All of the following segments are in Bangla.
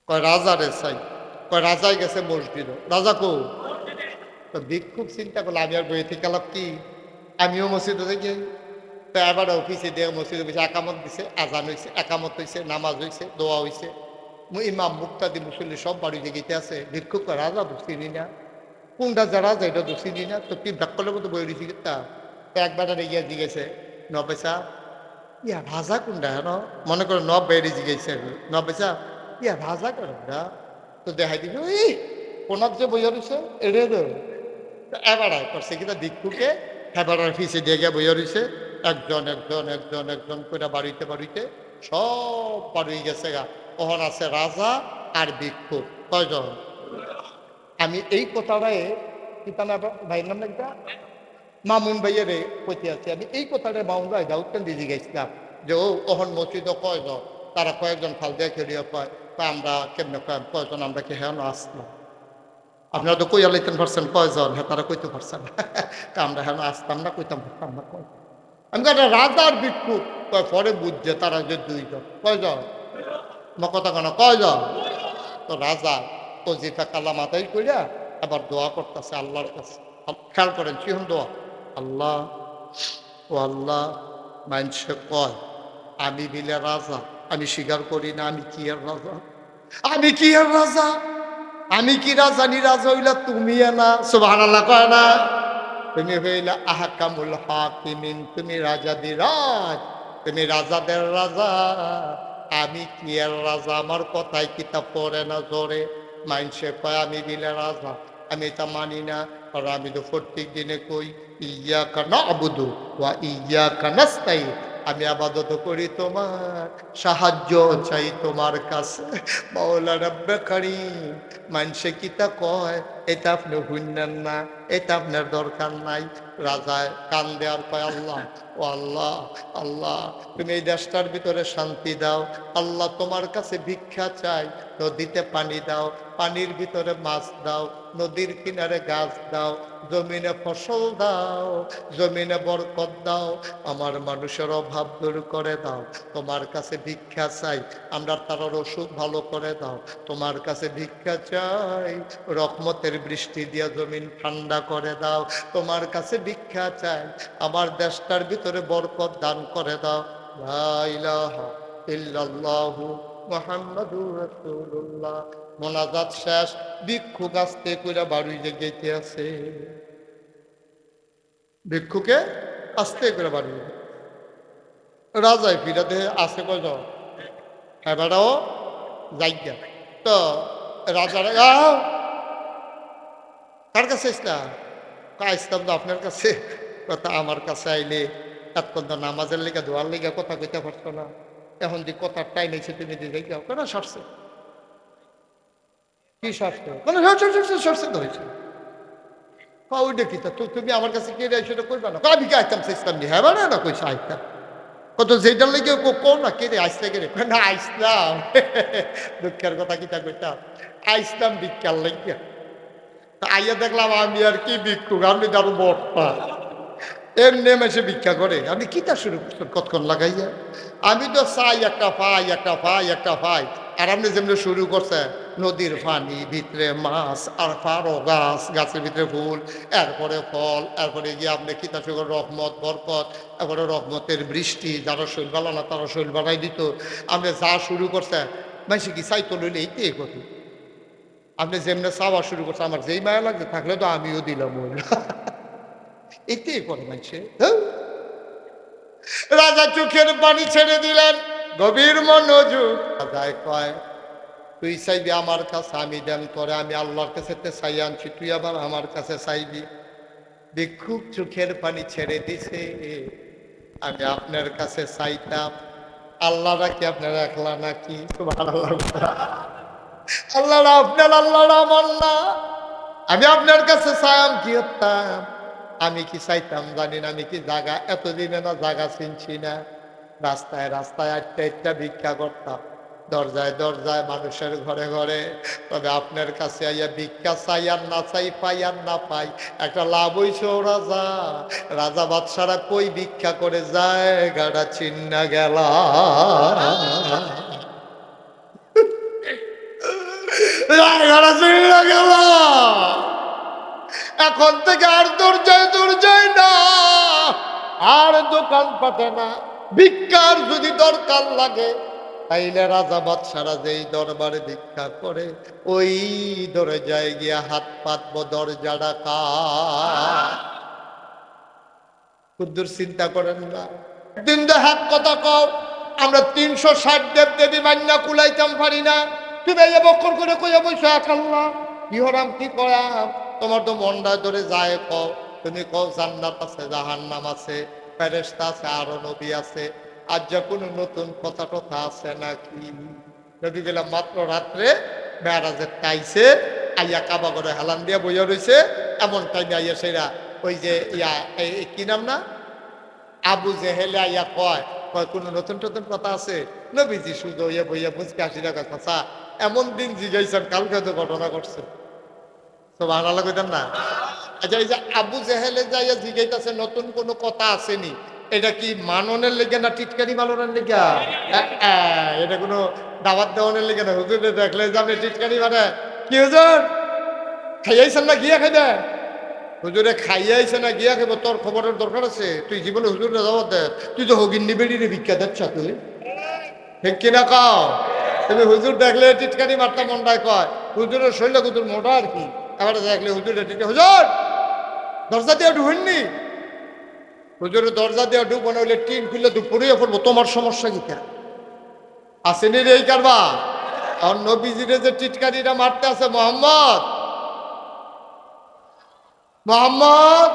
কয় রাজারে চাই। কয় রাজাই গেছে মসজিদে। রাজা কো? তো ভিক্ষুক চিন্তা করলো আমি আর বইয়ে থেকে গেলাম কি, আমিও মসজিদে যাই। তো এবার অফিসে দিয়ে মসজিদে বসে একামত দিছে, আজান হয়েছে, একামত হয়েছে, নামাজ হয়েছে, দোয়া হয়েছে, ইমাম মুক্তাদি মুসল্লি সব বাড়িতে গেতে আছে। ভিক্ষুক কয় রাজা তো চিনি না, কোনটা যা রাজা এটা তো চিনি না, তো কি ব্যাকলের মতো বই রয়েছি তা। তো একবার গিয়ে জিজ্ঞেসে নবেসা ইয়া ভাজা কোনটা হ্যাঁ মনে করো নব বাইরে জিজ্ঞেসে আমি নবেসা ইয়া ভাজা কোনটা, তো দেখাই দিবি ওই কোনার যে বইয়া রয়েছে এড়ে এবারায় করছে কিনা ভিক্ষুকে হেবারার ফিসে দিয়ে গিয়ে বইয়া রয়েছে। একজন একজন একজন একজন করে বাড়িতে বাড়িতে সব বাড়ি গেছে গা। ওখানে আছে রাজা আর ভিক্ষুক কয়জন। আমি এই কথাটায় কিতানা ভাইয়ের নাম একটা মামুন ভাইয়ের কইতে আছি। আমি এই কথাটা মামুন ভাই দাউদ্দান দিয়ে গেছিলাম যে ও ওহন মসজিদ কয়জন, তারা কয়েকজন ফাল দিয়ে খেলিয়ে কয় তা আমরা কেমনে কয়জন আমরা কি হ্যাঁ আসলাম। আপনারা তো কইয়া লাইতেন পারছেন কয়জন, হ্যাঁ তারা কইতে পারছেন তা আমরা হ্যাঁ আসতাম না, কইতাম পারতাম না কয়। আমি একটা রাজার ভিক্ষুক কয় পরে বুঝছে তারা যে দুইজন কয়জন কথা কেন কয়জন। তো রাজা অজিফা কালাম আদায় কইরা আবার দোয়া করতেছে আল্লাহর কাছে। খেয়াল করেন চিহন দোয়া, আল্লাহ ও আল্লাহ, মানুষে কয় আমি বিলে রাজা, আমি স্বীকার করি না আমি কি এর রাজা, আমি কি এর রাজা, আমি কি রাজানি রাজা হইলা তুমি না সুবহানাল্লাহ কয় না। তুমি হইলা আহকামুল হাকিমিন, তুমি রাজা দিরাজ, তুমি রাজাদের রাজা, আমি কি এর রাজা, আমার কথায় কিতাব পড়ে না জোরে। মাইনসে কয় আমি বিলে রাজা, আমি এটা মানি না, কারণ আমি তো প্রত্যেক দিনে কই ইয়াকা না'বুদু ওয়া ইয়াকা নাস্তাইন, আমি আবাদত করি তোমার, সাহায্য চাই তোমার কাছে মাওলা রাব্বে কারীম। মানসে কিতা কয় এটা আপনি শুনলেন না, এটা আপনার দরকার নাই। রাজায় কান দেওয়ার কয় আল্লাহ ও আল্লাহ, আল্লাহ তুমি এই দেশটার ভিতরে শান্তি দাও, আল্লাহ তোমার কাছে ভিক্ষা চাই, নদীতে পানি দাও, পানির ভিতরে মাছ দাও, নদীর কিনারে গাছ দাও, জমিনে ফসল দাও, জমিনে বরকত দাও, আমার মানুষের অভাব দূর করে দাও, তোমার কাছে ভিক্ষা চাই, আমরা তার অসুখ ভালো করে দাও, তোমার কাছে ভিক্ষা চাই, রহমতের বৃষ্টি দিয়া জমিন ঠান্ডা করে দাও, তোমার কাছে ভিক্ষা চাই, আমার দেশটার ভিতরে বরকত দান করে দাও। লা ইলাহা ইল্লাল্লাহু মুহাম্মাদুর রাসূলুল্লাহ। মোনাজাত শেষ, ভিক্ষুক আস্তে কইরা বাড়ি যে গেইতে আছে, ভিক্ষুকে আস্তে করে বাড়ি রাজায় ফিরা দেহে আছে কয়জন, এবারও যাইয়া তো রাজারা কার কাছে ইসলাম, ইসলাম তো আপনার কাছে, কথা আমার কাছে আইলে এতক্ষণ তো নামাজের লেগে দোয়ার লেগে কথা কইতে পারছো না, এখন যে কথার টাইম এসে তুমি দিয়ে যাও কেন সরছে, কি সরছে মানে সরছে তো হয়েছে ওইটা কি তা তুমি আমার কাছে কে সেটা করবে না, আমি কে আইতাম সে ইসলাম নিয়ে হ্যাঁ না কইছে আইতাম কত যেটার লেগে কো না কে রে আইসলে কে রে না আইসলাম দুঃখের কথা কিতা কইতাম আইসলাম ভিক্ষার লেগে, আইয়া দেখলাম আমি আর কি ভিক্ষুক, আমি দারু বটপা এমনি এসে ভিক্ষা করে, আমি কিতা শুরু করছেন কতক্ষণ লাগাইয়া, আমি তো চাই একটা পাই একটা পাই একটা পাই, আর আপনি যেমনি শুরু করছে নদীর পানি ভিতরে মাছ আর ফারো গাছ, গাছের ভিতরে ফুল, এরপরে ফল, এরপরে গিয়ে আপনি কিতা শুরু রহমত বরকত, এরপরে রহমতের বৃষ্টি, যারা শৈল বালা না তারা শৈল বানাই দিত, আপনি যা শুরু করছে মাইসে কি চাইতো লইলে এইটাই কত, আপনি যেমনি চাওয়া শুরু করছে আমার যেই মায়া লাগছে থাকলে তো আমিও দিলাম ওই এতেই করে মানছে। রাজা চোখের পানি ছেড়ে দিলেন, গভীর মনোযোগ, রাজায় কয় তুই চাইবি আমার কাছে আমি দেন করে, আমি আল্লাহর কাছে চাই আনছি, তুই আবার আমার কাছে চাইবি। ভিক্ষুক চোখের পানি ছেড়ে দিছে, আমি আপনার কাছে চাইতাম, আল্লাহরা কি আপনার একলা নাকি, আল্লাহরা আপনার আল্লাহরা আমার না, আমি আপনার কাছে চাইম কি হতাম, আমি কি চাইতাম জানি না, আমি কি জায়গা এতদিনে না জায়গা চিনছি না, রাস্তায় রাস্তায় আটটা একটা ভিক্ষা করতাম, দরজায় দরজায় মানুষের ঘরে ঘরে, তবে আপনার কাছে আইয়া ভিক্ষা চাই আর না চাই পাই আর না পাই একটা লাভ হইছে ও রাজা, রাজা বাদশারা কই ভিক্ষা করে যায় গাড়া চিন্না গেলা। জায়গাটা চলে গেল। এখন থেকে আর দুর্জয় না, আর দোকান পাতে না। ভিক্ষার যদি দরকার লাগে তাইলে রাজা বাদশারা যেই দরবারে ভিক্ষা করে ওই দরজায় গিয়া হাত পাতবো, দরজা ডাকা। কুদ্দুর চিন্তা করেন না। একদিন হাত কথা কও, আমরা 360 দেব দেবী মান্না কুলাইতাম পারি না। তুমি এই বক্ষর করে কইয়া বইছো এক আল্লাহ কি হরাম কি করাম। তোমার তো মনটা ধরে যায় কও, তুমি কও জান্নাত আছে, জাহান্নাম আছে, ফেরেশতা আছে, আরো নবী আছে। আজ যা কোনো নতুন কথা টথা আছে নাকি? নবী গেলাম মাত্র রাত্রে মেরাজের টাইছে আইয়া কাবা করে হেলান দিয়া বইয়া রয়েছে। এমন টাইমে আইয়া সেরা ওই যে ইয়া কি নাম না, আবু জেহেলে আইয়া কয় কয় কোনো নতুন নতুন কথা আছে? নবীজি শুধু ইয়ে বইয়া বুঝকে 80 টাকা চাচা এমন দিন জিগাইছেন কালকে তো ঘটনা ঘটছে। তো বাংলা কইতেন না। আচ্ছা এই যে আবু জেহেলে যাইয়া জিগাইতেছে নতুন কোনো কথা আসেনি, এটা কি মাননের লেগে না টিটকারি মালনের লেগে? এটা কোনো দাওয়াত দেওয়ানের লেগে না। হুজুরে দেখলে যাবে টিটকারি মানে কি হুজুর খাইয়াইছেন না গিয়া খাইবে? হুজুরে খাইয়াইছে না গিয়া খাইব তোর খবরের দরকার আছে? তুই জীবনে হুজুরে দাওয়াত দে, তুই তো হগিন নিবেড়ি রে ভিক্ষা দিচ্ছ তুই, ঠিক কিনা কও? তুমি হুজুর দেখলে টিটকারি মারতে মনটায় কয় হুজুরের শৈল কুতুর মোটা আর কি। এবার দেখলে হুজুরে টিটকে হুজুর দরজা দিয়ে ঢুকনি, হুজুরের দরজা দিয়ে ঢুক মনে হইলে টিন খুললে দুপুরিয়ে পড়বো, তোমার সমস্যা কিটা আসেনি রে এই কারবা? আর নবীজিরে যে টিটকারিটা মারতে আছে মোহাম্মদ মোহাম্মদ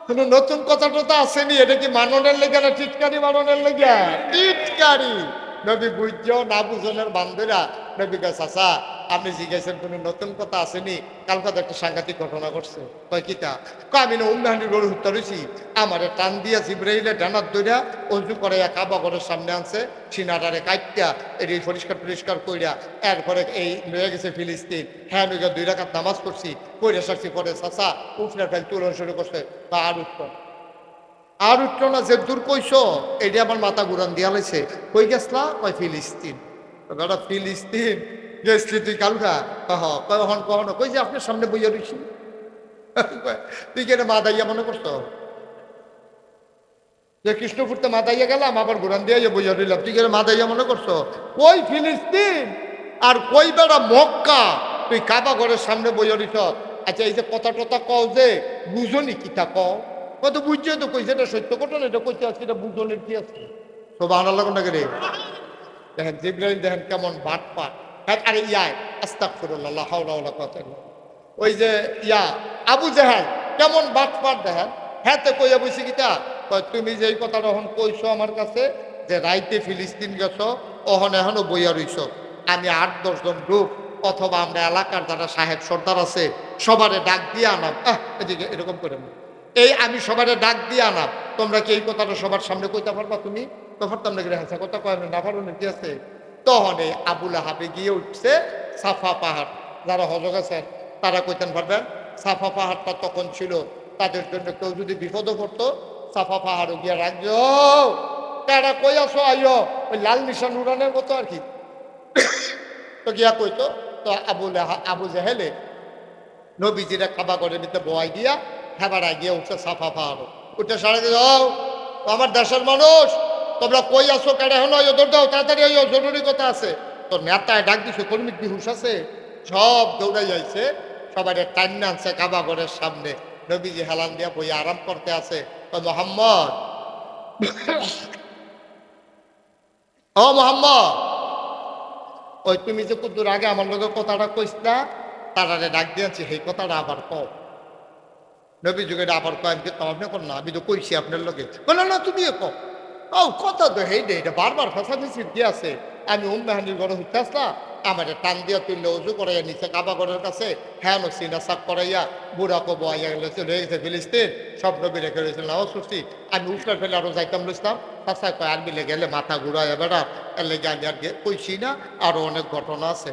কোনো নতুন কথা টথা আসেনি, এটা কি মাননের লেগে না টিটকারি মাননের লেগে? টিটকারি। নবী বুঝছো না বুঝনের বান্ধবীরা নবী গাছ আসা আপনি জিজ্ঞাসেন কোনো নতুন কথা আসেনি? কালকে তো একটা সাংঘাতিক ঘটনা ঘটছে। কয় কিতা? কয় আমি না উম্মাহানির গরু হত্যা রয়েছি, আমার টান দিয়া জিব্রাইলে ডানার দইরা অজু করে কাবা ঘরের সামনে আনছে, সিনাটারে কাইটা এটি পরিষ্কার কইরা এরপরে এই লয়ে গেছে ফিলিস্তিন। হ্যাঁ আমি 2 রাকাত নামাজ পড়ছি, কইরা সারছি পরে চাচা উঠলে ফেল তুলন শুরু করছে। তা আর উঠল না, যে দূর কইস এটা আমার মাথা ঘুরান দিয়া লাইছে। কই গেছলা? কয় ফিলিস্তিন। বেটা ফিলিস্তিন গেছলি তুই কালকা? কখন কখনো কই যে আপনার সামনে বইয়া রইছি। তুই কেন মা দাইয়া মনে করছো যে কৃষ্ণপুরতে মা দাইয়া গেলাম আবার ঘুরান দিয়ে বইয়া রইলাম? তুই কেন মা দাইয়া মনে করছো? কই ফিলিস্তিন আর কই বেড়া মক্কা, তুই কাবা ঘরের সামনে বইয়া রইছ। আচ্ছা এই যে কথা টথা কও যে বুঝনি কিতা কও? কত বুঝছো তো কইছে এটা সত্য ঘটনা, এটা কইতে আছে, এটা বুঝনের কি আছে? সব আনাল্লা কোনটাকে রে দেখেন জিব্রাইল দেখেন কেমন বাট পাট। হ্যাঁ আরে ইয়ায় আস্তাগফিরুল্লাহ লা হাওলা ওয়ালা কুওয়াতা ইল্লা বিল্লাহ। ওই যে ইয়া আবু জাহেল কেমন বাট পাট দেখেন। হ্যাঁ তো কইয়া বইছি কিতা? কয় তুমি যে এই কথাটা এখন কইছো আমার কাছে যে রাইতে ফিলিস্তিন গেছো ওহন এখনো বইয়া রইছ, আমি 8-10 জন গ্রুপ অথবা আমরা এলাকার যারা সাহেব সর্দার আছে সবারে ডাক দিয়ে আনাম। এদিকে এরকম করে না, এই আমি সবারে ডাক দিয়ে আনাম, তোমরা কি এই কথাটা সবার সামনে কইতে পারবা? তুমি তো পারতাম না, হাসা কথা কয় না পারো না কি আছে? তখন এই আবুল আহাবে গিয়ে উঠছে সাফা পাহাড়। যারা হজ গেছেন তারা কইতেন পারবেন সাফা পাহাড়টা তখন ছিল তাদের জন্য, কেউ যদি বিপদও পড়তো সাফা পাহাড়ও গিয়ে রাখছো তারা কই আসো আইও, ওই লাল নিশান উড়ানের মতো আর কি। তো গিয়া কইতো তো আবু জাহেলে নবীজিরা কাবা ঘরের ভিতরে বয়াই দিয়া হেবাড়ায় গিয়ে উঠছে সাফা পাহাড়। উঠে সারা যাও আমার দেশের মানুষ তোমরা কই আসো কেন এখন দৌড় দাও তাড়াতাড়ি জরুরি কথা আছে। তো নেতায় ডাক দিছে কর্মী কি হুশ আছে? সব দৌড়াই যাইছে, সবাই টাইম আনছে কাবা ঘরের সামনে। নবীজি হেলান দিয়া বই আরাম করতে আছে। মোহাম্মদ ও মোহাম্মদ, ওই তুমি যে কত দূর আগে আমার লোকের কথাটা কইসলা তারারে ডাক দিয়েছি সেই কথাটা আবার কও। নবী যুগের আবার কয় আমি তো আপনি কর না, আমি তো কইছি আপনার লোকে বললো না তুমিও কও। ও কথা তো হেই রে, এটা বারবার ফাঁসাফিসি দিয়ে আছে। আমি উম্মেহানির ঘরে হইতে আসলাম, আমার টান দিয়া তুললে উজু করাইয়া নিচে কাবা ঘরের কাছে হ্যাঁ সিনা সাপ করাইয়া বুড়াকে বয়াইয়া গেলে চলে গেছে ফিলিস্তিন, সব নবী রেখে রয়েছিল নাও সুস্থি। আমি উঠলে ফেলে আরো যাইতাম লইতাম চাষা কয় আর মিলে গেলে মাথা ঘুরাইয়া বেড়া এর লেগে আমি আর কইছি না, আরো অনেক ঘটনা আছে।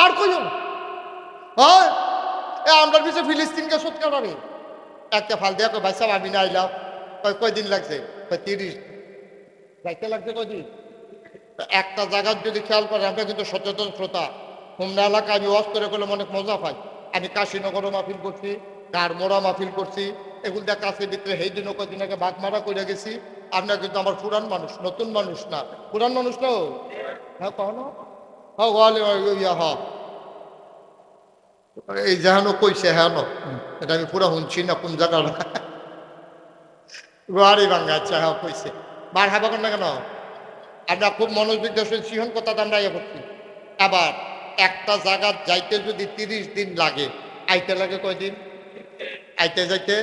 আর কইও না হ্যাঁ আমরা পিছিয়ে ফিলিস্তিনকে সৎকার আমি একটা ফাল দিয়া কয় ভাই সাহেব আমি না আইলাম। কয়দিন লাগছে? 30 যাইতে লাগছে কয়দিন? একটা জায়গার যদি খেয়াল করে আমরা কিন্তু সচেতন শ্রোতা, হোমনা এলাকা আমি ওয়াজ করে করলাম অনেক মজা পাই। আমি কাশীনগরও মাহফিল করছি, গারমোড়া মাহফিল করছি, এগুলো দেখা কাছের ভিতরে সেই দিনও কদিন আগে বাগমারা করে গেছি। আপনার কিন্তু আমার পুরান মানুষ, নতুন মানুষ না, পুরান মানুষ না। হ্যাঁ কখনো হ্যাঁ এই যেহানো কইছে হ্যাঁ এটা আমি পুরা শুনছি না কোন জায়গার গোয়ারি বাঙ্গা। আচ্ছা হ্যাঁ কইছে বার হাবা কর না কেন? আমরা খুব মনোযোগ দিয়ে সিহন কথা আমরা ইয়ে করছি। আবার একটা জায়গা যাইতে যদি 30 দিন লাগে, আইতে লাগে কয়দিন? আইতে যাইতে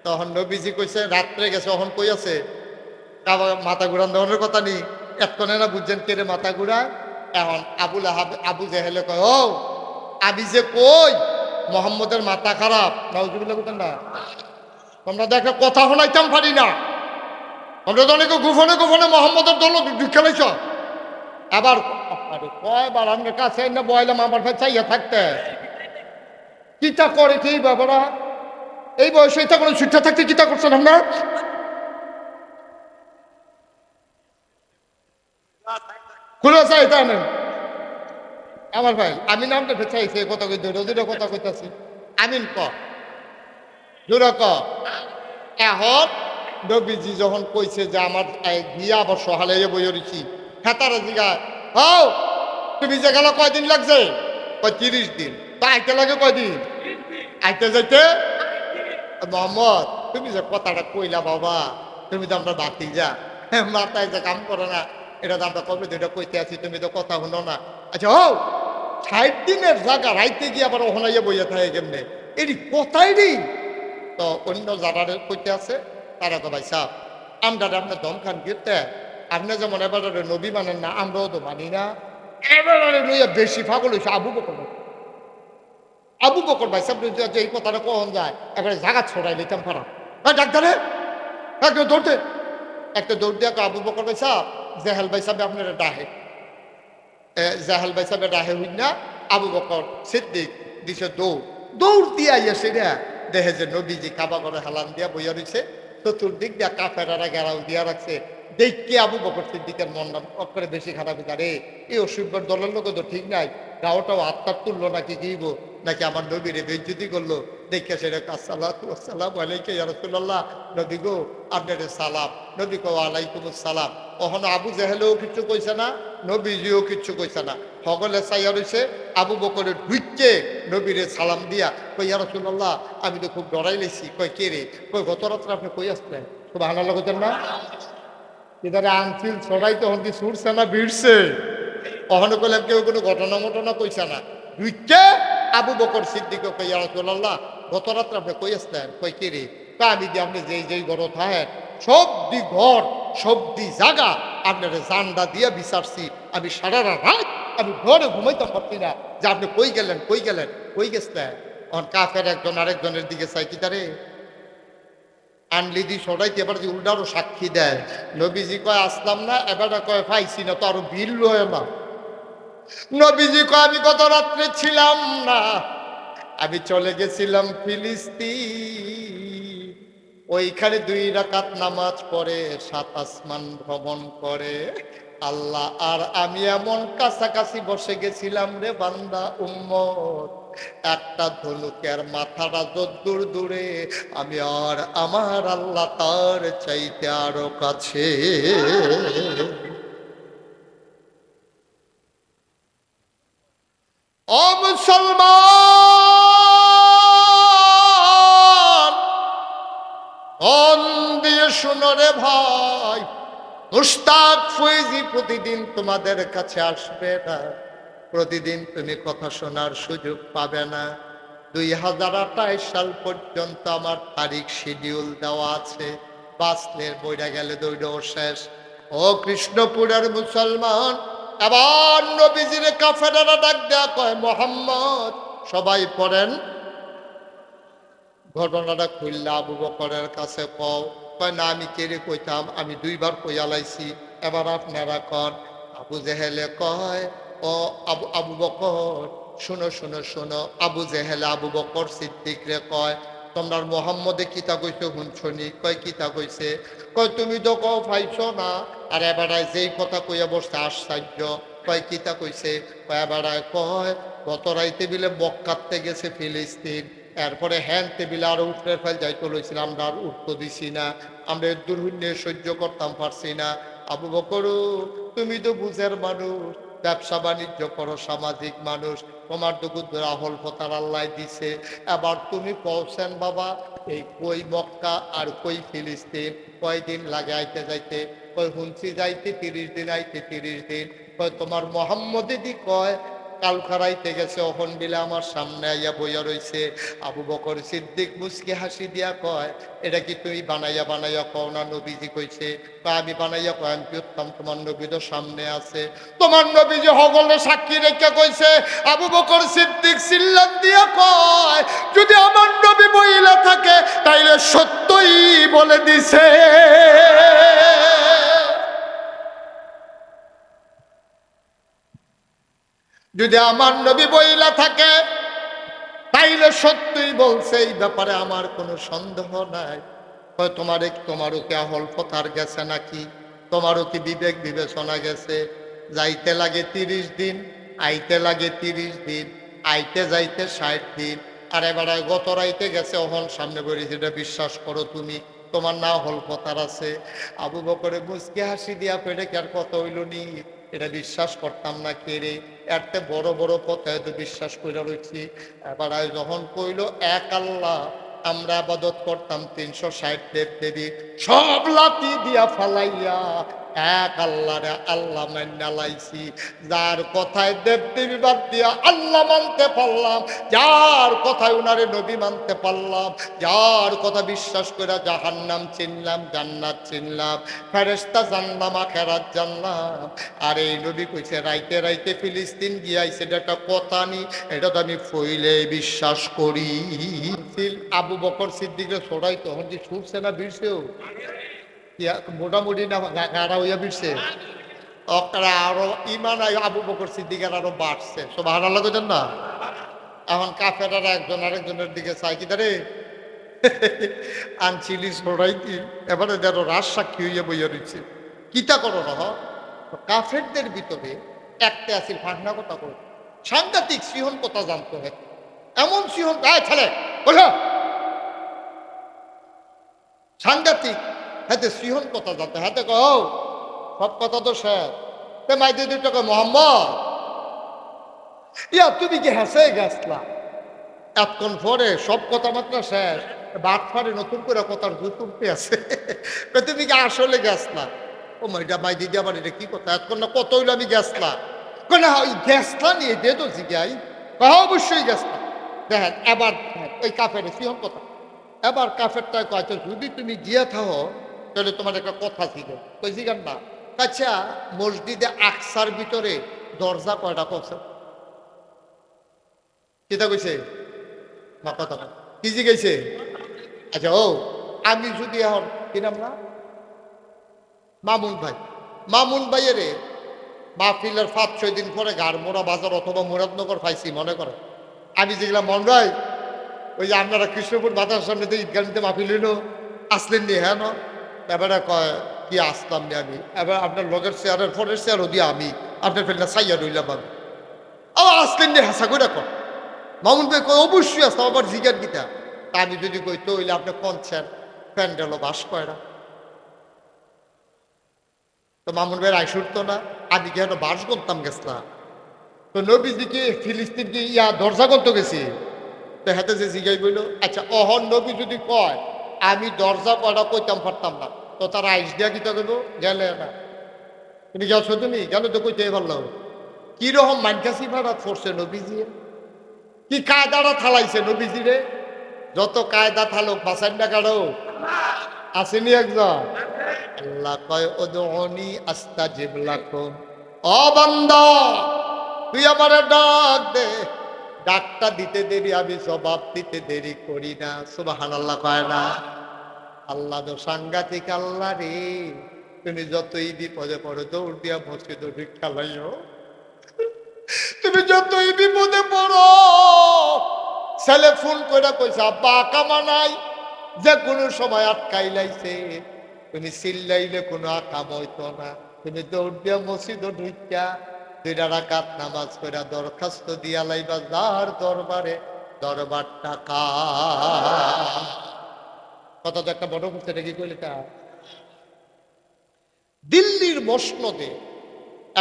তখন নবীজি কইছে রাত্রে গেছে, তখন কই আছে আবার মাথা ঘুরান দেওয়ানোর কথা নেই। এতক্ষণে না বুঝছেন কেড়ে মাথা ঘুরা। এখন আবু জেহেলে কয় ও আমি যে কই মোহাম্মদের মাথা খারাপ, নাউজুবিল্লাহ বলতেন না, তোমরা দেখে কথা শোনাইতাম পারি না, তোমরা তো অনেকে গোপনে গোপনে মোহাম্মদের দল খেলেছ। আবার কয়বার আমার কাছে না বয়লাম আমার ভাই চাইয়া থাকতে কিতা করে কি বাবারা এই বয়সে এটা করে ছুটতে থাকতে কিতা করছেন আমরা? খুলে চাই তাই না আমার ভাই আমি নামটা চাইছি কথা কই দুটো কথা কইতাছি। আমিন ক জোরা ক। এখন নবীজি যখন কইছে যে আমার গিয়া আবার সহালে বই রয়েছি, হ্যাঁ তারা জিগা হও তুমি যে গেল কয়দিন লাগছে? 30 দিন। তা আইতে লাগে কয়দিন? আইতে যাইতে মোহাম্মদ তুমি যে কথাটা কইলা বাবা, তুমি তো আমরা বাতি যা মাথায় যে কাম করো না, এটা তো আমরা কবে দুইটা কইতে আছি, তুমি তো কথা শুনো না। আচ্ছা ও 60 দিনের জায়গা রাইতে গিয়ে আবার ওহনাইয়া বইয়া থাকে কেমনে? এটি কথাই নেই। তো অন্য যারা কইতে আছে তারা তো ভাই সাহ আমরা আপনার দমখান গিরতে আপনি যেমন এবার নবী মানেন না, আমরাও তো মানি না। এবার লইয়া বেশি পাগল হয়েছে আবু বকর ভাই সাহেব যে এই কথাটা কখন যায় এবারে জায়গা ছড়াই নিতাম পারা ডাক্তারে একদম দৌড়তে একটা দৌড় দিয়ে আবু বকর ভাই সাহেব জেহেল ভাই সাহেব আপনারা ডাহে জাহেল ভাই সাহেব ডাহে হই না আবু বকর সিদ্দিক দিছে দৌড় দিয়ে আইয়া সেটা দেখে যে নবীজি কাবা করে হালান দিয়া বইয়া রয়েছে, চতুর্দিক দিয়া কাফেরারা গেরাও দিয়া রাখছে। দেখকে আবু বকর সিদ্দিকের মন করে বেশি খারাপ আরে এই অসুবিধার দলের লোক তো ঠিক নাই, গাওটাও আত্মার তুললো নাকি গিব নাকি আমার নবীরে বেজ্জুতি করলো। দেখে সেটা আসসালাম আলাইকুম ইয়া রাসূলুল্লাহ, নবী গো আপনার সালাম। নবী কো আলাইকুম সালাম। ওখানে আবু জেহেলেও কিছু কইছে না, নবীজিও কিছু কইছে না, সকলে চাইয়া রয়েছে। আবু বকরের ঢুকছে নবীরে সালাম দিয়া কই ইয়া রাসূলুল্লাহ আমি তো খুব ডরাই লেছি। কয় কে রে? কই গত রাত্রে আপনি কই আসলেন? খুব আনন্দ করতেন না এদারে আনছিল ছড়াই তখন কি ছুটছে না ভিড়ছে? কখনো করলাম কেউ কোনো ঘটনা মটনা কইছে না। ঢুকছে আবু বকর সিদ্দিক কই ইয়া রাসূলুল্লাহ গত রাত্রে আপনি কই আসলেন? কই কে রে? তা আমি দিয়ে আপনি যেই ঘর থাকেন সবদি ঘর সবদি জায়গা আপনার জান্ডা দিয়ে বিচারছি, আমি সারা রাত আমি ঘরে ঘুমাইতে পারছি না যে আপনি কই গেলেন কই গেছিলেন। অন কাফের একজন আরেকজনের দিকে চাই কি তারে আনলি দি সরাইতে এবার যে উল্টারও সাক্ষী দেয়। নবীজি কয় আসলাম না, এবার কয় পাইছি না, তো আরো ভিড় লয় না। নবীজি কয় আমি গত রাত্রে ছিলাম না, আমি চলে গেছিলাম ফিলিস্তিন, ওইখানে 2 রাকাত নামাজ পড়ে 7 আসমান ভ্রমণ করে আল্লাহ, আর আমি এমন কাছাকাছি বসে গেছিলাম রে বান্দা উম্মত, একটা ধনুকের মাথাটা যদ্দূর দূরে আমি আর আমার আল্লাহ তার চাইতে আরো কাছে। ও মুসলমান মন দিয়ে শুনো রে ভাই, মুশতাক ফৈজি প্রতিদিন তোমাদের কাছে আসবে না, প্রতিদিন তুমি কথা শোনার সুযোগ পাবে না। 2028 সাল পর্যন্ত আমার তারিখ শিডিউল দেওয়া আছে, বাঁচলে বইরা গেলে দৌড়ও শেষ। ও কৃষ্ণপুরের মুসলমান, আবার নবীজির কাফেরারা ডাক দেয়া কয় মোহাম্মদ সবাই পড়েন। ঘটনাটা খুললা আবু বকরের কাছে কয় না আমি কেড়ে কইতাম, আমি 2 বার কইয়া লাইছি, এবার আপনারা কন। আবু জেহেলে কয় ও আবু বকর শুনো শুনো শুনো। আবু জেহেলে আবু বকর সিদ্দিক রে কয় তোমরা মোহাম্মদে কিতা কইছো শুনছনি? কয় কিতা কইছে? কয় তুমি তো কও পাইছো না, আর এবার যেই কথা কইয়া বসছে আশ্চর্য, কয় কিতা কইছে, কয় বেড়ায় কয় গত রাইতে বিলে মক্কাতে গেছে ফিলিস্তিন, এরপরে হ্যান টেবিলে আরো উঠে ফেল যাইতে লইছিলাম, আমরা আর উঠতে দিছি না, আমরা দুর্ভিণ্যে সহ্য করতাম পারছি না। আবু বকর, তুমি তো বুঝের মানুষ, ব্যবসা বাণিজ্য করো, সামাজিক মানুষ, তোমার তো কুদ্দুর আহল ফতার আল্লাহ দিছে, এবার তুমি পৌঁছেন বাবা, এই কই মক্কা আর কই ফিলিস্তিন, কয়দিন লাগে আইতে যাইতে? কই হুনছি যাইতে 30 দিন, আইতে 30 দিন। কয় তোমার মোহাম্মদ কয় কাল খারাইতে গেছে, অহন বিলে আমার সামনে আইয়া বইয়া রইছে। আবু বকর সিদ্দিক মুসকি হাসি দিয়া কয়, এটা কি তুমি বানাইয়া বানাইয়া কও না নবীজি কইছে? কয় আমি বানাইয়া কয়, আমি উত্তম, তোমার নবী তো সামনে আছে, তোমার নবীজি হগলে সাক্ষী রেখে কইছে। আবু বকর সিদ্দিক সিল্লাত দিয়া কয়, যদি আমার নবী বইলা থাকে তাইলে সত্যই বলে দিছে। যদি আমার নবী বইলা থাকে তাইলে সত্যই বলছে, এই ব্যাপারে আমার কোনো সন্দেহ নাই। তোমারও কি আহল ফতার গেছে নাকি? তোমারও কি বিবেক বিবেচনা গেছে? যাইতে লাগে 30 দিন, আইতে লাগে 30 দিন, আইতে যাইতে 60 দিন, আর এবারে গত রাইতে গেছে, অহন সামনে বেরিয়েছে, এটা বিশ্বাস করো তুমি? তোমার না হল ফতার আছে? আবু বকরে মুচকি হাসি দিয়া পেটে কি আর কত হইল নি, এটা বিশ্বাস করতাম না কে রে, এরতে বড় বড় কথা হয়তো বিশ্বাস করে রয়েছি। এবার যখন কইল এক আল্লাহ, আমরা আবাদত করতাম 360 দেব দেবী, সব লাতি দিয়া ফালাইয়া এক আল্লাহরে আল্লাহ মান্না লাইছি। যার কথায় দেব দেবী বাদ দিয়া আল্লাহ মানতে পারলাম, যার কথায় উনারে নবী মানতে পারলাম, যার কথা বিশ্বাস করে জাহান্নাম চিনলাম, জান্নাত চিনলাম, ফেরেশতা জানলাম, আখিরাত জানলাম। আর এই নবী কইছে রাইতে রাইতে ফিলিস্তিন গিয়াইছে, এটা একটা কথা নি, এটা তো আমি ফইলে বিশ্বাস করি। আবু বকর সিদ্দিকের ছোড়াই তখন যে শুনছে না বিরছেও, মোটামুটি না গাড়া হইয়া বিরছে, ওরা আরো ইমান আবু বকর সিদ্দিকের আরো বাড়ছে। সুবহানাল্লাহ কইতেন না? এখন কাফেরারা একজন আরেকজনের দিকে চাই, কি দারে আনছিলি ছোড়াইতি, এবারে দেখো রাজ সাক্ষী হইয়া বইয়া রয়েছে, কিতা করো না। কাফেরদের ভিতরে একটা আছিল ফাঁকনা কথা করে, সাংঘাতিক সিহন কথা জানতো, হয় এমন সিহন ছেলে বলো, সাংঘাতিক হাতে সিহন কথা জানতো, হাতে কও সব কথা তো শেষ। মাইতে দুটো কয় মোহাম্মদ, ইয়া তুমি কি হেসে গেছলা এতক্ষণ পরে সব কথা মাত্র শেষ, বাদ ফারে নতুন করে কথার জুতুমতে আছে, তুমি কি আসলে গেছলা? ও মাইটা মাই দিদি আবার এটা কি কথা, এতক্ষণ না কত হইলো আমি গেছলা, না ওই গেছলা নিয়ে দে তো জিগাই, অবশ্যই গেছলা। দেখেন এবার ওই কাফের সিহন কথা, এবার কাফেরটা কয়েছে যদি তুমি গিয়ে থাকো তাহলে তোমার একটা কথা ছিল, কই জিগান না। আচ্ছা মসজিদে আকসার ভিতরে দরজা কয়টা কছে? কিতা কইছে না কথা কি জিগাইছে? আচ্ছা ও আমি যদি এখন কি নাম না মামুন ভাই, মামুন ভাইয়ের মাহফিলের 5-6 দিন পরে গাড়মোড়া বাজার অথবা মুরাদনগর পাইছি মনে করে, আমি যেগুলা মন ভাই ওই যে আপনারা কৃষ্ণপুর বাজার সামনে ঈদগাহ নিতে মাহফিল হইল, আসলেন নি? হ্যাঁ, এবারে কয় কি আসলাম নি আমি, এবার আপনার লগের চেয়ারের ফোনের চেয়ারও দিয়ে আমি আপনার ফেললে সাইয়া রইলাম আমি, আবার আসলেন নি? হাসা করে কর মামুন ভাই কয় অবশ্যই আসতাম, আবার জিগার গীতা। আমি যদি কই তো হইলে আপনি কনছেন প্যান্ডেলও বাস কয়রা, তো মামুন ভাইয়ের আইস উঠতো না, আমি কি হয়তো বাস করতাম গেছিলাম, তো নবীজিকে ফিলিস্তিনকে ইয়া দরজা করতে গেছি, তো হাতে যে জিগাই বইল আচ্ছা অহন নবী যদি কয় আমি দরজা কয়টা কইতাম পারতাম না, তো তারা আইস দিয়া কিতা করবো? গেলে না তুমি গেছো, তুমি গেলে তো কইতে পারলো কিরকম মানকাসি ভাড়া করছে নবীজি, কি কায়দাটা থালাইছে নবীজি রে, যত কায়দা থালো বাসাই না কারো আসেনি একজন। আল্লাহ কয় উদউনি আস্তাজিব লাকুম, ও বান্দা তুই আমারে ডাক দে, ডাকটা দিতে দেরি আমি জবাব দিতে দেরি করি না। সুবহানাল্লাহ কয় না? আল্লাহ তো সাংঘাতিক আল্লাহ রে, তুমি যতই বিপদে পড়ো দৌড় দিয়া মসজিদ খেলাইও, তুমি যতই বিপদে পড়ো, ছেলে ফোন করে কইছে আব্বা আকামা নাই, যে কোনো সময় আটকাই লাইছে, তুমি চিল্লাইলে কোনো আকাম হইতো না, তুমি দৌড় দিয়া মসজিদ ঢুকিয়া দুইটা রাকাত নামাজ কইরা দরখাস্ত দিয়া লাইবা যার দরবারে দরবার টাকা কত তো একটা বড় করছে এটা কি কইলে তা দিল্লির মসনদে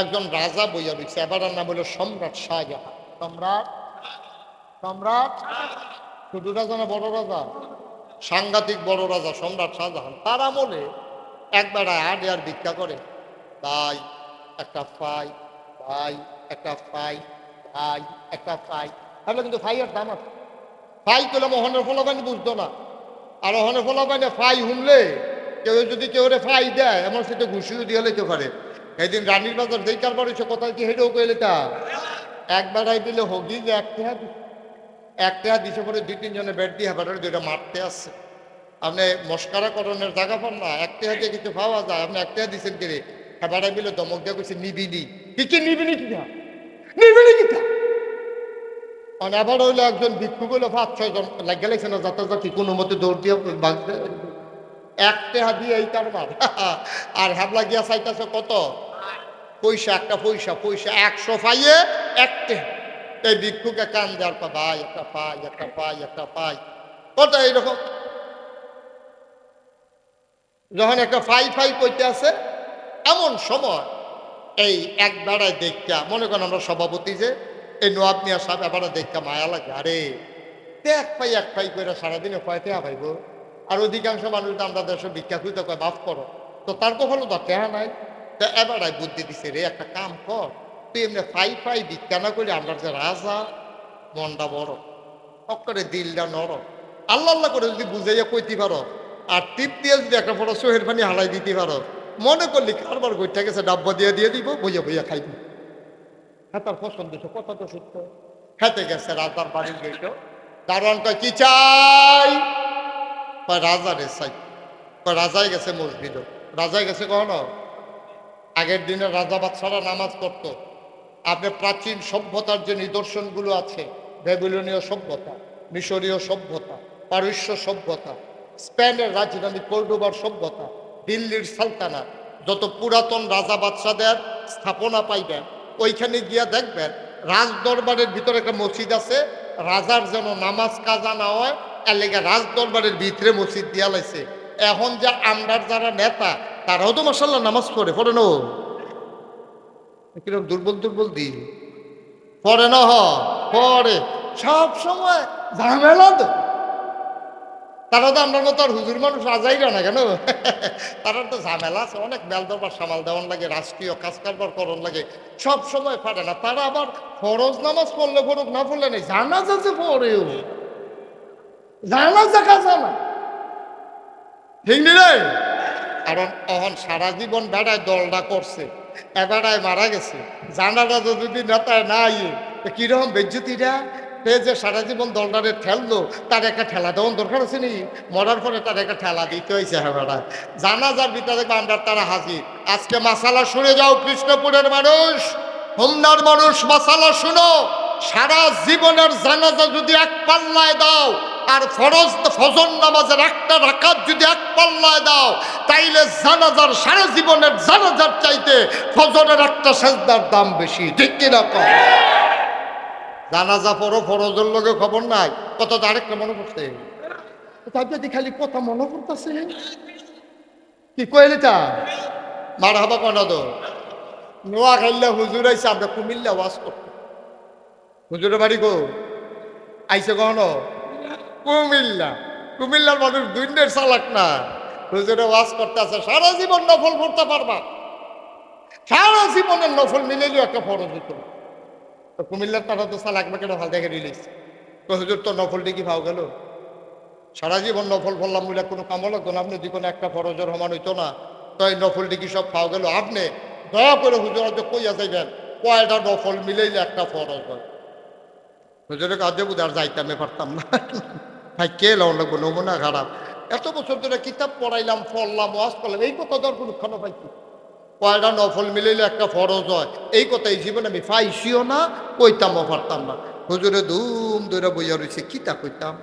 একজন রাজা বইয়া রয়েছে, এবার নাম হলো সম্রাট শাহজাহান। সম্রাট সম্রাট ছোট রাজা না বড় রাজা? সাংঘাতিক বড় রাজা সম্রাট শাহজাহান। তার আমলে একবার আড়ে আর ভিক্ষা করে, ভাই একটা ফাই, ভাই একটা ফাই, ভাই একটা ফাই। তাহলে কিন্তু ফাইয়ের দাম আছে। ফাই করলে মোহনের ফলাবানি বুঝতো না, আর ওহনের ফলাবানি ফাই হুনলে কেউ যদি কেউ ফাই দেয় এমন সেটা ঘুষিও দিয়ে লইতে পারে। এইদিন রানীর বাজার যেই কারবার হয়েছে কোথায় কি হেঁটেও কইলে তা একবার দিলে হগি যে একটা দিছে পরে দুই তিনজনে বেড দিয়ে হেবারের দুইটা মারতে আসছে। আপনি মস্কারা করণের জায়গা পান না, একটা দিয়ে কিছু পাওয়া যায়, আপনি একটা দিচ্ছেন কিরে হেবারে বিলে দমক দিয়ে কইছে নিবিনি কি নিবিনি কিনা নিবিনি কিনা। মানে আবার হইলো একজন ভিক্ষু গুলো 5-6 জন লাগিয়ে লাগছে না যাতাযাতি কোনো মতে দৌড় দিয়ে ভাগছে একটা দিয়ে এই কারবার আর হ্যাবলা গিয়া চাইতেছে কত পয়সা, একটা পয়সা 100 পাইয়ে একটা। এই ভিক্ষুকে কান দেওয়ার পা ভাই একটা পাই একটা পাই একটা পাই কত এইরকম। যখন একটা ফাই ফাই কইতে আছে এমন সময় এই এক বেড়ায় দেখা মনে করেন আমরা সভাপতি যে এই নোয়াব মিয়া সাহেব এবারে দেখা মায়া লাগে, আরে এক পাই করে সারাদিনে কয় টেহা পাইব। আর অধিকাংশ মানুষ আমরা দেশে ভিক্ষা খুঁজতে কয় মাফ করো, তো তার কখনো তো টেহা নাই। তো এবারাই বুদ্ধি দিছে, রে একটা কাম কর, তুই এমনি ফাই ভিক্ষা না করি আমরা যে রাজা মনটা বড় অক্ষরে দিলটা নরম, আল্লাহ আল্লাহ করে যদি বুঝাইয়া কইতে পারো আর টিপ দিয়ে যদি একটা বড় সোহের পানি হালাই দিতে পারো, মনে করলি কারবার গইটা গেছে ডাব্বা দিয়ে দিব বইয়া বইয়া খাইব। হ্যাঁ তার পছন্দ কথাটা সত্য। খেতে গেছে রাজার বাড়ির গেট, দারোয়ান কয় কি চাই? রাজারে চাই। রাজাই গেছে মসজিদ, রাজাই গেছে কখনো? আগের দিনে রাজা বাদশারা নামাজ পড়ত। আপনি প্রাচীন সভ্যতার যে নিদর্শনগুলো আছে, বেবিলনীয় সভ্যতা, মিশরীয় সভ্যতা, পারস্য সভ্যতা, স্পেনের রাজধানী কর্ডোবার সভ্যতা, দিল্লির সালতানাত, যত পুরাতন রাজা বাদশাদের স্থাপনা পাইবেন ওইখানে গিয়া দেখবেন রাজ দরবারের ভিতরে একটা মসজিদ আছে। রাজার যেন নামাজ কাজা না হয় এর লেগে রাজ দরবারের ভিতরে মসজিদ দিয়া লাইছে। এখন যে আমরার যারা নেতা তারাও তো মাসাল্লাহ নামাজ পড়ে না? কিরকম দুর্বল দিই পড়ে না? পড়ে সব সময় ঝামেলা তো। তারা তো আমরা মতো আর হুজুর মানুষ রাজাইরা না কেন তারা তো ঝামেলা আছে অনেক, বেল দরবার সামাল দেওয়ান লাগে, রাষ্ট্রীয় কাজ কারবার করণ লাগে, সব সময় পারে না। তারা আবার ফরজ নামাজ পড়লে পড়ুক না পড়লে নেই, জানাজা যে পড়েও জানাজা কাজা না, ঠিক নি রে? কারণ তখন সারা জীবন বেড়ায় দলটা করছে, এবারায় মারা গেছে, জানাটা যদি নেতায় না ইয়ে কিরকম বেজ্জতিটা। সে যে সারা জীবন দলটারে ঠেললো তার একটা ঠেলা দেওয়ার দরকার আছে নি? মরার পরে তার একটা ঠেলা দিতে হয়েছে। হ্যাঁ বেড়ায় জানাজার ভিতরে আমরা তারা হাজির। আজকে মাসালা শুনে যাও কৃষ্ণপুরের মানুষ, হোমনার মানুষ, মাসালা শুনো। সারা জীবনের জানাজা যদি এক পাল্লায় দাও আর ফজর নামাজের একটা রাকাত যদি এক পাল্লায় দাও তাইলে জানাজার সারা জীবনের জানাজার চাইতে ফজরের একটা সেজদার দাম বেশি, ঠিক কিনা? জানাজা পড়ো ফরজের লোকে খবর নাই, কত আরেকটা মনে পড়ছে যদি খালি কথা মনে পড়তেছে কি কইলি তা মার হাবা কনা তো নোয়া খাইলে হুজুর আইসে আমরা কুমিল্লা ওয়াজ করতে। হুজুরের বাড়ি গো আইসে কখনো? কুমিল্লার মানুষ দুইনের চালাক না। হুজুরে ওয়াজ করতে আছে সারা জীবন নফল পড়তে পারবা, সারা জীবনের নফল মিলেলেও একটা ফরজ হতো। তো কুমিল্লার তারা তো চালাক বা কেন ভাল দেখে রিলিজ তো হুজুর তো নফল ডিকি ভাও গেল, সারা জীবন নফল ফললাম বলে কোনো কামও লাগতো না, আপনি যে কোনো একটা ফরজের সমান হইতো না, তো এই নফল ডিকি সব খাওয়া গেল। আপনি দয়া করে হুজুর হয়তো কইয়া যাইবেন কয়টা নফল মিলেইলে একটা ফরজ হয়। হুজুরের কাজে বুঝে আর যাইতামে পারতাম না, ভাই কে লাও লাগবো, নমুনা খারাপ। এত বছর ধরে কিতাব পড়াইলাম, পড়লাম, ওয়াজ করলাম, এই কথা ধর কোনো খানো পাইছি কয়টা নফল মিলাইলে একটা ফরজ হয়, এই কথা এই জীবনে আমি পাইছিও না, কইতামও পারতাম না। হুজুরে ধুম ধরে বইয়া রয়েছে কিতা কইতাম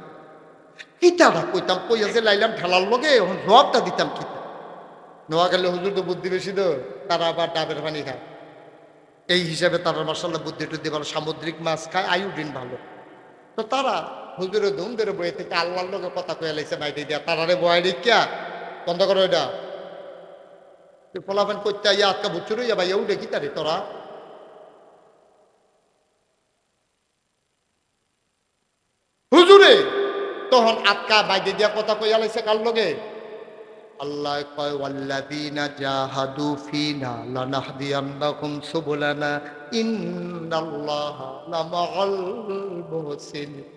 কইয়া যে লাইলাম ঠেলার লগে এখন জবাবটা দিতাম কিতা। নোয়া গেলে হুজুর তো বুদ্ধি বেশি তো, তারা আবার ডাবের পানি খায়। এই হিসাবে তারা মাসাল্লাহ বুদ্ধি টুদ্ধি ভালো, সামুদ্রিক মাছ খায়, আয়োডিন ভালো। তো তারা হুজুরে ধুম ধরে বয়ে থেকে আল্লাহর লোকের কথা কয়ে লাইছে বাইরে দিয়া, তারারে বয় দেখিয়া বন্ধ করো এটা। তুই ফলাফান করতে ইয়া আটকা বুচ্ছুর ইয়া ভাই দেখি তারে তোরা হুজুরে তখন আটকা বাইরে দিয়া কথা কইয়া লাইছে কার লগে? আল্লাহ কয় ওয়াল্লাযীনা জাহাদু ফিনা লানাহদিয়ান্নাহুম সুবুলানা ইন্নাল্লাহা লামাআল মুহসিনিন।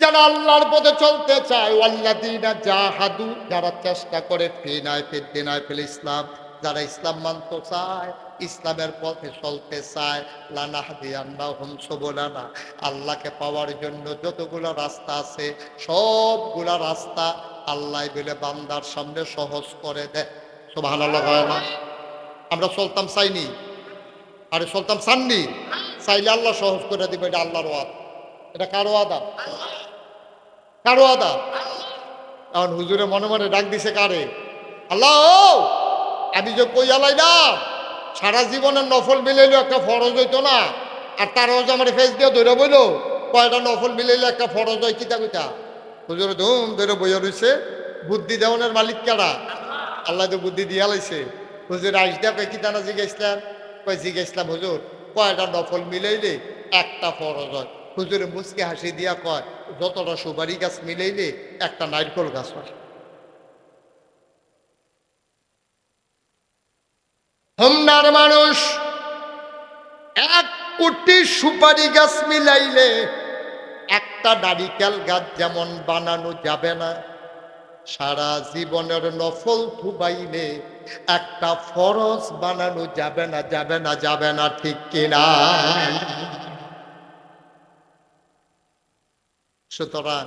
যারা আল্লাহর পথে চলতে চায়, ওয়াল্লাযীনা জাহাদু, যারা চেষ্টা করে, ফিনায় ফিদ্দিনায় ফিল ইসলাম, যারা ইসলাম মানতে চায়, ইসলামের পথে চলতে চায়, লানাহদিয়ান্নাহুম সুবুলানা, আল্লাহকে পাওয়ার জন্য যতগুলো রাস্তা আছে সবগুলা রাস্তা আল্লাহ বলে বান্দার সামনে সহজ করে দেয়। সুবহানাল্লাহ হয় না? আমরা চলতাম চাইনি, আরে চলতাম চাননি, চাইলে আল্লাহ সহজ করে দিবে। এটা আল্লাহর ওয়াদা। এটা কারো আদা? কারো আদা? এখন হুজুরে মনে মনে ডাক দিছে কারে? আল্লাহ আমি যে কই আলাই না, সারা জীবনের নফল মিলাইলো একটা ফরজ হইতো না, আর তারাও যে আমার ফেস দিয়ে ধরে বইলো কয়টা নফল মিলাইলে একটা ফরজ হয়, কিতা কিতা। হুজুরে ধুম ধরে বইয়া রয়েছে। বুদ্ধি দেওয়ানের মালিক কারা? আল্লাহ তো বুদ্ধি দিয়া লাইছে। হুজুর আইস দিয়া কয় কিতা না জিজ্ঞাসলাম? কয় জিজ্ঞাসলাম হুজুর কয়টা নফল মিলাইলে একটা ফরজ হয়? হুজুরে মুচকে হাসি দিয়া কয় যতটা সুপারি গাছ মিলাইলে একটা নারকেল গাছ হয়। হোমনার মানুষ 1 কোটি সুপারি গাছ মিলাইলে একটা নারিকেল গাছ যেমন বানানো যাবে না, সারা জীবনের নফল থুবাইলে একটা ফরজ বানানো যাবে না, যাবে না, যাবে না, ঠিক কিনা? সুতরাং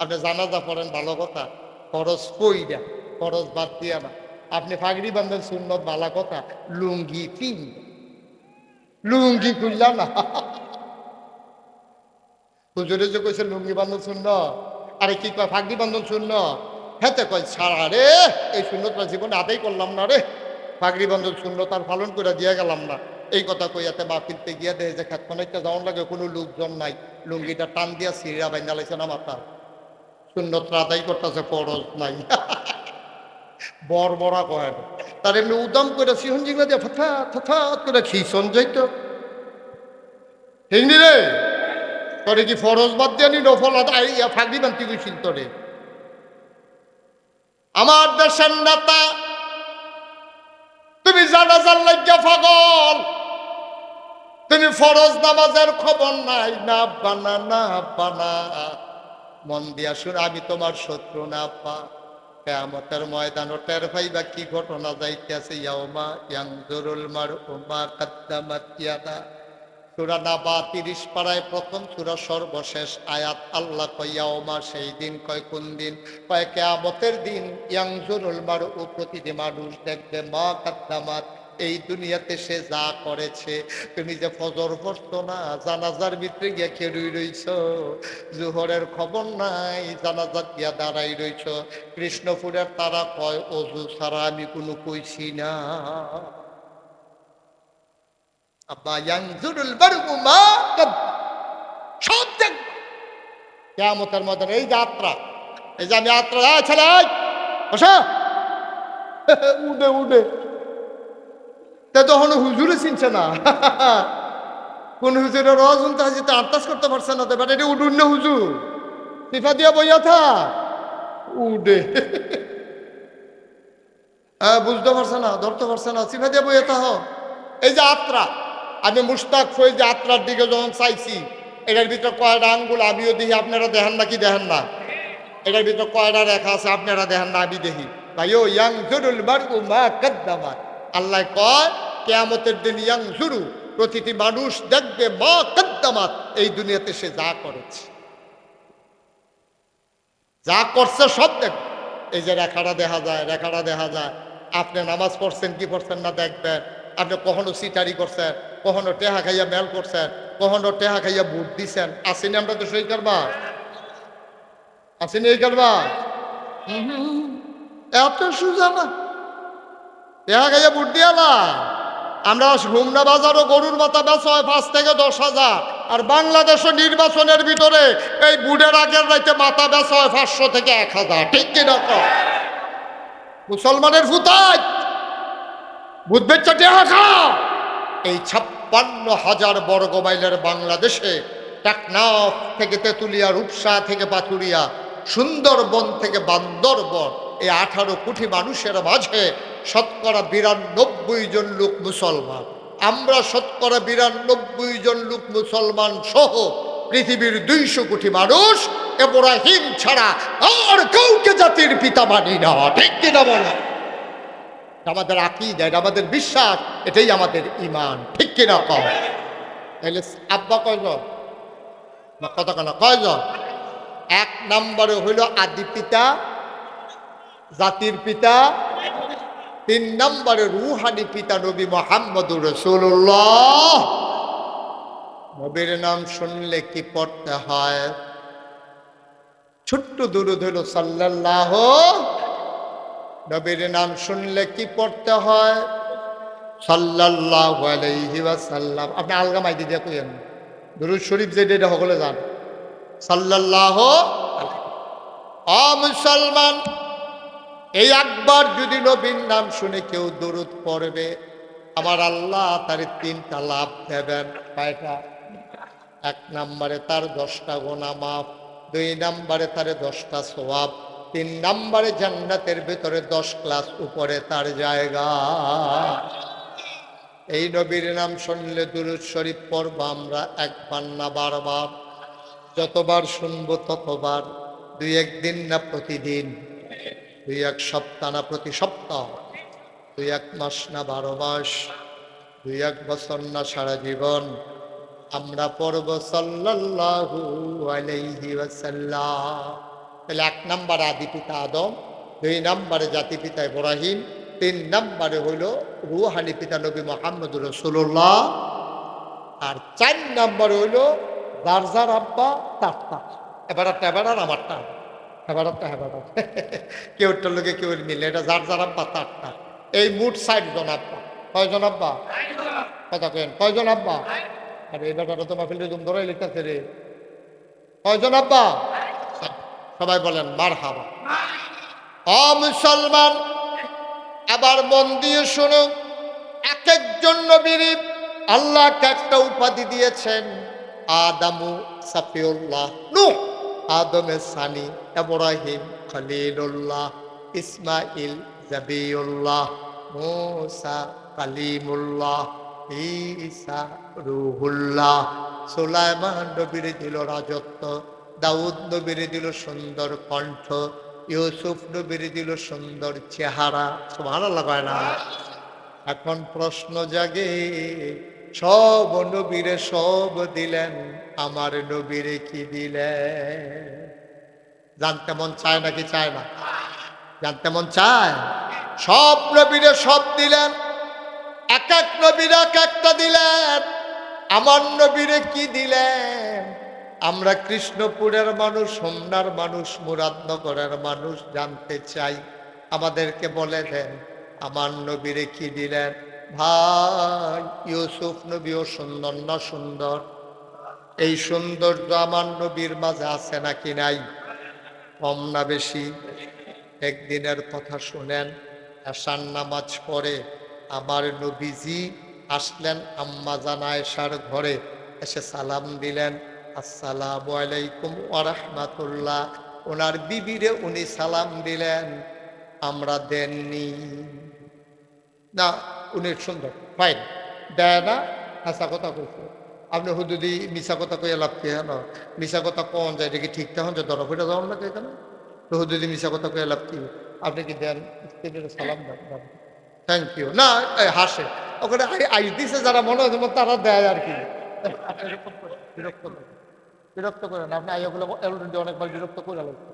আপনি জানাজা পড়েন ভালো কথা, ফরজ কইরা, ফরজ বাদ দিয়া না। আপনি ফাগড়ি বান্ধেন সুন্নত ভালো কথা, লুঙ্গি পিন, লুঙ্গি খুললা না। হুজুরে যে কইছে লুঙ্গি বান্ধন শূন্য, আরে কি কয় ফাগড়ি বান্ধন শূন্য? হেতে কয় ছাড়া রে, এই শূন্যতা জীবনে আদায় করলাম না রে, ফাগড়ি বান্ধন শূন্য তার পালন করে দিয়ে গেলাম না। এই কথা কইয়াতে বা ফিরতে গিয়া দেয় যে খেতখানাইতে যাওয়ার লাগে কোনো লোকজন নাই, লুঙ্গিটা টান দিয়া সিঁড়া বাইন্দা লাইছে না মাথা, শূন্যতা আদায় করতেছে, ফরজ নাই। বড়া কয় না। তার এমনি উদম করে সিহন জিগলা দিয়ে ফাথা ফাথা করে খিসন যাইতো। হিংনি রে, তোরে কি ফরজ বাদ দিয়ে নি নফল ফাঁকি বান্তি গেছিল তোরে? আমার দেশের নেতা, তুমি জানাজার লাগিয়া পাগল, তুমি ফরজ নামাজের খবর নাই, না বানা না বানা। মন দিয়া শুন, আমি তোমার শত্রু না পা, কিয়ামতের ময়দানে টের পাইবা কি ঘটনা যাইতেছে। ইয়াউমা ইয়ানজুরুল মারউ মা কাদ্দামাত ইয়াদা। সূরা নাবা 30 পারায় প্রথম সূরা সর্বশেষ আয়াত। আল্লাহ কয় ইয়াউমা, সেই দিন। কয় কোন দিন? কয় কিয়ামতের দিন। ইয়ানজুরুল মারউ, প্রতিটি মানুষ দেখবে, মা কাদ্দামাত, এই দুনিয়াতে সে যা করেছে। তুমি যে ফজর পড়তো না, জানাজার ভিতরে গিয়া খেলুই রইছ, জোহরের খবর নাই, জানাজার গিয়া দাঁড়াই রইছ। কৃষ্ণপুরের তারা কয় অজু ছাড়া আমি কোনো কইছি না। আব্বা ইয়ানজুরুল বারু মা কাদ, সব দেখ কিয়ামতের ময়দানে। এই যাত্রা, এই যে আমি যাত্রা, ছেলে বসা, উঠে উঠে তা তখন হুজুরে চিনছে না। কোন হুজুরের রজন তাহাজিতে আত্মাস করতে পারছে না, বাট এটা উঠুন না হুজুর, সিফা দিয়া বইয়া থা উডে। বুঝতে পারছে না, ধরতে পারছে না, সিফা দিয়া বইয়া থা। এই যে আত্রা, আমি মুশতাক হয়ে যে আত্রার দিকে যখন চাইছি, এটার ভিতরে কয়টা আঙ্গুল আমিও দেখি, আপনারা দেখেন না কি দেখেন না? এটার ভিতরে কয়টা রেখা আছে আপনারা দেখেন না আমি দেখি? ভাইও ইয়ানজুরুল মারউ মা কাদ্দামাত, আল্লাহ কয় কিয়ামতের দিন ইয়ানজুরু, প্রতিটি মানুষ দেখবে, মা কাদ্দামাত, এই দুনিয়াতে সে যা করেছে, যা করছে সব দেখবে। এই যে রেখাটা দেখা যায়, রেখাটা দেখা যায়। আপনি নামাজ পড়ছেন কি পড়ছেন না দেখবেন। আপনি কখনো সিটারি করছেন, কখনো টেহা খাইয়া মেল করছেন, কখনো টেহা খাইয়া ভোট দিছেন, আসেনি? আমরা তো সই করবা, আসেনি এই করবা? এত সুজা না, টেহা খাইয়া ভোট দিয়ালা, আমরা হুমনা বাজারও গরুর মাথা বেচা হয় 5 থেকে 10,000, আর বাংলাদেশে নির্বাচনের ভিতরে এই বুড়ের আগের রাইতে মাথা বেচা হয় 500 থেকে 1000। ঠিক কিনা? মুসলমানের ফুতাই বুধবের চাটে খা। এই 56,000 বর্গ মাইলের বাংলাদেশে টেকনাফ থেকে তেঁতুলিয়া, রূপসা থেকে পাথুরিয়া, সুন্দরবন থেকে বান্দরবন, এই 18 কোটি মানুষের মাঝে শতকরা 92 জন লোক মুসলমান। আমরা শতকরা 92 জন লোক মুসলমান সহ পৃথিবীর 200 কোটি মানুষ ইব্রাহিম ছাড়া আর কাউকে জাতির পিতা মানি না। ঠিক কিনা বলা? আমাদের আকীদা, এটা আমাদের বিশ্বাস, এটাই আমাদের ঈমান। ঠিক কিনা কও? তাহলে আব্বা কয়জন? না কথা কেন কয়জন? 1 নম্বরে হইল আদি পিতা, জাতির পিতা। 3 নম্বরে রুহানি পিতা নবী মুহাম্মদুর রাসূলুল্লাহ। নবীর নাম শুনলে কি পড়তে হয়? ছোট্ট দুরূদ হইল সাল্লাল্লাহু। নবীর নাম শুনলে কি পড়তে হয়? সাল্লাল্লাহু আলাইহি ওয়াসাল্লাম। আপনি আলগা মাইদি দিয়ে কইেন দুরূদ শরীফ যেটা সকলে জান, সাল্লাল্লাহু। মুসলমান, এই একবার যদি নবীর নাম শুনে কেউ দুরূদ পড়বে, আমার আল্লাহ তার 3টা লাভ দেবেন। কয়টা? 1 নম্বরে তার 10টা গুনাহ মাফ, 2 নম্বরে তার 10টা সওয়াব, 3 নম্বরে জান্নাতের ভিতরে 10 ক্লাস উপরে তার জায়গা। এই নবীর নাম শুনলে দুরূদ শরীফ পড়ব আমরা, একবার না বারবার। যতবার শুনবো ততবার। 2-1 দিন না প্রতিদিন, 2-1 সপ্তাহ না প্রতি সপ্তাহ, 2-1 মাস না 12 মাস, 2-1 বছর না সারা জীবন আমরা পড়ব সাল্লাল্লাহু আলাইহি ওয়াসাল্লাম। তাহলে 1 নম্বরে আদি পিতা আদম, 2 নম্বরে জাতি পিতা ইব্রাহিম, 3 নম্বরে হইল রুহানি পিতা নবী মুহাম্মদুর রাসূলুল্লাহ, আর 4 নম্বরে হইল যার যার আব্বা তারটা। এবার আমারটা, এবার কেউটার লোকে কেউ মিলে, এটা যার যার আব্বা তারটা। এই মোট 60 জন আব্বা। কয়জন আব্বা? কথা কেন কয়জন আব্বা? আরে এই ব্যাপারটা তোমার ফিল্ডে তুমি ধরাই লিখতেছে রে। কয়জন আব্বা? সবাই বলেন মারহাবা। মুসলমান, আবার মন দিয়ে শোনো, এক একজন নবীর আল্লাহ একটা উপাধি দিয়েছেন। আদামু সাফিউল্লাহ, নূহ আদমে সানি, ইব্রাহিম খলিলুল্লাহ, ইসমাইল জাবিউল্লাহ, মূসা কালিমুল্লাহ, ঈসা রূহুল্লাহ। সুলাইমান নবীর দিল রাজত্ব, দাউদ নবীর দিল সুন্দর কণ্ঠ, ইউসুফ নবীর দিল সুন্দর চেহারা। সুবহানাল্লাহ কয় না? এখন প্রশ্ন জাগে, সব নবীরে সব দিলেন, আমার নবীরে কি দিলেন? জানতে মন চায় নাকি চায় না? জানতে মন চায়? সব নবীরে সব দিলেন, এক এক নবীর এক একটা দিলেন, আমার নবীরে কি দিলেন? আমরা কৃষ্ণপুরের মানুষ, হোমনার মানুষ, মুরাদনগরের মানুষ জানতে চাই। আমাদেরকে বলে দেন আমার নবীরে কি দিলেন? ভাই, ইউসুফ নবীও সুন্দর না সুন্দর? এই সৌন্দর্য আমার নবীর মাঝে আছে নাকি নাই? কম না বেশি? একদিনের কথা শুনেন, এশার নামাজ পড়ে আমার নবীজি আসলেন আম্মা জান আয়েশার ঘরে, এসে সালাম দিলেন, আসসালামু আলাইকুম ওয়া রাহমাতুল্লাহ। ওনার বিবিরে উনি সালাম দিলেন, আমরা দেননি না। উনি সুন্দর ফাইন দেয় না, হাসা কথা কইছে। আপনি হুদুদি মিশা কথা কইয়া লাভ কি? হ্যাঁ, মিশা কথা কন যায়, এটা কি ঠিক তখন যে ধরা ফেটে যাওয়ার লাগে এখানে? তো হুদুদি মিশা কথা কইয়া লাভ কি? আপনি কি দেন? স্ত্রীর সালাম দেন, থ্যাংক ইউ না, হাসে। ওখানে আইস দিছে যারা মনে হয় তারা দেয় আর কি। বিরক্ত করে না আপনি, আইগুলো অনেকবার বিরক্ত করে লাগছে।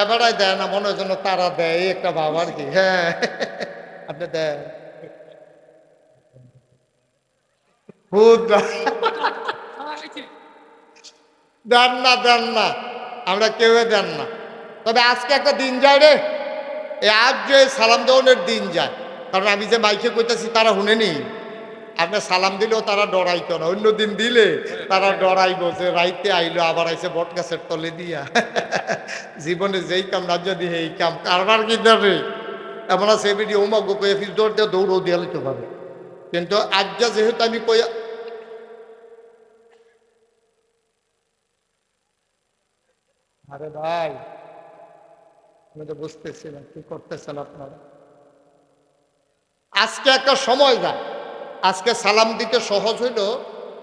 এবারাই দেয় না, মনে হয় যেন তারা দেয়, এই একটা ভাব আর কি। হ্যাঁ, আপনি দেন দেন না, দেন না, আমরা কেউ দেন না। তবে আজকে একটা দিন যায় রে, এই আজ যে সালাম দেওয়ানের দিন যায়, কারণ আমি যে মাইকে কইতাছি তারা শুনেনি। আপনি সালাম দিলেও তারা ডরাইতো না, অন্য দিন দিলে তারা ডরাইবো যে রাইতে আইলো আবার আইসে বট গাছের তলে দিয়া। জীবনে যেই কাম না যদি এই কাম কারবার কি ধরে এমন আছে ভিডিও উমাগ্য কয়ে ফিস দৌড় দিয়ে দৌড়ও দিয়ে লিতে পারে। কিন্তু আজ যেহেতু আমি কই, আরে ভাই আমি তো বুঝতেছি না কি করতেছেন আপনারা। আজকে একটা সময় যায়, আজকে সালাম দিতে সহজ হইলো,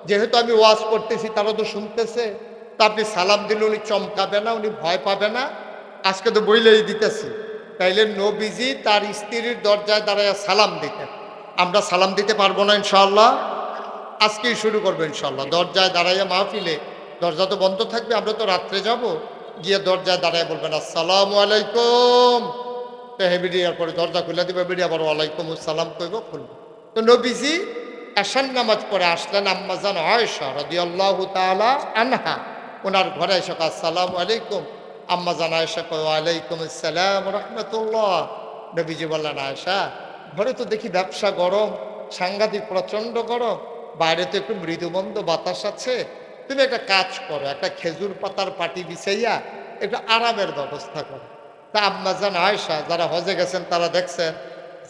যেহেতু আমি ওয়াজ করতেছি তারা তো শুনতেছে, তা আপনি সালাম দিলে উনি চমকাবে না, উনি ভয় পাবে না। আজকে তো বইলেই দিতেছি। তাইলে নবীজি তার স্ত্রীর দরজায় দাঁড়ায় সালাম দিতেন, আমরা সালাম দিতে পারবো না ইনশাআল্লাহ? আজকেই শুরু করবো ইনশাআল্লাহ। দরজায় দাঁড়াইয়া মাহফিলে, দরজা তো বন্ধ থাকবে, আমরা তো রাত্রে যাব, গিয়ে দরজায় দাঁড়ায় বলবেন আসসালামু আলাইকুম। তো হে বিডিয়ার পরে দরজা খুলে দিবে, বিডিয়া আবার ওয়ালাইকুম আসসালাম কইব, খুলবে। তো নবীজি এশান নামাজ পড়ে আসলেন, আম্মাজান আয়েশা রাদিয়াল্লাহু তাআলা আনহা ওনার ঘরে এসে আসসালামু আলাইকুম। আম্মাজান আয়েশা কয় ওয়ালাইকুম আসসালাম রাহমাতুল্লাহ। নবীজি বললেন আয়েশা, ঘরে তো দেখি ব্যবসা গরম, সাংঘাতিক প্রচন্ড গরম, বাইরে তো একটু মৃদুমন্দ বাতাস আছে, তুমি একটা কাজ করো, একটা খেজুর পাতার পাটি বিছাইয়া একটু আরামের ব্যবস্থা করো। তা আম্মাজান আয়েশা, যারা হজে গেছেন তারা দেখছেন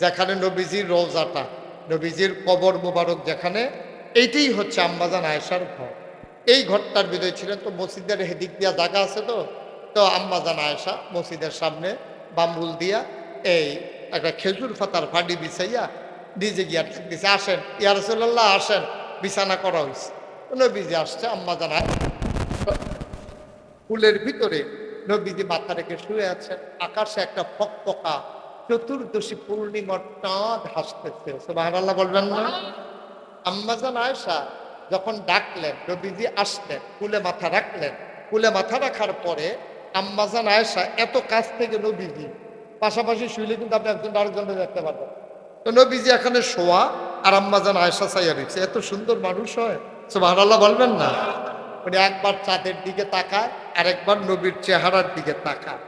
যেখানে নবীজির রওজাটা, নবীজির কবর মুবারক যেখানে, এইটাই হচ্ছে আম্মাজান আয়েশার ঘর। এই ঘরটার ভিতরে ছিলেন। তো মসজিদের হেদিক দিয়া জায়গা আছে, তো তো আম্মাজান আয়েশা মসজিদের সামনে বাম্বুল দিয়া এই একটা খেজুর পাতার ফাঁড়ি বিছাইয়া নিজে গিয়া দিছে, আসেন ইয়া রাসূলুল্লাহ আসেন, বিছানা করা হয়েছে। নবীজি আসছে, আম্মাজান আয়েশা ফুলের ভিতরে নবীজি মাথা রেখে শুয়ে আছেন। আকাশে একটা ফকফকা চতুর্দশী পূর্ণিমার চাঁদ হাসতেছে, সুবহানাল্লাহ বলবেন না? আম্মাজান আয়েশা যখন ডাকলেন, নবীজি আসলেন, কুলে মাথা রাখলেন। কুলে মাথা রাখার পরে আম্মাজান আয়েশা এত কাছ থেকে নবীজি পাশাপাশি শুইলে কিন্তু আপনি একজন আরেকজনকে দেখতে পারবেন। তো নবীজি এখানে শোয়া আর আম্মাজান আয়েশা চাইয়া রয়েছে। এত সুন্দর মানুষ হয়, সুবহানাল্লাহ বলবেন না? উনি একবার চাঁদের দিকে তাকায় আর একবার নবীর চেহারার দিকে তাকায়।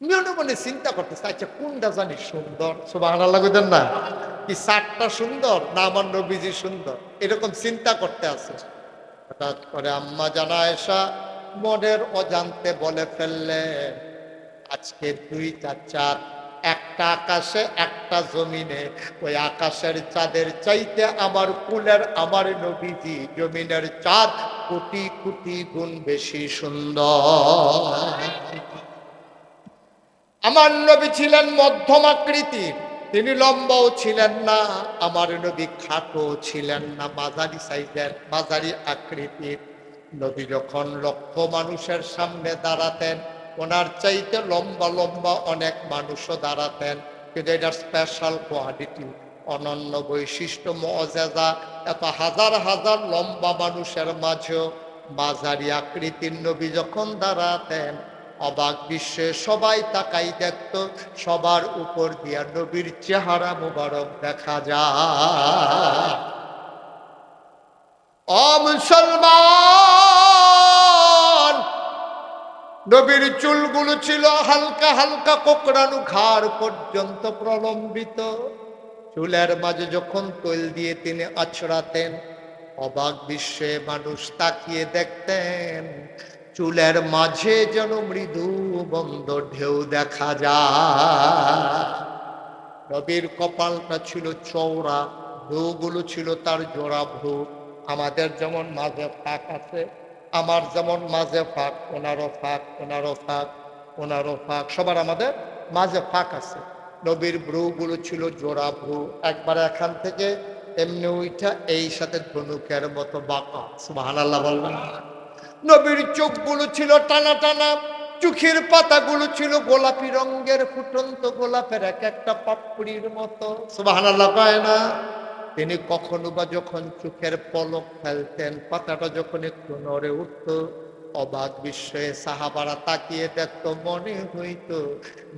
মনে মনে চিন্তা করতেছে, আচ্ছা কোনটা জানি সুন্দর, সুবহানাল্লাহ কইতেন না? কি চাঁদটা সুন্দর না আমার নবীজি সুন্দর, এরকম চিন্তা করতে আছে। হঠাৎ করে আম্মাজান আয়েশা মনের অজান্তে বলে ফেললেন, আজকে দুইটা চাঁদ, একটা আকাশে একটা জমিনে। ওই আকাশের চাঁদের চাইতে আমার কুলের আমার নবীজি জমিনের চাঁদ কোটি কোটি গুণ বেশি সুন্দর। আমার নবী ছিলেন মধ্যম আকৃতির, তিনি লম্বাও ছিলেন না, আমার নবী খাটো ছিলেন না, মাঝারি সাইজের, মাঝারি আকৃতির। নবী যখন লক্ষ মানুষের সামনে দাঁড়াতেন, ওনার চাইতে লম্বা লম্বা অনেক মানুষও দাঁড়াতেন, কিন্তু এটা স্পেশাল কোয়ালিটি, অনন্য বৈশিষ্ট্য, মুআজিজা। এত হাজার হাজার লম্বা মানুষের মাঝেও মাঝারি আকৃতির নবী যখন দাঁড়াতেন, অবাক বিশ্বে সবাই তাকাই দেখত, সবার উপর দিয়া নবীর চেহারা মুবারক দেখা যায়। ও মুসলমান, নবীর চুলগুলো ছিল হালকা হালকা কোকড়ানো, ঘাড় পর্যন্ত প্রলম্বিত। চুলের মাঝে যখন তৈল দিয়ে তিনি আছড়াতেন, অবাক বিশ্বে মানুষ তাকিয়ে দেখতেন, চুলের মাঝে যেন মৃদু বন্ধ ঢেউ দেখা যায়। নবীর কপালটা ছিল চওড়া, ভ্রুগুলো ছিল তার জোড়া ভ্রু। আমাদের যেমন মাঝে ফাঁক আছে, আমার যেমন মাঝে ফাঁক, ওনারও ফাঁক, ওনারও ফাঁক, ওনারও ফাঁক, সবার আমাদের মাঝে ফাঁক আছে। নবীর ভ্রুগুলো ছিল জোড়া ভ্রু, একবার এখান থেকে এমনি উইঠা এই সাথে ধনুকের মতো বাঁকা, সুবহানাল্লাহ বলবেন। নবীর চোখগুলো ছিল টানা টানা, চোখের পাতাগুলো ছিল গোলাপি রঙের, ফুটন্ত গোলাপের এক একটা পাপড়ির মতো, সুবহানাল্লাহ কয় না? তিনি কখনো বা যখন চোখের পলক ফেলতেন, পাতাটা যখন একটু নড়ে উঠত, অবাক বিস্ময়ে সাহাবারা তাকিয়ে দেখত, মনে হইত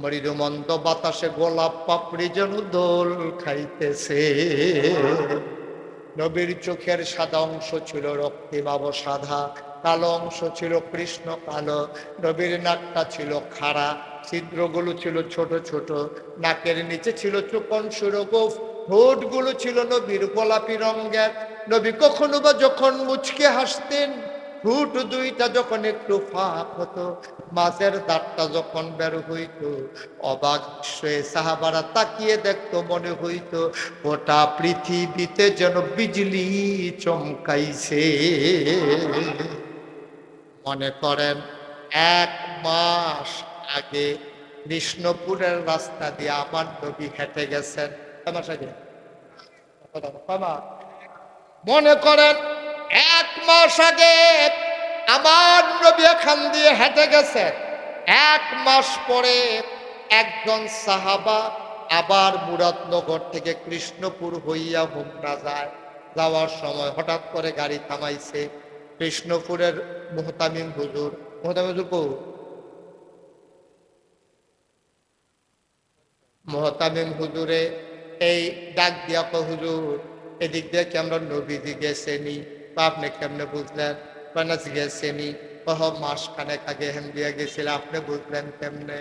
মৃদুমন্দ বাতাসে গোলাপ পাপড়ি যেন দোল খাইতেছে। নবীর চোখের সাদা অংশ ছিল রক্তিমাভ সাদা, কালো অংশ ছিল কৃষ্ণ কালো। নবীর নাকটা ছিল খাড়া, ছিদ্রগুলো ছিল ছোট ছোট, নাকের নিচে ছিল চোকন সুরগোফ, ঠোঁটগুলো ছিল নবীর গোলাপি রঙের। নবী কখনো বা যখন মুচকে হাসতেন, ঠোঁট দুইটা যখন একটু ফাঁক হতো, মাছের দাঁতটা যখন বের হইত, অবাক হয়ে সাহাবারা তাকিয়ে দেখতো, মনে হইত গোটা পৃথিবীতে যেন বিজলি চমকাইছে। মনে করেন 1 মাস আগে কৃষ্ণপুরের রাস্তা দিয়ে আমার নবী হেঁটে গেছেন। আমার আগে মনে করেন 1 মাস আগে আমার নবী এখান দিয়ে হেঁটে গেছেন। 1 মাস পরে একজন সাহাবা আবার মুরাদনগর থেকে কৃষ্ণপুর হইয়া হোমনা যায়। যাওয়ার সময় হঠাৎ করে গাড়ি থামাইছে। কৃষ্ণপুরের মুহতামিম হুজুর, মুহতামিম হুজুর কৌ, মুহতামিম হুজুরে এই ডাক দিয়া কো, হুজুর এদিক দিয়ে কি আমরা নবীজি গেছেনি? আপনি কেমনে বুঝলেন? কানাস গেছেনি, কহ মাসখানেক আগে হেন দিয়ে গেছিল, আপনি বুঝলেন কেমনে?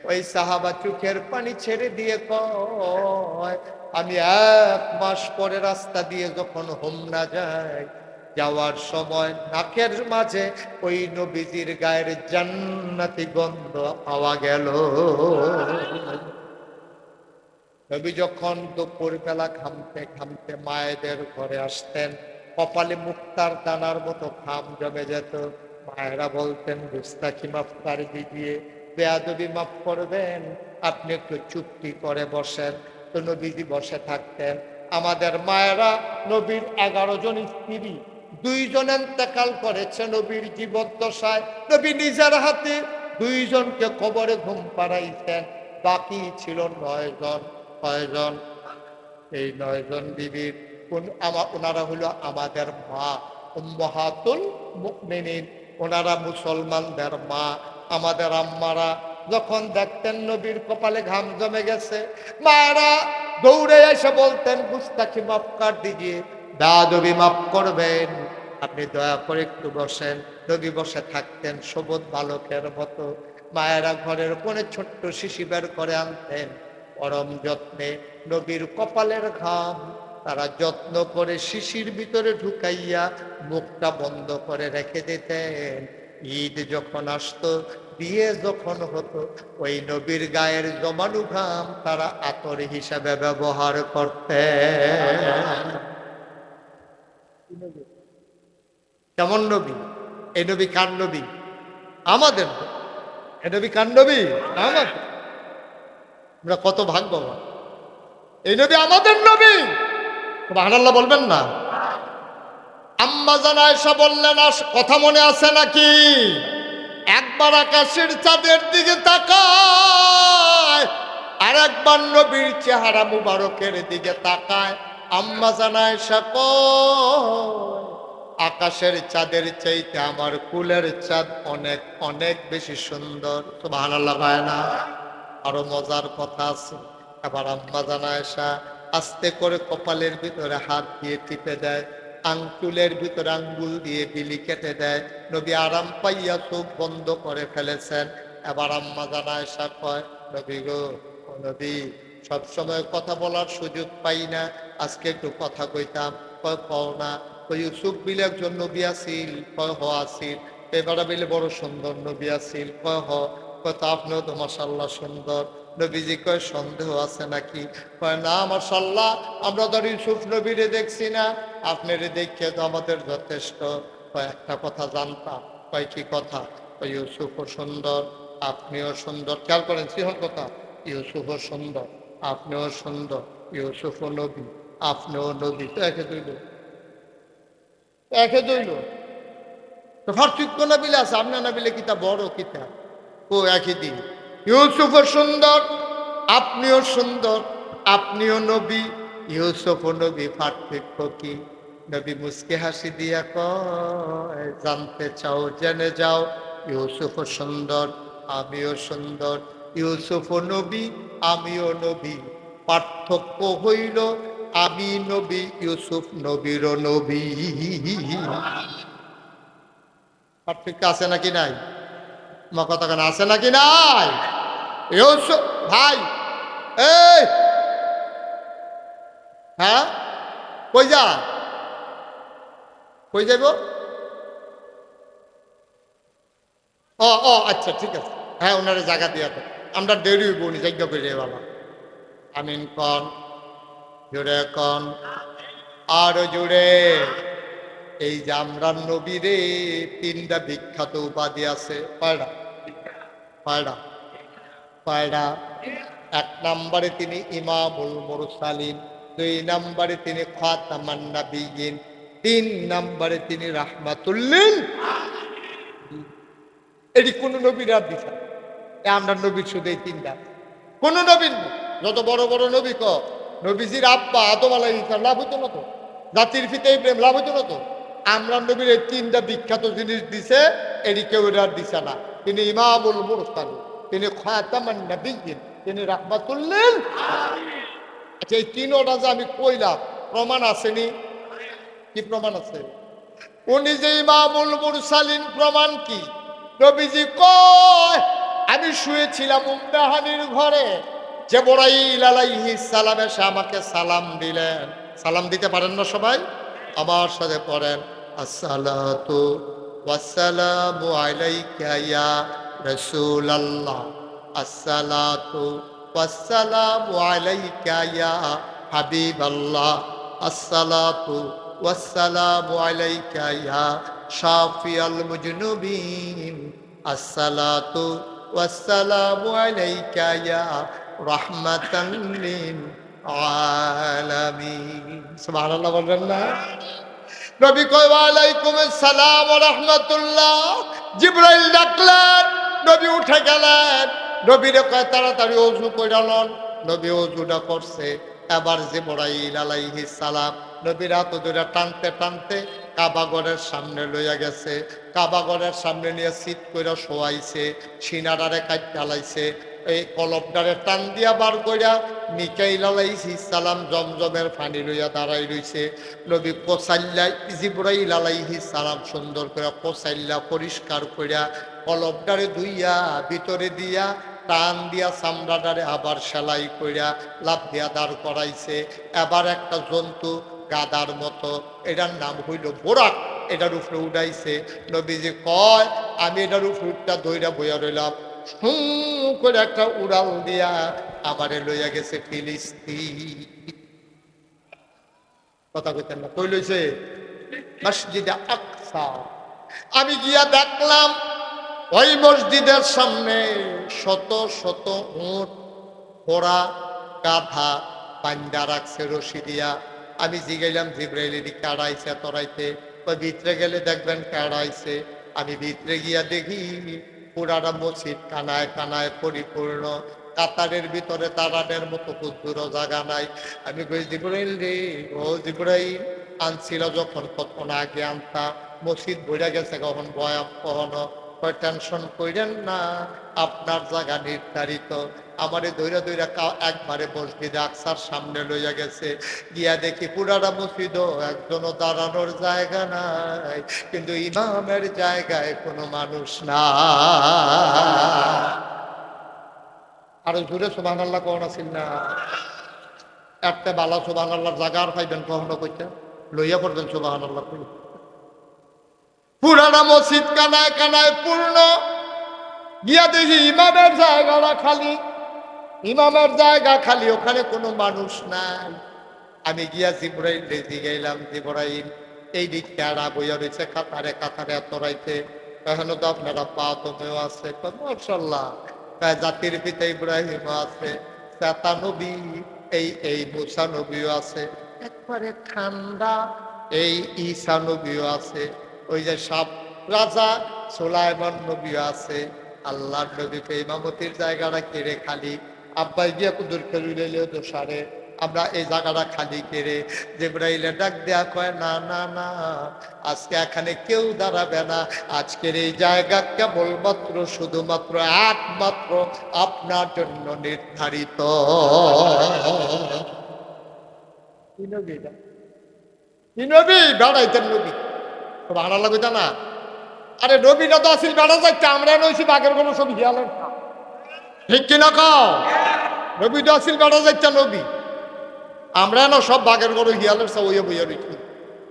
ওই সাহাবা চোখের পানি ছেড়ে দিয়ে কয়, আমি 1 মাস পরে রাস্তা দিয়ে যখন হোমনা যাই, যাওয়ার সময় নাকের মাঝে ওই নবীজির গায়ের জান্নাতি গন্ধ পাওয়া গেল। নবী যখন দুপুর বেলা ঘামতে ঘামতে মায়েদের ঘরে আসতেন, কপালে মুক্তার দানার মতো ঘাম জমে যেত। মায়েরা বলতেন, গুস্তাখি মাফ করে দিজিয়ে, বেয়াদবি মাফ করবেন, আপনি একটু চুপটি করে বসেন। তো নবীজি বসে থাকতেন। আমাদের মায়েরা, নবীর 11 জন স্ত্রী, 2 জন ইন্তেকাল করেছে নবীর জীবদ্দশায়। নবী নিজের হাতে 2 জনকে কবরে ঘুম পাড়াইছেন, বাকি ছিল 9 জন। কয়জন? এই 9 জন বিবির ওনারা হলো আমাদের মা, উম্মাহাতুল মুমিনিন। ওনারা মুসলমানদের মা। আমাদের আম্মারা যখন দেখতেন নবীর কপালে ঘাম জমে গেছে, মায়েরা দৌড়ে এসে বলতেন, গুস্তাখি মাফ কর দিজিয়ে, বেয়াদবি মাফ করবেন, আপনি দয়া করে একটু বসেন। নবী বসে থাকতেন সবুজ বালকের মতো। মায়েরা ঘরের কোণে ছোট্ট শিশি বের করে আনতেন, পরম যত্নে নবীর কপালের ঘাম তারা যত্ন করে শিশির ভিতরে ঢুকাইয়া মুখটা বন্ধ করে রেখে দিতেন। ঈদ যখন আসতো, বিয়ে যখন হতো, ওই নবীর গায়ের জমানো ঘাম তারা আতর হিসাবে ব্যবহার করতেন। কেমন নবী? এই নবী কার নবী? আমাদের। এই নবী কার নবী? আমাদের। আমরা কত ভাগ্যবান, এই নবী আমাদের নবী। সুবহানাল্লাহ বলবেন না? আম্মা জান আয়েশা বললেন, কথা মনে আছে নাকি? একবার আকাশের চাঁদের দিকে তাকায়, আর একবার নবীর চেহারা মুবারকের দিকে তাকায়। আম্মা জান আয়েশা কয়, আকাশের চাঁদের চাইতে আমার কুলের চাঁদ অনেক অনেক বেশি সুন্দর। সুবহানাল্লাহ হয় না? আরো মজার কথা আছে। আবার আম্মা জান আয়েশা আস্তে করে কপালের ভিতরে হাত দিয়ে টিপে দেয়, আঙ্গুলের ভিতরে আঙ্গুল দিয়ে বিলি কেটে দেয়। নবী আরাম পাইয়া চোখ বন্ধ করে ফেলেছেন। এবার আম্মা জান আয়েশা কয়, নবী গো, ও নবী, সবসময় কথা বলার সুযোগ পাই না, আজকে একটু কথা কইতাম। কয় কও না। কই ইউসুফ বিলে একজন নবী আসিল? কয় হ আসিল। এবারে বিলে বড় সুন্দর নবী আসিল? কয় হ। কয় তো আপনিও তো মাশাআল্লাহ সুন্দর। নবীজি কয়, সন্দেহ আছে নাকি? কয় না মাশাআল্লাহ, আমরা তো ইউসুফ নবীরে দেখছি না, আপনারে দেখে তো আমাদের যথেষ্ট। কয় একটা কথা জানতাম। কয় কি কথা? কয় ইউসুফও সুন্দর, আপনিও সুন্দর। খেয়াল করেন সিহন কথা, ইউসুফও সুন্দর, আপনিও সুন্দর, ইউসুফও নবী, আপনিও নবী। তো একে দুইল, একে দুইল। তো পার্থক্য না বিলে আছে, আপনার না বিলে কিতা বড় কিতা? ও একই দিন। ইউসুফও সুন্দর, আপনিও সুন্দর, আপনিও নবী, ইউসুফও নবী, পার্থক্য কি? নবী মুস্কে হাসি দিয়া কয়, জানতে চাও জেনে যাও, ইউসুফও সুন্দর, আমিও সুন্দর, ইউসুফও নবী, আমিও নবী। পার্থক্য হইল আমি নবী, ইউসুফ নবীর নবী। পার্থক্য আছে নাকি নাই? মা কথা কেন আছে নাকি নাই? ইউসুফ ভাই, এই হ্যাঁ, কই যা, কই যাইব? ও ও আচ্ছা ঠিক আছে, হ্যাঁ ওনারে জায়গা দিয়া তো, আমরা দেরি হইব, উনি যজ্ঞ করে বাবা। আমিন কন, জোরে কন, আরো জোরে। এই যে আমরা নবীরে তিনটা বিখ্যাত উপাধি আছে, কয়টা? কয়টা? কয়টা? এক নম্বরে তিনি ইমামুল মুরসালিন, দুই নম্বরে তিনি খাতামান নাবিয়িন, তিন নম্বরে তিনি রাহমাতুল্লিল। এটি কোন নবীর আর দিছে না। আমরা নবীর শুধু এই তিনটা, কোন নবীর না। যত বড় বড় নবী ক, নবীজির আব্বা আদম আলাইহিস সালাম লাভ হইতো না তো, জাতির ফিতে ইব্রাহিম লাভ হইতো না তো। আমরা নবীর এই তিনটা বিখ্যাত জিনিস দিছে, এটি কেউ আর দিছে না। তিনি ইমামুল মুরসালিন, তিনি খাতামান নাবিয়িন, তিনি রাহমাতুল্লিল। আচ্ছা এই তিনটা যে আমি কইলাম, প্রমাণ আসেনি? কি প্রমাণ আছে? উনি যে ইমামুল মুরসালিন, প্রমাণ কি? নবীজি কয় আমি শুয়েছিলাম উম্মাহানির ঘরে, জিবরাইল আলাইহিস সালাম এসে আমাকে সালাম দিলেন। সালাম দিতে পারেন না সবাই? আমার সাথে পড়েন, আসসালাতু ওয়াসসালামু আলাইকা ইয়া রাসূলুল্লাহ, আসসালাতু ওয়াসসালামু আলাইকা ইয়া হাবিবাল্লাহ, আসসালাতু ওয়াসসালামু আলাইকা ইয়া শাফিয়াল মুজনুবিন, আসসালাতু ওয়াসসালামু আলাইকা ইয়া রাহমাতান লিল আলামিন। সুবহানাল্লাহ বলবেন না? নবী কয় ওয়া আলাইকুম আসসালাম ওয়া রাহমাতুল্লাহ। জিবরাইল ডাকলেন, নবী উঠে গেলেন। নবীরে কয় তাড়াতাড়ি ওযু কইরা লন। নবী ওযুটা করছে। এবার জিবরাইল আলাইহিস সালাম নবীর হাত ধরে টানতে টানতে কাবাগরের সামনে লইয়া গেছে। কাবাগরের সামনে নিয়ে সিট কইরা শোয়াইছে, সিনাডারে কাট ঢালাইছে, এই কলবডারে টান দিয়া বার কইরা মিকাইল আলাইহিস সালাম জমজমের পানি লইয়া দাঁড়াই রইছে। নবী কোসাইল্লা, জিবরাইল আলাইহিস সালাম সুন্দর করে কোসাইল্লা পরিষ্কার কইরা কলবডারে ধুইয়া ভিতরে দিয়া টান দিয়া চামড়াটারে আবার সেলাই কইরা লাভ দিয়া দাঁড় করাইছে। এবার একটা জন্তু গাদার মতো, এটার নাম হইল বোরাক, এটার উপরে উঠাইছে। নবীজি কয় আমি এটার উপরে উঠটা ধইরা বইয়া রইলাম, করে একটা উড়াল দিয়া আমারে লইয়া গেছে ফিলিস্তিন। কথা কইতেন না, কই লইছে? মসজিদে আকসা। আমি গিয়া দেখলাম ওই মসজিদের সামনে শত শত উট, ঘোড়া, গাধা বান্দা রাখছে রশি দিয়া। আমি জিগাইলাম জিবরাইলের কাড়াইছে তরাইতে, ওই ভিতরে গেলে দেখবেন কাড়াইছে। আমি ভিতরে গিয়া দেখি পুরাটা মসজিদ কানায় কানায় পরিপূর্ণ, কাতারের ভিতরে দাঁড়ানোর মতো কুদ্দুরও জায়গা নাই। আমি কই জিবরাইল রে, ও জিবরাইল আনছিল যখন কতক্ষণ আগে আনতা, মসজিদ ভরে গেছে কখন বয়াম কখনো, টেনশন কইরেন না, আপনার জায়গা নির্ধারিত। আমারে দৈরা দৈরা একবারে মসজিদে আকসার সামনে লইয়া গেছে। গিয়া দেখি পুরাটা মসজিদও একজনও দাঁড়ানোর জায়গা নাই, কিন্তু ইমামের জায়গায় কোনো মানুষ না। আরো জোরে সুবহানাল্লাহ কোন আছিল না? একটা বালা সুবহানাল্লাহর জায়গা আর পাইবেন কখনো কইতে, লইয়া পড়বেন সুবহানাল্লাহ কই। পুরানা মসজিদ কানায় কানায় পূর্ণ। গিয়া দেখি ইমামের জায়গাটা খালি, ইমামের জায়গা খালি, ওখানে কোনো মানুষ নাই। আমি গিয়া জিবরাইল রেজি গেলাম, জিবরাইল এই দিক কেড়া বইয়া রয়েছে কাতারে কাতারে এতরাইতে, এখনো তো আপনারা পা তুমেও আছে, মাশাআল্লাহ জাতির পিতা ইব্রাহিম আছে, চেতা নবী এই মুসা নবীও আছে, একবারে ঠান্ডা এই ঈসা নবীও আছে, ওই যে সব রাজা সুলাইমান নবীও আছে। আল্লাহর নবীকে ইমামতির জায়গাটা কেড়ে খালি। আব্বাই গিয়া কুদুর খেলুইলেও তো সারে, আমরা এই জায়গাটা খালি কেড়ে। জিবরাইলে ডাক দেয়া কয় না না না, আজকে এখানে কেউ দাঁড়াবে না, আজকের এই জায়গা কেবলমাত্র শুধুমাত্র একমাত্র আপনার জন্য নির্ধারিত। কি নবী এটা? কি নবী? বেড়াইতেন নবী, ভাড়া লাগবে না। আরে নবীটা তো আসিল বেড়া যাচ্ছে, আমরা নইছি বাঘের কোনো ছবি খেয়ালের, ঠিক কিনা কও? নবী তো আসিল বেড়া যাচ্ছে নবী, আমরা না সব বাঘের গরু হিয়ালের সব ওইয়া বইয়া রয়েছি,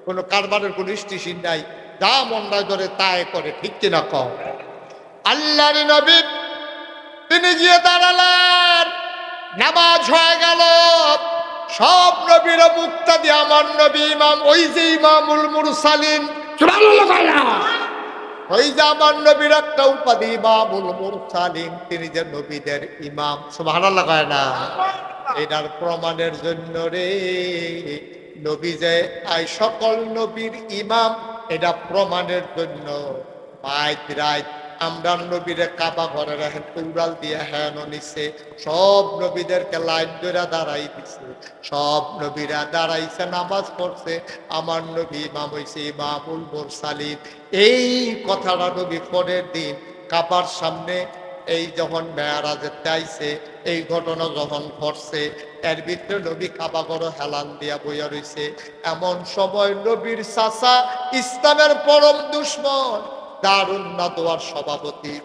কোনো কারবারের কোনো স্টেশন নাই, যা মন্ডায় ধরে তাই করে, ঠিক কিনা কও? আল্লাহর নবী তিনি গিয়ে দাঁড়ালেন, নামাজ হয়ে গেল, সব নবীরা মুক্তা দিয়ে আমার নবী ইমাম, ওই যে ইমামুল মুরসালিন, সুবহানাল্লাহ কয়না, ওই যে আমার নবীর একটা উপাধি ইমামুল মুরসালিন, তিনি যে নবীদের ইমাম, সুবহানাল্লাহ কয়না। এটার প্রমাণের জন্য রে নবী যে আই সকল নবীর ইমাম, এটা প্রমাণের জন্য বাইত রাত আমরা নবীরে কাবা ঘরে রাখেন উড়াল দিয়ে হ্যাঁ নিছে, সব নবীদেরকে লাইন ধরে দাঁড়াই দিছে, সব নবীরা দাঁড়াইছে, নামাজ পড়ছে, আমার নবী ইমাম হইছে ইমামুল মুরসালিন। এই কথাটা নবী পরের দিন কাবার সামনে এই যখন মেয়ারাজে আইছে, এই ঘটনা যখন ঘটছে, এর ভিতরে নবী কাবা ঘর হেলান দিয়া বইয়া রইছে। এমন সময় নবীর চাচা, ইসলামের পরম দুশ্মন, দারুন নাদওয়ার সভাপতি,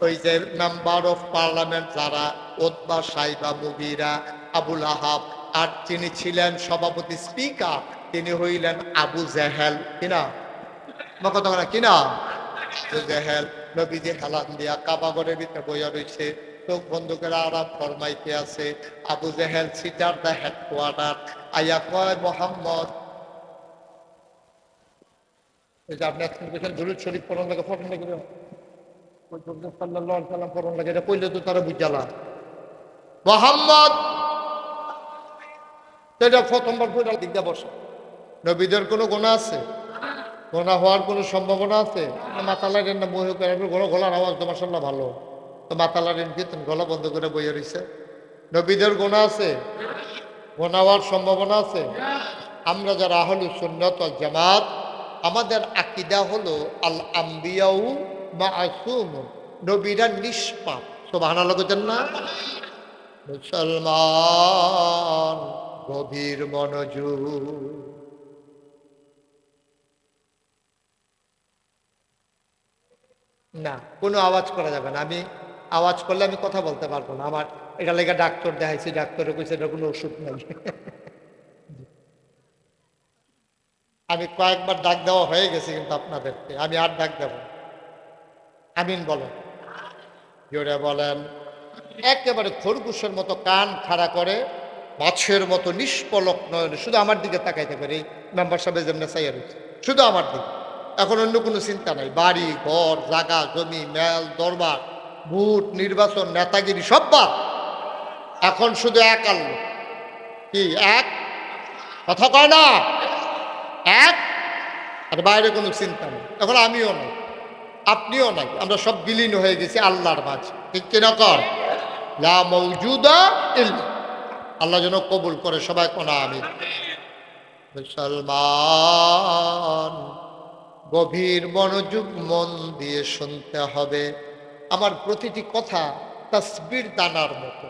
ওই যে মেম্বার অফ পার্লামেন্ট যারা, ওতবা সাইবা মুগিরা, আবুল আহাব, আর যিনি ছিলেন সভাপতি স্পিকার, তিনি হইলেন আবু জেহেল, কিনা কথা বলে কিনা, আবু জেহেল। নবীজি হেলান দিয়া কাবা ঘরের ভিতরে বইয়া রয়েছে, চোখ বন্ধ করে আরাম ফরমাইতে আছে। আবু জেহেল সিটার দা হেডকোয়ার্টার আইয়া কয়, মোহাম্মদ, এই যে আপনি আজকে বলছেন দুরূদ শরীফ পড়ার লাগে, ফটন লাগে সাল্লাল্লাহু আলাইহি সাল্লাম পড়ার লাগে, এটা কইলে তো তারা বুঝালা মোহাম্মদ, এটা প্রথমবার পড়ার দিক দিয়ে বসে। নবীদের কোনো গুনাহ আছে? গোনা হওয়ার কোনো সম্ভাবনা আছে? মাতালারেন না বই গলার আওয়াজ তো মাশাআল্লাহ ভালো, তো মাতালারেন কি তুমি গলা বন্ধ করে বইয়ে রইছে? নবীদের গোনা আছে? গোনা হওয়ার সম্ভাবনা আছে? আমরা যারা আহলুস সুন্নাত ওয়াল জামাত, আমাদের আকীদা হলো আল আম্বিয়াউ মাসুম, নবীরা নিষ্পাপ, সুবহানাল্লাহ বলেন না? মুসলমান গভীর মনোযোগ, না কোনো আওয়াজ করা যাবে না। আমি আওয়াজ করলে আমি কথা বলতে পারবো না, আমার এটা লেগে ডাক্তার দেখাইছি, ডাক্তারে কইছে এটা কোনো ওষুধ নাই। আমি কয়েকবার ডাক দেওয়া হয়ে গেছে কিন্তু আপনাদেরকে, আমি আর ডাক দেব। আমিন বলেন, জোরে বলেন। একেবারে খরগোশের মতো কান খাড়া করে, মাছের মতো নিষ্পলক নয়নে শুধু আমার দিকে তাকাইতে পারে, এই মেম্বার সাহেব যেমন চাইয়া রয়েছে শুধু আমার দিকে, এখন অন্য কোনো চিন্তা নাই, বাড়ি ঘর জাগা জমি মেল দরবার ভোট নির্বাচন নেতাগিরি সব বাদ, এখন শুধু এক আল্লাহ, কি এক, কথা কয় না, এক, আর বাইরে কোনো চিন্তা নেই। এখন আমিও নাই, আপনিও নাই, আমরা সব বিলীন হয়ে গেছি আল্লাহর মাঝে, ঠিক কিনা কর, লা মওজুদা ইল্লা, আল্লাহ যেন কবুল করে, সবাই কোনা আমি। মুসলমান গভীর মনোযোগ মন দিয়ে শুনতে হবে, আমার প্রতিটি কথা তাসবির দানার মতো।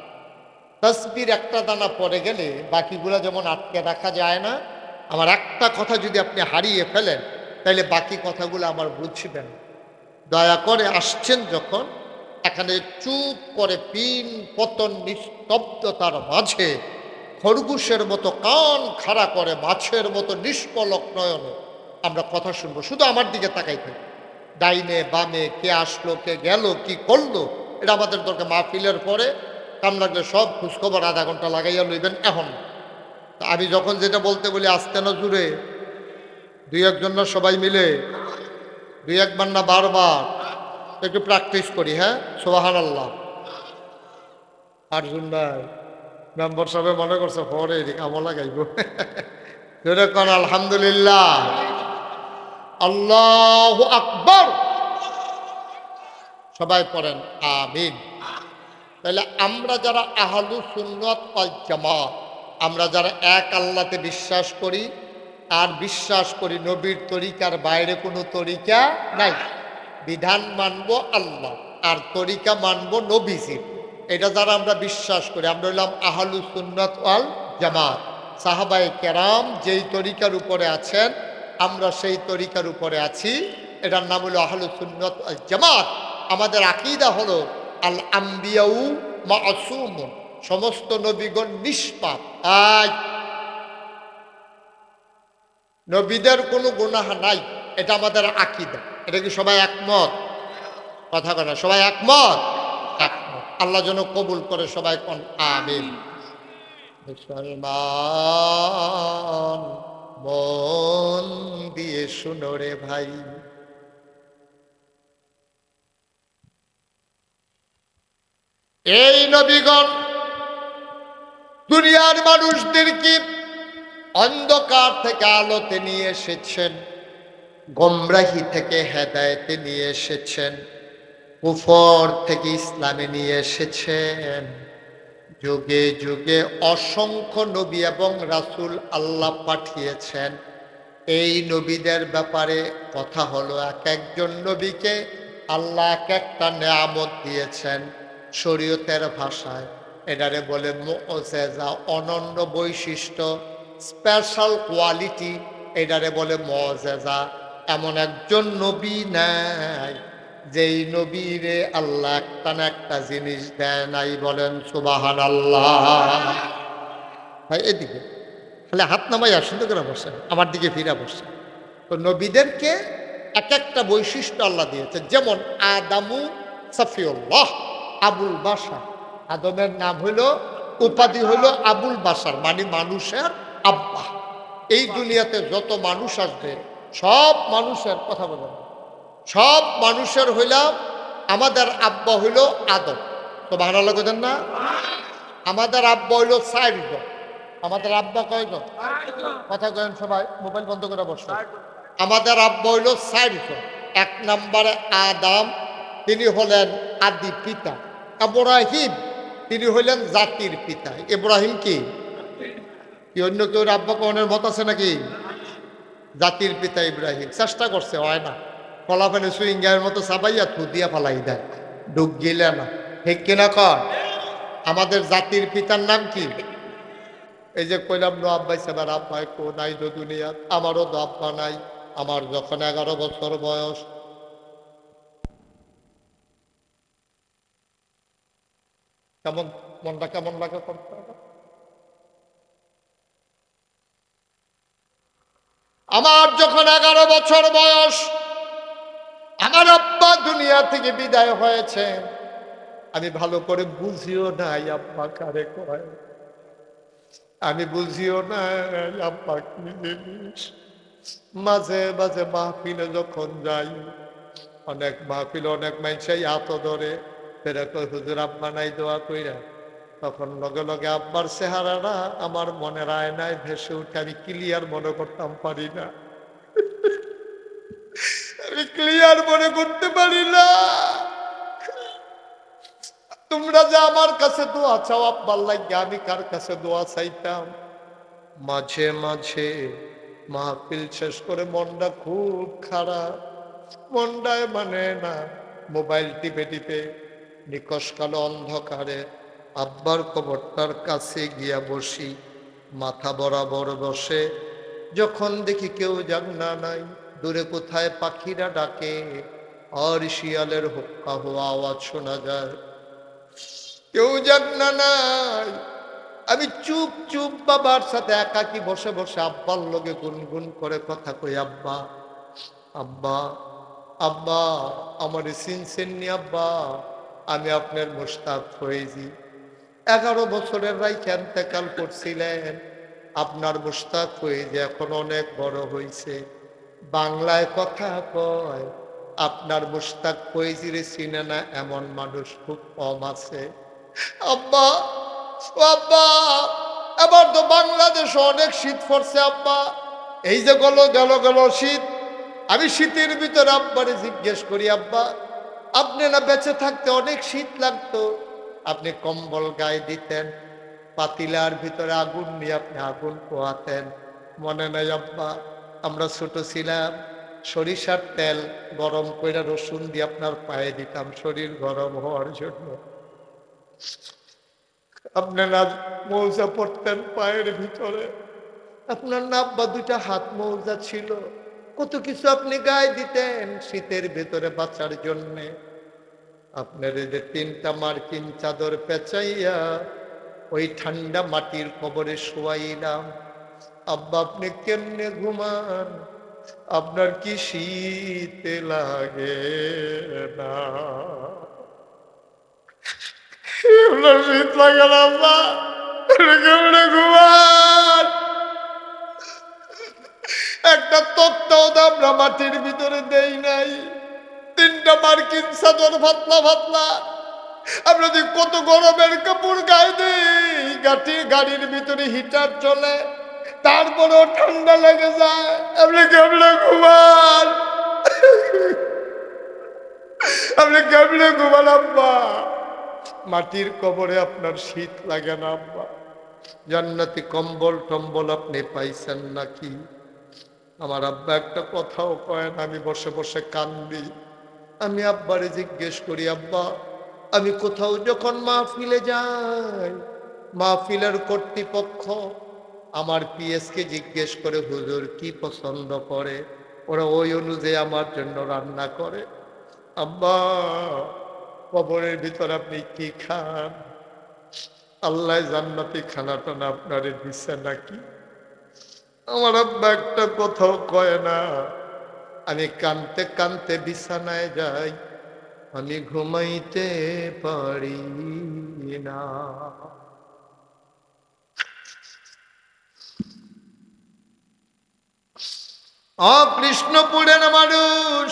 তাসবির একটা দানা পড়ে গেলে বাকিগুলো যেমন আটকে রাখা যায় না, আমার একটা কথা যদি আপনি হারিয়ে ফেলেন তাহলে বাকি কথাগুলো আমার বুঝবেন। দয়া করে আসছেন যখন, এখানে চুপ করে পিন পতন নিস্তব্ধতার মাঝে খরগোশের মতো কান খাড়া করে মাছের মতো নিষ্পলক নয়নে আমরা কথা শুনবো, শুধু আমার দিকে তাকাই থাকি, ডাইনে বামে কে আসলো কে গেল কি করলো এটা আমাদের দরকার। মাহফিলের পরে কাম লাগলে সব খোঁজখবর আধা ঘন্টা লাগাইয়া লইবেন। এখন আমি যখন যেটা বলতে বলি আস্তে না জুড়ে, দুই একজন না সবাই মিলে, দুই একবার না বারবার একটু প্র্যাকটিস করি, হ্যাঁ সুবহানাল্লাহ। আর্জুন ভাই মেম্বার সাহেব মনে করছে পরে আমলা গাইব, যেরকম আলহামদুলিল্লাহ, আল্লাহু আকবার, সবাই পড়েন আমিন। তাহলে আমরা যারা আহলুস সুন্নাত ওয়াল জামাত, আমরা যারা এক আল্লাহতে বিশ্বাস করি, আর বিশ্বাস করি নবীর তরিকার বাইরে কোনো তরিকা নাই, বিধান মানব আল্লাহ আর তরিকা মানব নবীজির, এটা যারা আমরা বিশ্বাস করি, আমরা হলাম আহলুস সুন্নাত ওয়াল জামাত। সাহাবায়ে কেরাম যেই তরিকার উপরে আছেন আমরা সেই তরিকার উপরে আছি। এটার নাম হলো আহলুস সুন্নাত ওয়াল জামাত। আমাদের আকীদা হলো আল আম্বিয়াউ মাসুমুন, সমস্ত নবীগণ নিষ্পাপ। নবীদের কোনো গুনাহ নাই, এটা আমাদের আকীদা। এটা কি সবাই একমত? কথা বলে সবাই একমত? একমত। আল্লাহ যেন কবুল করে, সবাই কোন আমিন। মুসলমান মন দিয়ে শুনো রে ভাই, এই নবীগণ দুনিয়ার মানুষদেরকে অন্ধকার থেকে আলোতে নিয়ে এসেছেন, গোমরাহি থেকে হেদায়েতে নিয়ে এসেছেন, কুফর থেকে ইসলামে নিয়ে এসেছেন। যুগে যুগে অসংখ্য নবী এবং রাসূল আল্লাহ পাঠিয়েছেন। এই নবীদের ব্যাপারে কথা হলো, এক একজন নবীকে আল্লাহ এক একটা নেয়ামত দিয়েছেন। শরীয়তের ভাষায় এটারে বলে মুআজিজা, অনন্য বৈশিষ্ট্য, স্পেশাল কোয়ালিটি, এটারে বলে মুআজিজা। এমন একজন নবী নাই যেই নবীরে আল্লাহ একটা না একটা জিনিস দেয় নাই। বলেন সুবহানাল্লাহ। ভাই এদিকে তাহলে হাত নামাই সুন্দর করে বসেন, আমার দিকে ফিরে বসেন। তো নবীদেরকে এক একটা বৈশিষ্ট্য আল্লাহ দিয়েছে। যেমন আদামু সাফিউল্লাহ, আবুল বাশার। আদমের নাম হইল, উপাধি হইল আবুল বাশার, মানে মানুষের আব্বা। এই দুনিয়াতে যত মানুষ আসবে সব মানুষের কথা বলেন, সব মানুষের হইলাম আমাদের আব্বা হইল আদম। তো ভালো লাগেন না? আমাদের আব্বা হইল 4 জন। আমাদের আব্বা কয়জন? কথা কয়েন সবাই, মোবাইল বন্ধ করে বসে। আমাদের আব্বা হইল 4 জন। 1 নম্বরে আদম, তিনি হলেন আদি পিতা। ইব্রাহিম, তিনি হইলেন জাতির পিতা। ইব্রাহিম কি অন্য কেউ আব্বা কনের মত আছে নাকি? জাতির পিতা ইব্রাহিম। চেষ্টা করছে, হয় না। ফলাফেলে সুইঙ্গারের মতো চাবাইয়া থু দিয়া ফালাই দেয়, ডুব গিলে না। ঠিক কিনা কর? আমাদের জাতির পিতার নাম কি? এই যে কইলাম নো আব্বাই সেবার আব্বাই কো নাই তো দুনিয়া, আমারও তো আব্বা নাই। আমার যখন 11 বছর বয়স, কেমন মনটা কেমন লাগে করতে হবে? আমার যখন 11 বছর বয়স, আমার আব্বা দুনিয়া থেকে বিদায় হয়েছে। আমি ভালো করে বুঝিও নাই আব্বা কারে কয়, আমি বুঝিও না আব্বা কি জিনিস। মাঝে মাঝে মাহফিলে যখন যাই, অনেক মাহফিল অনেক মানুষই হাত ধরে, ফেরা কই হুজুর আব্বা নাই দোয়া কইরা। তখন লগে লগে আব্বার চেহারাটা আমার মনের আয়নায় ভেসে উঠে। আমি ক্লিয়ার মনে করতাম পারি না, আমি ক্লিয়ার মনে করতে পারি না। তোমরা যে আমার কাছে দোয়া চাও আব্বার লাগে, আমি কার কাছে দোয়া চাইতাম? মাঝে মাঝে মাহফিল শেষ করে মনটা খুব খারাপ, মনটায় মানে না। মোবাইল টিপে টিপে নিকশ কালো অন্ধকারে আব্বার কবরটার কাছে গিয়া বসি, মাথা বরাবর বসে। যখন দেখি কেউ জাগনা নাই, দূরে কোথায় পাখিরা ডাকে আর শিয়ালের হুক্কা হওয়া আওয়াজ শোনা যায়, কেউ জাগনা নাই, আমি চুপ চুপ বাবার সাথে একাকি বসে বসে আব্বার লগে গুনগুন করে কথা কই, আব্বা আব্বা আব্বা, আমার চিনছেননি আব্বা? আমি আপনার মুশতাক ফয়েজি। 11 বছরের রাইখে ইন্তেকাল করছিলেন। আপনার মুশতাক ফয়েজি এখন অনেক বড় হয়েছে, বাংলায় কথা কয়। আপনার মুশতাক ফয়েজির চিনে না এমন মানুষ খুব কম আছে। আব্বা ও আব্বা, এবার তো বাংলাদেশে অনেক শীত পড়ছে আব্বা। এই যে গেল গেল গেল শীত, আমি শীতের ভিতরে আব্বারে জিজ্ঞেস করি, আব্বা আপনি না বেঁচে থাকতে অনেক শীত লাগতো, আপনি কম্বল গায়ে দিতেন, পাতিলার ভিতরে আগুন নিয়ে আপনি আগুন পোয়াতেন, মনে নাই আব্বা? আমরা ছোট ছিলাম, সরিষার তেল গরম করে রসুন দিয়ে আপনার পায়ে দিতাম শরীর গরম হওয়ার জন্য। আপনি না মৌজা পড়তেন পায়ের ভিতরে, আপনার না আব্বা দুইটা হাত মৌজা ছিল, কত কিছু আপনি গায়ে দিতেন শীতের ভেতরে বাঁচার জন্যে। আপনার এই যে 3টা মার্কিন চাদর পেঁচাইয়া ওই ঠান্ডা মাটির কবরে শোয়াইলাম। আব্বা আপনি কেমনে ঘুমান? আপনার কি শীত লাগে না? আপনার শীত লাগে না আব্বা? আপনি কেমনে ঘুমান? একটা তক্তাও তো আমরা মাটির ভিতরে দেই নাই। 3টা মার্কিন চাদর পাতলা পাতলা, আমরা যদি কত গরমের কাপড় গায়ে দিই, গাড়ির ভিতরে হিটার চলে, তারপরেও ঠান্ডা লেগে যায়। আপনি কেমনে ঘুমান? আপনি কেমনে ঘুমান আব্বা? মাটির কবরে আপনার শীত লাগে না আব্বা? জান্নাতি কম্বল টম্বল আপনি পাইছেন নাকি? আমার আব্বা একটা কথাও কয় না। আমি বসে বসে কান্দি। আমি আব্বারে জিজ্ঞেস করি, আব্বা আমি কোথাও যখন মাহফিলে যাই, মাহফিলের কর্তৃপক্ষ আমার পিএসকে জিজ্ঞেস করে হুজুর কি পছন্দ করে, ওরা ওই অনুযায়ী আমার জন্য রান্না করে। আব্বা কবরের ভিতর আপনি কি খান? আল্লাহ জান্নাতি খানাটা না আপনারে দিচ্ছে নাকি? আমার আব্বা একটা কথাও কয় না। আমি কানতে কানতে বিছানায় যাই, আমি ঘুমাইতে পারি না। কৃষ্ণপুরের মানুষ,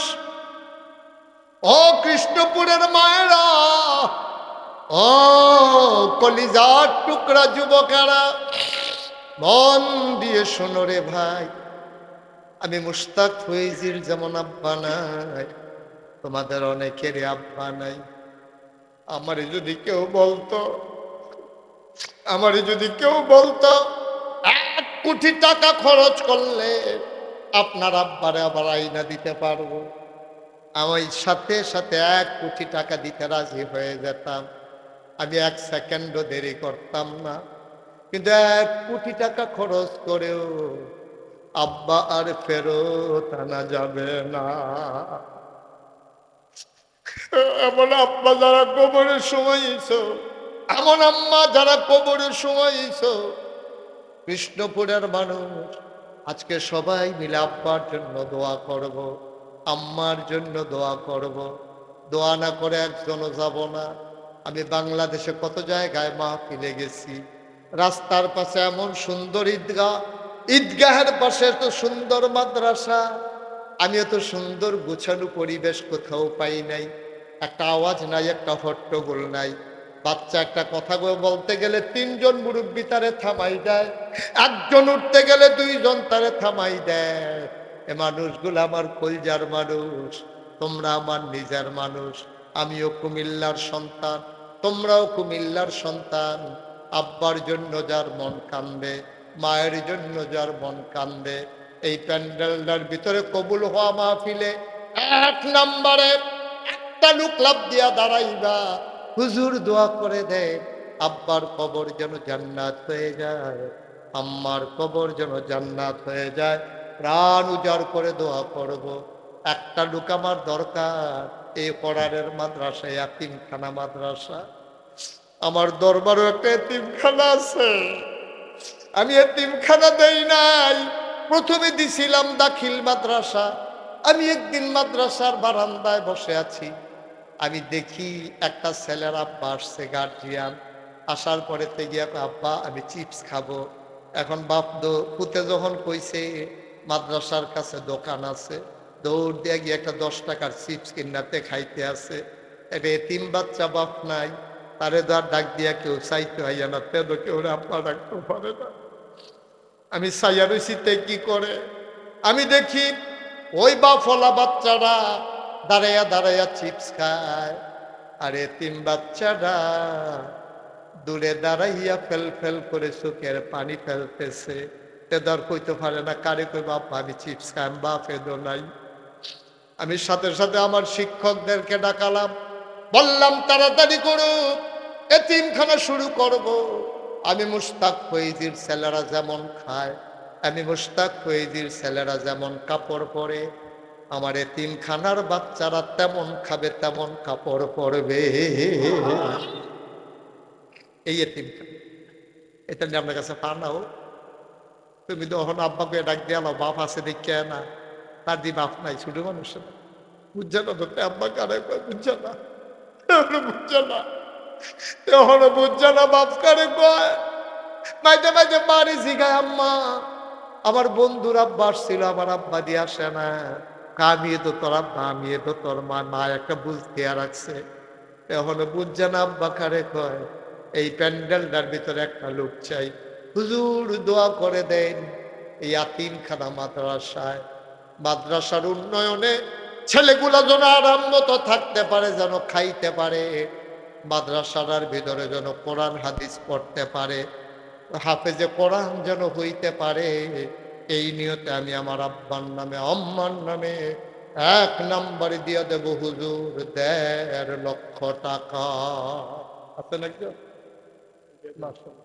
কৃষ্ণপুরের মায়েরা, কলিজার টুকরা যুবকেরা, মন দিয়ে শোনো রে ভাই। আমি মুশতাক ফৈজির যেমন আব্বা নাই, তোমাদের অনেকেরই আব্বা নাই। আমারে যদি কেউ বলতো, 1 কোটি টাকা খরচ করলে আপনার আব্বারে আবার আইনা দিতে পারবো, আমি সাথে সাথে 1 কোটি টাকা দিতে রাজি হয়ে যেতাম। আমি 1 সেকেন্ডও দেরি করতাম না। কিন্তু 1 কোটি টাকা খরচ করেও আব্বা আর ফেরত আনা যাবে না। এমন আব্বা যারা কবরের সময় ইছো, এমন আম্মা যারা কবরের সময় ইছো, কৃষ্ণপুরের মানুষ আজকে সবাই মিলে আব্বার জন্য দোয়া করব, আম্মার জন্য দোয়া করব। দোয়া না করে একজনও যাব না। আমি বাংলাদেশে কত জায়গায় মাহফিলে গেছি, রাস্তার পাশে এমন সুন্দর ঈদগাহ, ঈদগাহের পাশে এত সুন্দর মাদ্রাসা, আমি এত সুন্দর গোছানো পরিবেশ কোথাও পাই নাই। একটা আওয়াজ নাই, একটা হট্টগোল নাই। বাচ্চা একটা কথা বলতে গেলে 3জন মুরব্বী তারে থামাই দেয়, একজন উঠতে গেলে 2জন তারে থামাই দেয়। এ মানুষগুলো আমার কলজার মানুষ, তোমরা আমার নিজের মানুষ। আমিও কুমিল্লার সন্তান, তোমরাও কুমিল্লার সন্তান। আব্বার জন্য যার মন কান্দে, মায়ের জন্য যার মন কান্দে, এই প্যান্ডেলটার ভিতরে কবুল হওয়া মাহফিলে 1 নম্বরে একটা লোক লাভ দিয়া দাঁড়াইবা, হুজুর দোয়া করে দে আব্বার কবর যেন জান্নাত হয়ে যায়, আম্মার কবর যেন জান্নাত হয়ে যায়। প্রাণ উজাড় করে দোয়া করব। একটা লোক আমার দরকার এই কোরআনের মাদ্রাসায়, এতিমখানা মাদ্রাসা। আমার দরবারও একটা এতিমখানা আছে, আমি এতিমখানা দেই নাই। প্রথমে দিছিলাম দাখিল মাদ্রাসা। আমি একদিন মাদ্রাসার বারান্দায় বসে আছি, আমি দেখি একটা ছেলের আব্বা আসছে, গার্জিয়ান। আসার পরে গিয়ে আব্বা আমি চিপস খাবো। এখন বাপ পুতে যখন কইছে মাদ্রাসার কাছে দোকান আছে, দৌড় দিয়ে গিয়ে একটা 10 টাকার চিপস কিনাতে খাইতে আছে। এটা এতিম বাচ্চা, বাপ নাই, তারে তো আর ডাক দিয়া কেউ চাইতে হইয়া না, তেন কেউ আব্বা ডাকতে পারে না। আমি চাইয়া রয়েছি তে কি করে, আমি দেখি ওই বাপওয়ালা বাচ্চারা দাঁড়াইয়া দাঁড়াইয়া চিপস খায়, আর এতিম বাচ্চারা দূরে দাঁড়াইয়া ফেল ফেল করে চোখের পানি ফেলতেছে। তেদার কইতে পারে না কারে কই বাপ আমি চিপস খাই, আমি বাপ এদো নাই। আমি সাথে সাথে আমার শিক্ষকদেরকে ডাকালাম, বললাম তাড়াতাড়ি করো, এতিমখানা শুরু করব। আমি মুশতাক ফৈজির ছেলেরা যেমন খায় আমি মুশতাক ফৈজির ছেলেরা যেমন কাপড় পরে, আমার এতিমখানার বাচ্চারা তেমন খাবে, তেমন কাপড় পরবে। এই এতিমখানা, এটা নিয়ে আপনার কাছে পানাও। তুমি তখন আব্বাকে ডাক দিয়ে বাপ আছে দেখে না, তার দি বাপ নাই, ছোট মানুষ বুঝছে না। তো আব্বা কারে কয় বুঝছে না, বুঝছে না, এখনো বুঝছে না বাপ কারে কয়। মাইতে মাইতে বাড়ি শিখায় আম্মা, আমার বন্ধুর আব্বা আসছিল, আমার আব্বা দিয়ে আসে না। কামিয়ে তো তোর আব্বা, আমিয়ে তো তোর মা, মা একটা বুঝতে রাখছে, এখনো বুঝছে না আব্বা কারে কয়। এই প্যান্ডেলটার ভিতরে একটা লোক চাই, হুজুর দোয়া করে দেন এই আতিমখানা মাদ্রাসায়, মাদ্রাসার উন্নয়নে ছেলেগুলা যেন আরাম মতো থাকতে পারে, যেন খাইতে পারে, মাদ্রাসার ভিতরে যেন কোরআন হাদিস পড়তে পারে, হাফেজে কোরআন যেন হইতে পারে। এই নিয়তে আমি আমার আব্বার নামে আম্মার নামে 1 নম্বরে দিয়ে দেব হুজুর 1.5 লক্ষ টাকা। আছে নাকি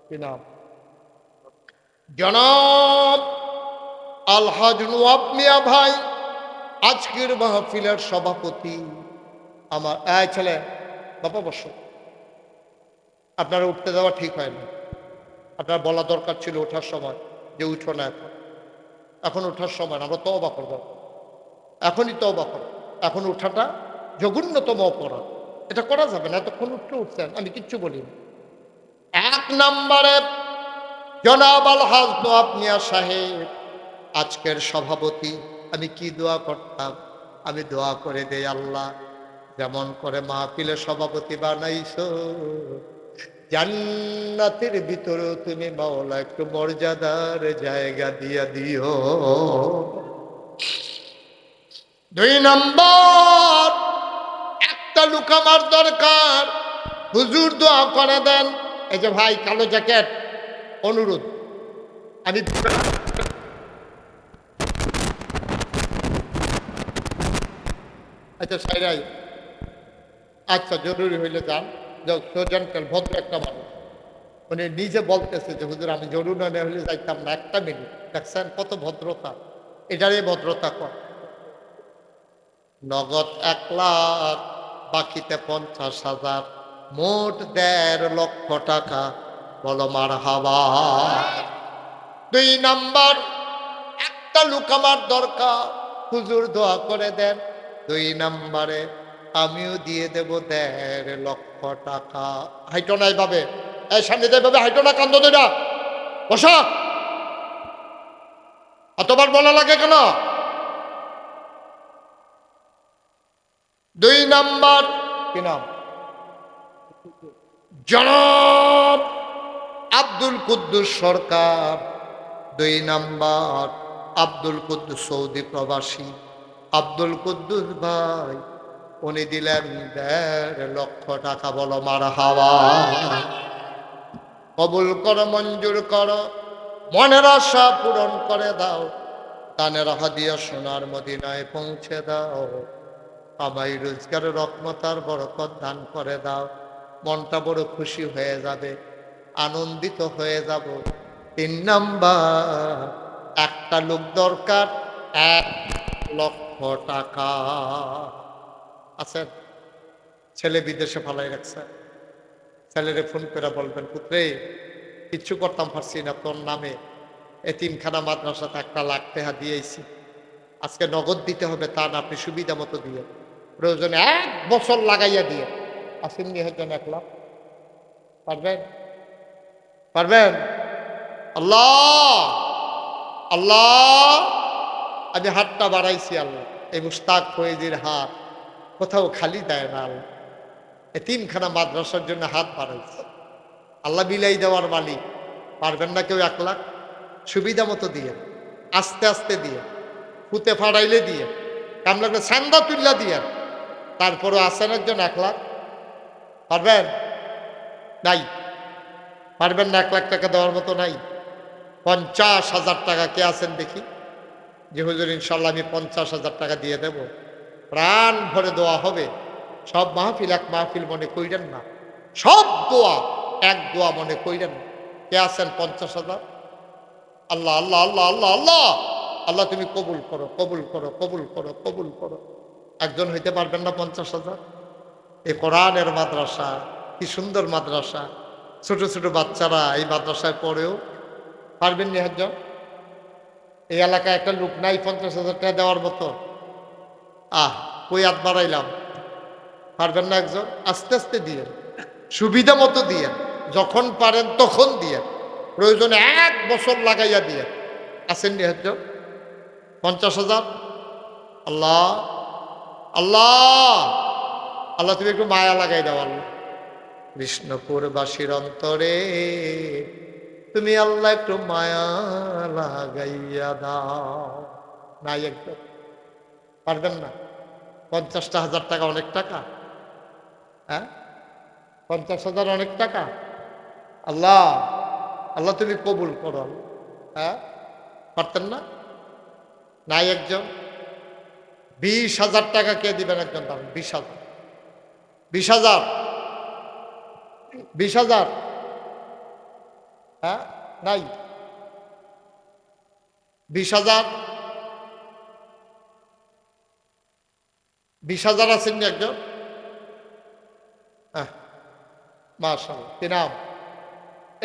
কি নাম? জনাব আলহাজ নওয়াব মিয়া ভাই, আজকের মাহফিলের সভাপতি। আমার এই ছেলে, বাবা বসো। আপনারা উঠতে যাওয়া ঠিক হয় না, আপনার বলা দরকার ছিল ওঠার সময় যে উঠো না, এখন এখন ওঠার সময় না, আমরা তওবা করব, এখনই তওবা করো। এখন উঠাটা জঘন্যতম অপরাধ, এটা করা যাবে না। এতক্ষণ উঠছেন, আমি কিচ্ছু বলিনি। 1 নম্বরে জনাব আলহাজ নওয়াব মিয়া সাহেব, আজকের সভাপতি। আমি কি দোয়া করতাম? আমি দোয়া করে দেই, আল্লাহ যেমন করে মাহফিলে সভাপতি বানাইছো, জান্নাতের ভিতরেও তুমি মাওলা একটু মর্যাদার জায়গা দিয়া দিও। 2 নম্বর, একটা লোক আমার দরকার, হুজুর দোয়া করে দেন। এই যে ভাই কালো জ্যাকেট, অনুরোধ, আমি আচ্ছা সাইরাই, আচ্ছা জরুরি হইলে যান। সোজেন্টাল ভদ্র একটা মানুষ, উনি নিজে বলতেছে যে হুজুর আমি জরুরি না হলে যাইতাম না। 1 মিনিট, দেখছেন কত ভদ্রতা, এটারই ভদ্রতা কর। নগদ 1 লাখ, বাকিতে 50,000, মোট 1.5 লক্ষ টাকা। বলো মারহাবা। 2 নম্বর, একটা লোক আমার দরকার, হুজুর দোয়া করে দেন। 2 নম্বরে আমিও দিয়ে দেব 1.5 লক্ষ টাকা। হাইটো নাই ভাবে, এই সামনে যাইভাবে হাইটো না, কান্দ দুইটা বসা, অতবার বলা লাগে কেন? 2 নম্বর, কি নাম? জনাব আব্দুল কুদ্দুস সরকার। 2 নম্বর আব্দুল কুদ্দুস, সৌদি প্রবাসী আব্দুল কুদ্দুস ভাই, উনি দিলেন 1.5 লক্ষ টাকা। বলো মারহাবা। কবুল করো, মঞ্জুর করো, মনের আশা পূরণ করে দাও, দানের হাদিয়া সোনার মদিনায় পৌঁছে দাও, কামাই রোজগারের রহমতার বরকত দান করে দাও। মনটা বড় খুশি হয়ে যাবে, আনন্দিত হয়ে যাব। 3 নাম্বার, একটা লোক দরকার, 1 লক্ষ টাকা। আছেন? ছেলে বিদেশে ফালাই রাখছে, ছেলেরে ফোন করে বলবেন, পুত্রে কিচ্ছু করতাম পারছি না, তোর নামে এতিমখানা মাদ্রাসাতে 1 লাখ টাকা দিয়েছি, আজকে নগদ দিতে হবে তা না, আপনি সুবিধা মতো দিয়ে, প্রয়োজনে 1 বছর লাগাইয়া দিয়ে আসেন নিয়ে হচ্ছেন 1 লাখ। পারবেন? পারবেন? আল্লাহ আল্লাহ, আমি হাতটা বাড়াইছি আল্লাহ, এই মুশতাক ফৈজির হাত কোথাও খালি দেয় না আল্লাহ, এতিমখানা মাদ্রাসার জন্য হাত বাড়াইছে আল্লাহ। বিলাই দেওয়ার মালিক, পারবেন না কেউ 1 লাখ? সুবিধা মতো দিয়ে, আস্তে আস্তে দিয়ে, ফুতে ফাড়াইলে দিয়ে, কাম লাগলে সান্দা তুল্লা দিয়ে, তারপরও আসেনের জন্য 1 লাখ। পারবেন? নাই। পারবেন না? 1 লাখ টাকা দেওয়ার মতো নাই। 50,000 টাকা কে আছেন দেখি, যে হুজুর ইনশাল্লাহ আমি 50,000 টাকা দিয়ে দেব, প্রাণ ভরে দোয়া হবে। সব মাহফিল 1 মাহফিল মনে কইরেন না, সব দোয়া 1 দোয়া মনে কইরেন না। কে আছেন 50,000? আল্লাহ আল্লাহ আল্লাহ আল্লাহ আল্লাহ আল্লাহ তুমি কবুল করো, কবুল করো, কবুল করো, কবুল করো। একজন হইতে পারবেন না 50,000? এই কোরআনের মাদ্রাসা, কি সুন্দর মাদ্রাসা, ছোট ছোট বাচ্চারা এই মাদ্রাসায় পড়েও পারবেন নি একজন? এই এলাকায় একটা লোক নাই 50,000 টাকা দেওয়ার মতো? কই হাত বাড়াইলাম। পারবেন না একজন? আস্তে আস্তে দিয়ে, সুবিধা মতো দিয়ে, যখন পারেন তখন দিয়ে, প্রয়োজনে 1 বছর লাগাইয়া দিয়ে। আসেন নি একজন? 50,000? আল্লাহ আল্লাহ আল্লাহ তুমি একটু মায়া লাগাই দাও আল্লাহ। বিষ্ণুপুরবাসীর অন্তরে তুমি আল্লাহ একটু মায়া লাগাইয়া দাও। নাই একদম পারবেন না? 50,000 টাকা অনেক টাকা? হ্যাঁ, 50,000 অনেক টাকা? আল্লাহ আল্লাহ তুমি কবুল করো। হ্যাঁ, পারতেন না? নাই একজন? 20,000 টাকা কে দিবেন একজন? দাম 20,000, 20,000, 20,000। হ্যাঁ, নাই? 20,000, 20,000 আছেন নি একজন? হ্যাঁ, মাশাআল্লাহ। কি নাম?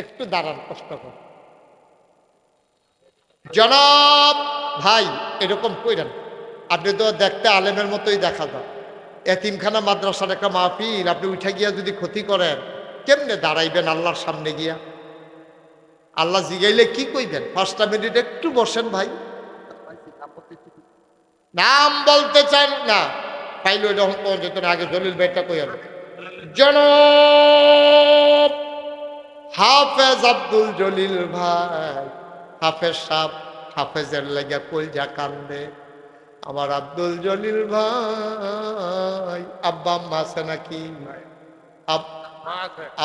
একটু দাঁড়ান, কষ্ট কর। জনাব ভাই, এরকম কইরেন। আপনি তো দেখতে আলেমের মতোই দেখা যায়। এতিমখানা মাদ্রাসার একটা মাহফিল, আপনি উঠে গিয়া যদি ক্ষতি করেন, কেমনে দাঁড়াইবেন আল্লাহর সামনে গিয়া? আল্লাহ জিগাইলে কি কইবেন? 5টা মিনিট একটু বসেন ভাই। নাম বলতে চান না? পাইল যখন কোন যেত না, আগে জলিল ভাইটা কই আর জনাব হাফেজ আব্দুল জলিল ভাই। হাফেজ সাহেব, হাফেজের লেগে কলজা কান্দে। আমার আব্দুল জলিল ভাই, আব্বা আম্মা আছে নাকি?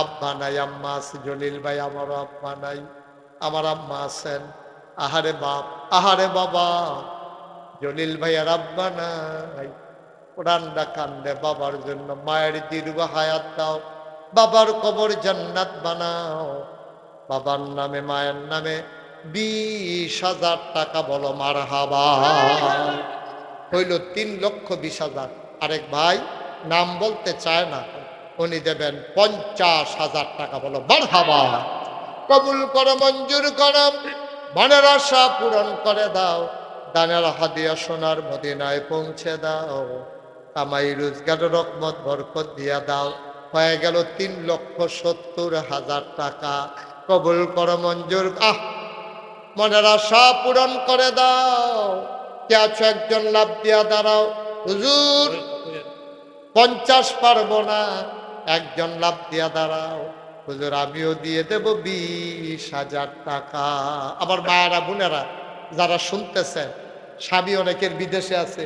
আব্বা নাই, আম্মা আছে। জলিল ভাই, আমারও আব্বা নাই, আমার আম্মা আছেন। আহারে বাপ, আহারে বাবা। জলিল ভাই আর আব্বা নাই, কোরআনটা কান্দে বাবার জন্য। মায়ের দীর্ঘ হায়াত দাও, বাবার কবর জান্নাত বানাও। বাবার নামে মায়ের নামে 20,000 টাকা বলো মারহাবা। হইল 3,20,000। আরেক ভাই নাম বলতে চায় না, উনি দেবেন 50,000 টাকা বলো মারহাবা। কবুল করো, মঞ্জুর করো, মনের আশা পূরণ করে দাও। দানের হাদিয়া সোনার মদিনায় পৌঁছে দাও। কামাই রোজগার রহমত বরকত দিয়া দাও। হয়ে গেল 3,70,000 টাকা। কবুল করো, মঞ্জুর। মনের আশা পূরণ করে দাও। কে আছো একজন লাভ দিয়া দাঁড়াও। হুজুর 50 পারবো না, একজন লাভ দিয়া দাঁড়াও। হুজুর আমিও দিয়ে দেব 20,000 টাকা। আমার মায়েরা বোনেরা যারা শুনতেছেন, স্বামী অনেকের বিদেশে আছে,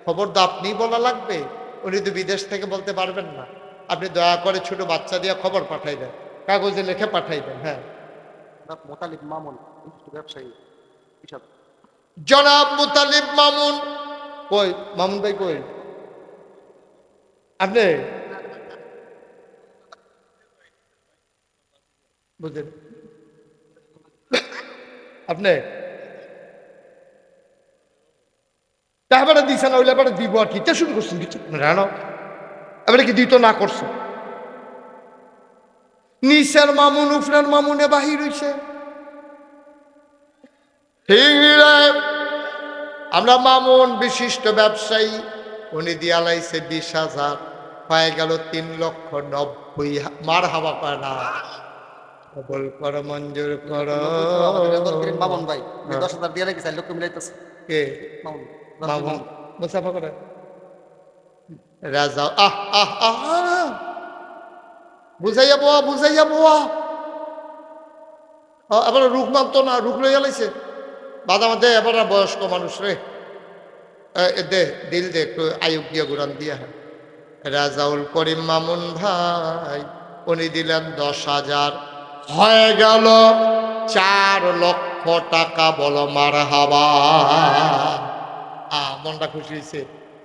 খবর তো আপনিই বলা লাগবে। উনি তো বিদেশ থেকে বলতে পারবেন না। আপনি দয়া করে ছোট বাচ্চা দিয়ে খবর পাঠাই দেন, কাগজে লিখে পাঠাই দেন। হ্যাঁ, মোতালিব মামুন, ব্যবসায়ী। জনাব মুতালিব মামুন। কই মামুন ভাই কই? আপনি বুঝলেন? আপনি তাহলে দিছেন, ওইলে এবারে দিব আর কি। তে শুরু করছেন কিছু রানো, এবারে কি দিত না করছে? নিচের মামুন উফরান মামুনে বাহির হইছে। ঠিক, আমরা মামুন বিশিষ্ট ব্যবসায়ী, উনি দিয়া লাইছে 20,000, হয়ে গেল 3,90,000। মার হাবা পায় না। কবল কর, মঞ্জুর কর। মামুন ভাই 10,000 দিয়ে রেখেছে, লোক মিলাইতেছে। কে? মামুন, মামুন মুসাফা করে রাজা। আহ আহ আহ বুঝাইয়া বোয়া, বুঝাইয়া বোয়া। এবার রুখ মানতো না, রুখ লইয়া লাইছে। বাদা দে এবার বয়স্ক মানুষ রে, দে দিল দে একটু আয়ুব দিয়া গুরান দিয়া। হ্যাঁ, রাজাউল করিম মামুন ভাই, উনি দিলেন 10,000। হয়ে গেল 4,00,000 টাকা বলো মার হাবা। মনটা খুশি হয়েছে।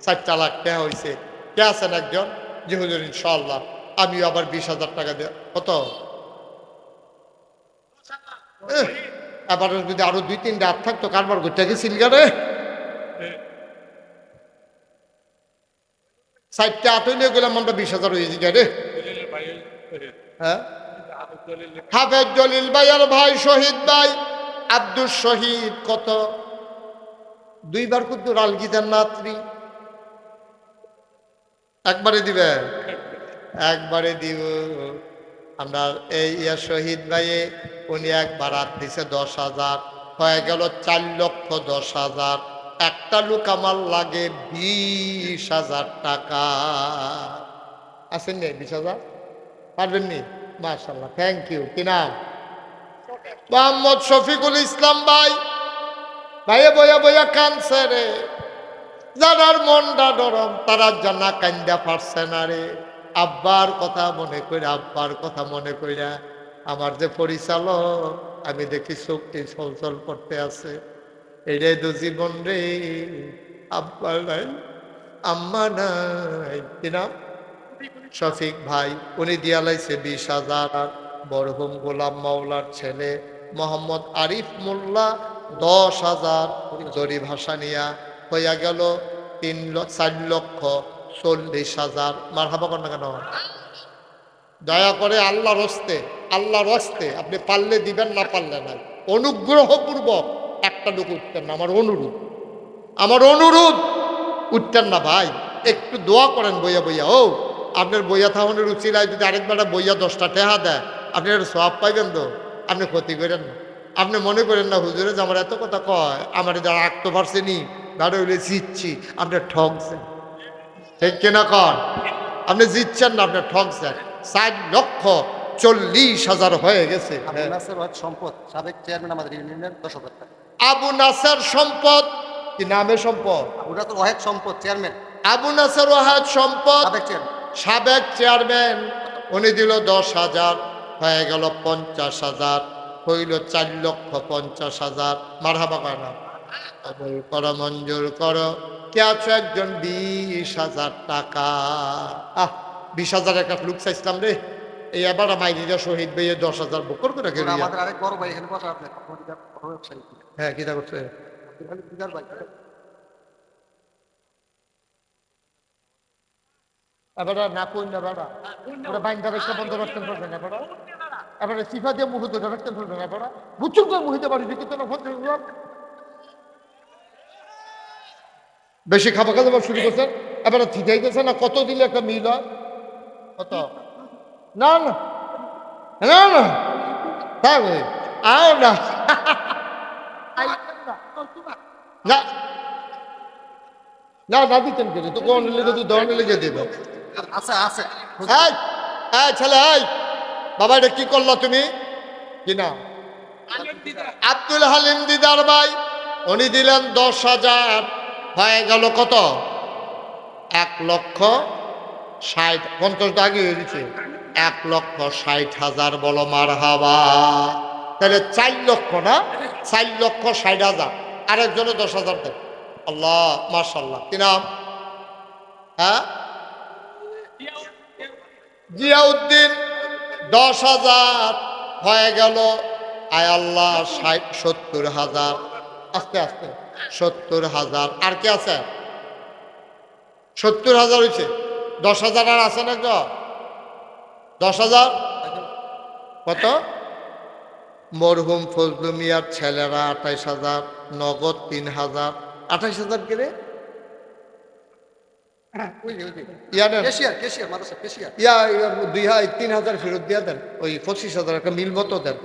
4 লাখ টাকা হয়েছে। কে আছেন একজন? জি হুজুর ইনশাল্লাহ আমিও আবার 20,000 টাকা দিয়ে। কত? এবার যদি আরো 2-3 রাত থাকতো কারবার করতে গেছিল রে 4টা আট হইলে গেলাম আমরা 20,000 হয়ে যাই রে। হ্যাঁ হাফেজ জলিল ভাই আর ভাই শহীদ ভাই আব্দুল শহীদ কত 2বার কুদ্দুর আলগিদার নাত্রী একবারে দিবে একবারে দিব আমরা এই শহীদ ভাইয়ে উনি একবার হাত দিছে 10,000 হয়ে গেল 4,10,000 একটা লোক আমার লাগে 20,000 টাকা আছেন নি 20,000 পারবেন নি মাশাআল্লাহ থ্যাংক ইউ কি নাম মোহাম্মদ শফিকুল ইসলাম ভাই ভাইয়ে বইয়া বইয়া কানছে রে যারার মনটা নরম তারা জানা কান্দা পারছে না রে আব্বার কথা মনে কইরা আব্বার কথা মনে কইরা আমার যে পরিচালক আমি দেখি চোখটি ছলছল করতে আছে এটাই তো জীবন রে আব্বা নাই আম্মা নাই কি নাম শফিক ভাই উনি দিয়া লাইছে 20,000 বরহুম গোলাম মাওলার ছেলে মোহাম্মদ আরিফ মোল্লা 10,000 দড়ি ভাষা নিয়া হইয়া গেল 4,40,000 মারহাবা কর না কেন দয়া করে আল্লাহর হস্তে আপনি পারলে দিবেন না পারলে নাই অনুগ্রহপূর্বক একটা লোক উঠতেন না আমার অনুরোধ উঠতেন না ভাই একটু দোয়া করেন বইয়া বইয়া ও আপনার বইয়া থাউনের উচিলায় যদি আরেকবার বইয়া 10টা টেহা দেয় আপনি একটা সব পাইবেন তো আপনি ক্ষতি করেন না আপনি মনে করেন না হুজুরে যে আমার এত কথা কয় আমার যারা আঁকতে পারছে নি গাড়ি হইলে জিতছি আপনি ঠকছেন ঠিক কিনা কন আপনি জিতছেন না আপনি ঠকছেন 4,40,000 হয়ে গেছে আবু নাসের ওয়াহিদ সম্পদ সাবেক চেয়ারম্যান আমাদের ইউনিয়নের 10,000 টাকা। আবু নাসের সম্পদ কি নামে সম্পদ আবু নাসের ওয়াহিদ সম্পদ চেয়ারম্যান আবু নাসের ওয়াহিদ সম্পদ সাবেক চেয়ারম্যান সাবেক চেয়ারম্যান উনি দিল 10,000 হয়ে গেল 50,000 হইল 4,50,000 মারহাবা কয় না কবুল করো মঞ্জুর করো কে আছো একজন 20,000 টাকা 20,000 একটা লুক চাইছিলাম রে এই এবার মাইরিরা শহীদ ভাইয়ে 10,000 বকর করে গেল আমাদের আরেক বড় ভাই এখানে বসা আপনি বড় ব্যবসায়ী হ্যাঁ কিটা করছে দিদার ভাই এবারে না কই না বাড়া ওরা বাইন্দা একটা বন্ধ রাখতে পারবে না বাড়া এবারে সিফা দিয়ে মুখ ধরে রাখতে পারবে না বাড়া বুঝুন তো মুহিতে পারি দেখি তো না ফোন বেশি খাবার খাবার শুরু করছেন এবারে থিকাইতেছে না কত দিলে একটা মিল হয় কত না না না না তাই আও না না না না দিতেন কেন তো কোন লেগে তুই দৌড়ে লেগে দেবে আছে আছে এই এই ছেলে এই বাবা এটা কি করলা তুমি কি না আব্দুল হালিম দিদার ভাই উনি দিলেন 10,000 হয়ে গেল কত 1,60,000 50 আগে হয়ে দিচ্ছে 1,60,000 বলো মারহাবা তাহলে 4 লক্ষ না 4,60,000 আরেকজনে 10,000 দেন আল্লাহ মাশাআল্লাহ কি নাম হ্যাঁ জিয়াউদ্দিন 10,000 হয়ে গেল আয় আল্লাহ 70,000 আস্তে আস্তে 70,000 আর কে আছে 70,000 হয়েছে 10,000 আর আছে না গো 10,000 কত মরহুম ফজলু মিয়ার ছেলেরা 28,000 নগদ 3,000 28,000 কে রে ইয়া 3,000 ফেরত দিয়া দেন ওই 25,000 একটা মিল মতো দেন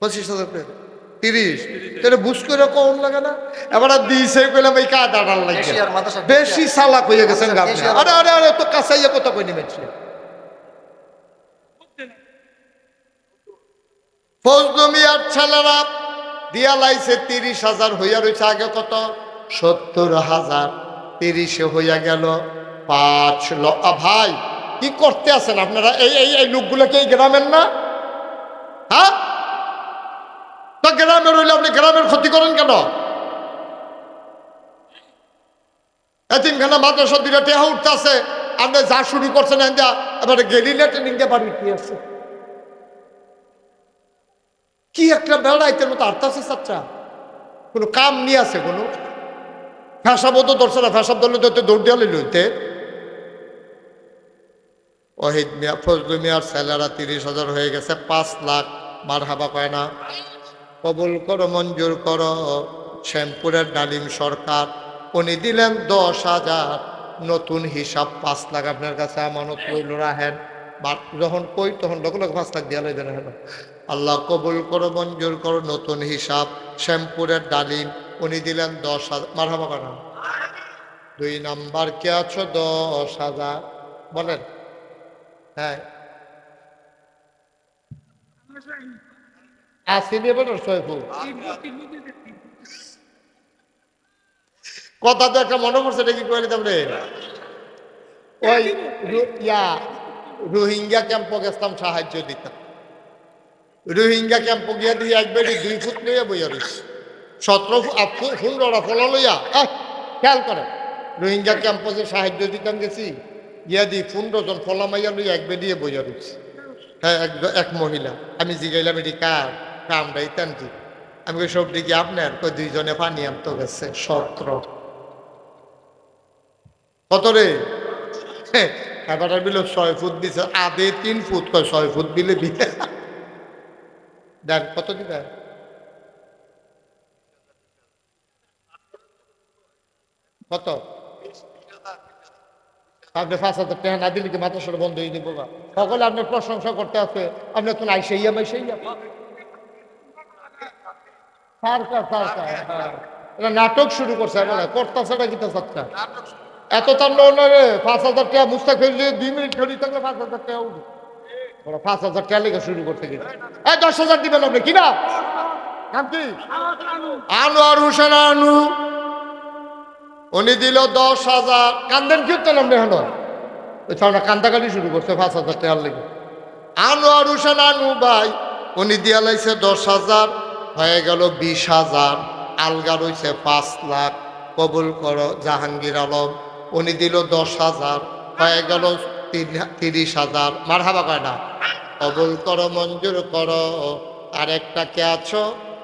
25,000 30 তাহলে বুঝ করে কম লাগে না এবার দিয়েছে কইলাম এই কা দাঁড়াল লাগে বেশি চালাক হয়ে গেছেন আপনি আরে আরে আরে তো কাছাইয়া কত কই নেমেছে ফজলু মিয়ার ছেলেরা দিয়া লাইছে 30,000 হইয়া রয়েছে আগে কত 70,000 30 হইয়া গেল 5 লক্ষ ভাই কি করতে আছেন আপনারা এই এই এই লোকগুলোকে এই গ্রামের না হ্যাঁ তো গ্রামের হইলে আপনি গ্রামের ক্ষতি করেন কেন এতিমখানা মাদ্রাসা দুইটা টেহা উঠতে আছে আপনি যা শুরু করছেন এবার গেলিলে ট্রেনিং দিয়ে বাড়ি কি আছে কি একটা বেড়াইতের মতো আর্তাছে চাচ্চা, কোনো কাম নিয়ে আছে কোনো ফ্যাসাবও তো ধরছে না, ফ্যাসাব ধরলে তো দৌড় দিয়ে লইতে। ওহিদ মিয়া ফজলু মিয়ার স্যালারা 30,000 হয়ে গেছে, 5 লাখ। মার হাবা কয় না? কবুল করো, মঞ্জুর করো। শ্যামপুরের ডালিম সরকার, উনি দিলেন 10,000। নতুন হিসাব 5 লাখ আপনার কাছে আমানত রইল, রাহেন। যখন কই তখন লগে লগে 5 লাখ দিয়া লইবেন। হেন আল্লাহ কবুল করো, মঞ্জুর করো। নতুন হিসাব শ্যামপুরের ডালিম, উনি দিলেন 10,000। মার হাবা কয় না? 2 নাম্বার কে আছো? 10,000 বলেন। হ্যাঁ, আসিনি বলেন সৈফু। কথা তো একটা মনে পড়ছে, এটা কি করে দিতাম রে? ওই রোহিঙ্গা ক্যাম্প গেছিলাম, সাহায্য দিতাম। রোহিঙ্গা ক্যাম্প গিয়া দিয়ে একবারই 2 ফুট লইয়া বইয়া রয়েছে, 17 15টা ফলা লইয়া। খেয়াল করে, রোহিঙ্গা ক্যাম্পে যে সাহায্য দিতাম গেছি, গিয়া দিই 15 জন ফলা মাইয়া লইয়া একবার দিয়ে বইয়া রয়েছে। হ্যাঁ, এক মহিলা। আমি জিগাইলাম এটি কার? আমরাই তান্ত্রিক। আমি ওই সব দিকে আপনার 2 জনে পানি আনতে গেছে। 17 কত রে? এবার বিল 6 ফুট দিছে, আদে 3 ফুট, 6 ফুট বিলে দিতে দেন। কত দিবে? কত? আপনি 5,000 টাকা না দিলে কি মাথা সরে বন্ধ হয়ে দিব? সকলে আপনার প্রশংসা করতে আছে, আপনি তো আইসাইয়া মাইসাইয়া সারকা সারকা। হ্যাঁ, এটা নাটক শুরু করছে, বলে করতেছে না কিতা সাতটা এত তার রে। 5,000 টাকা মুস্তাক হইলে 2 মিনিট খেলি থাকলে 5,000 টাকা উঠে। 5,000 টাকা লেগে শুরু করতে গেছে। 10,000 দিবেন আপনি কিনা? নাম কি? আনোয়ার হোসেন আনু, উনি দিল 10,000। কান্দেন কি হতেন আপনি? হলো ওই কান্দাকাটি শুরু করছে 5,000 টাকার লেগে। আনোয়ার হোসেন আনু ভাই, উনি দিয়া লাইছে 10,000, হয়ে গেল 20,000। আলগা রয়েছে 5 লাখ। কবুল করো জাহাঙ্গীর আলম, উনি দিল 10,000, হয়ে গেল 30,000। মার হাবা কয় না? কবুল করো, মঞ্জুর করো। আর একটা কে আছো?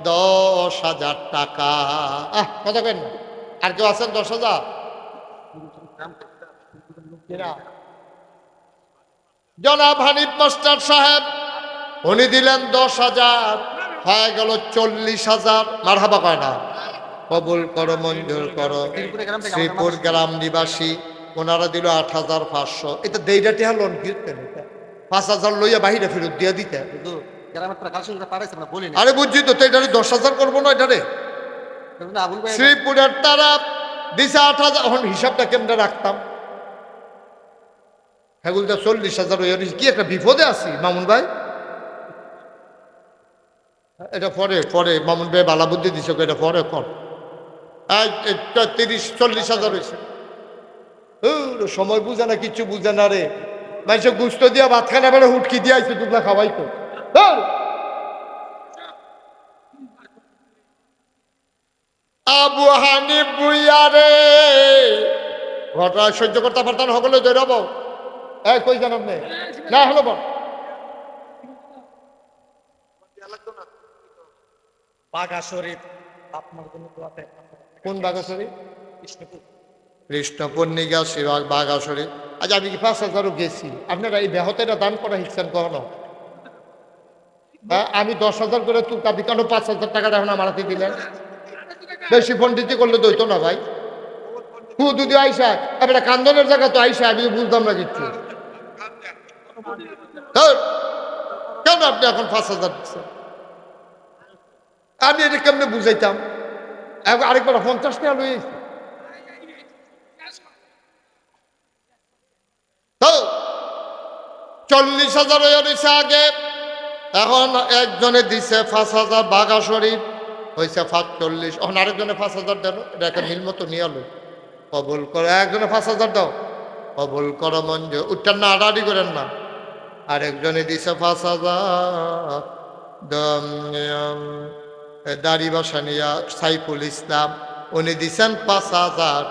10,000 টাকা। কথা কেন? আর কেউ আছেন 10,000? জনাব হানিফ মাস্টার সাহেব, উনি দিলেন 10,000, হয়ে গেল 40,000। মার হাবা কয় না? কবুল করো, মঞ্জুর করো। শ্রীপুর গ্রাম নিবাসী, ওনারা দিল 8,500। এটা দেইটা টেহা লোন কিনতেন, এটা 5,000 লইয়া বাহিরে ফেরত দিয়ে দিতে। আরে বুঝছি তো, এটা 10,000 করবো না এটারে। শ্রীপুরের তারা দিছে 8,000। এখন হিসাবটা কেমনে রাখতাম? হেগুলটা 40,000 হইয়া দিছে। কি একটা বিপদে আছি মামুন ভাই। এটা পরে পরে মামুন ভাই বালা বুদ্ধি দিছে, এটা পরে কর। 40,000 হয়েছে। সময় বুঝে না, কিচ্ছু বুঝে না রে। মানুষ গুস্ত দিয়া ভাত খানা বেড়ে হুটকি দিয়ে আইছে, দুগলা খাওয়াই তো। আবু হানিফ ভুইয়া রে, ঘটনা সহ্য করতে পারতাম, সকলে দৌড়াব। কই জান আপনি? না হলো বল। বাঘা শরীফ আপনার জন্য কোন বাঘা শরীফ? কৃষ্ণপুর নিগা শিবাগ বাঘা শরীফ। আজ আমি কি 5,000 গেছি? আপনারা এই ব্যাহতেটা দান করা শিখছেন কখনো? হ্যাঁ, আমি 10,000 করে তুলতা কেন 5,000 টাকা এখন আমার হাতে দিলেন? বেশি পন্ডিতি করলে দইতো না ভাই। তু যদি আইসা এবার কান্দনের জায়গা তো আইসা, আমি বুঝতাম না কিচ্ছু। কেন আপনি এখন 5,000 দিচ্ছেন? আমি এটা কেমনে বুঝাইতাম? আরেকবার 50 টাকা লই 40,000 হয়ে রয়েছে আগে। এখন একজনে দিছে 5,000 বাঘা শরীফ, হয়েছে 45। এখন আরেকজনে 5,000 দেন, এটা একটা মিল মতো নিয়ে আলো। কবুল করো, একজনে 5,000 দাও। কবুল করো, মঞ্জুর। উঠতেন না, আড়াআড়ি করেন না। আরেকজনে দিছে 5,000। দাড়ি বাসানিয়া সাইফুল ইসলাম, উনি দিছেন 5,000,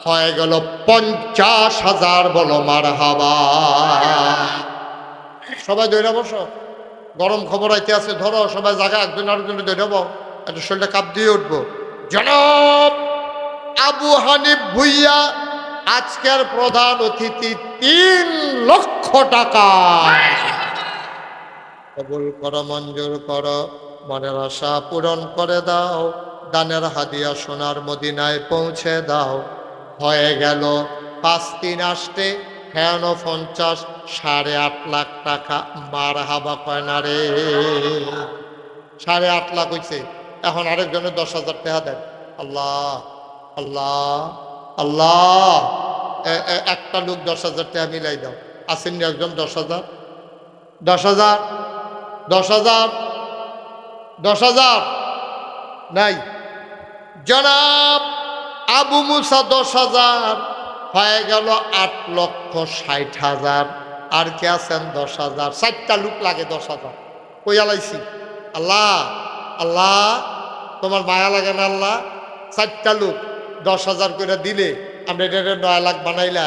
হয়ে গেল 50,000। বলো মার হাবা। সবাই দৈরা বসো। গরম খবর আইতে আছে, ধরো সবাই জায়গা, একজন আরেকজনে ধরে যাবো, একটা শরীরটা কাপ দিয়ে উঠবো। জনাব আবু হানিফ ভুইয়া আজকের প্রধান অতিথি, 3 লক্ষ টাকা কবুল করো, মঞ্জুর করো, মনের আশা পূরণ করে দাও, দানের হাদিয়া সোনার মদিনায় পৌঁছে দাও। হয়ে গেল 5 3 আসতে 50, 8.5 লাখ টাকা। মার হাবা কয় না রে, 8.5 লাখ হয়েছে। এখন আরেকজনের 10,000 টাকা দেন। আল্লাহ আল্লাহ আল্লাহ, একটা লোক 10,000 টাকা মিলাই দাও। আসেননি একজন? 10,000, 10,000, 10,000, 10,000 নাই। জনাব আবু মুসা 10,000, হয়ে গেল 8,60,000। আর কে আছেন? 10,000। 4টা লোক লাগে 10,000। কই আলাইছি? আল্লাহ আল্লাহ, তোমার মায়া লাগে না আল্লাহ? 4টা লোক 10,000 করে দিলে আমরা এটা 9 লাখ বানাইলা,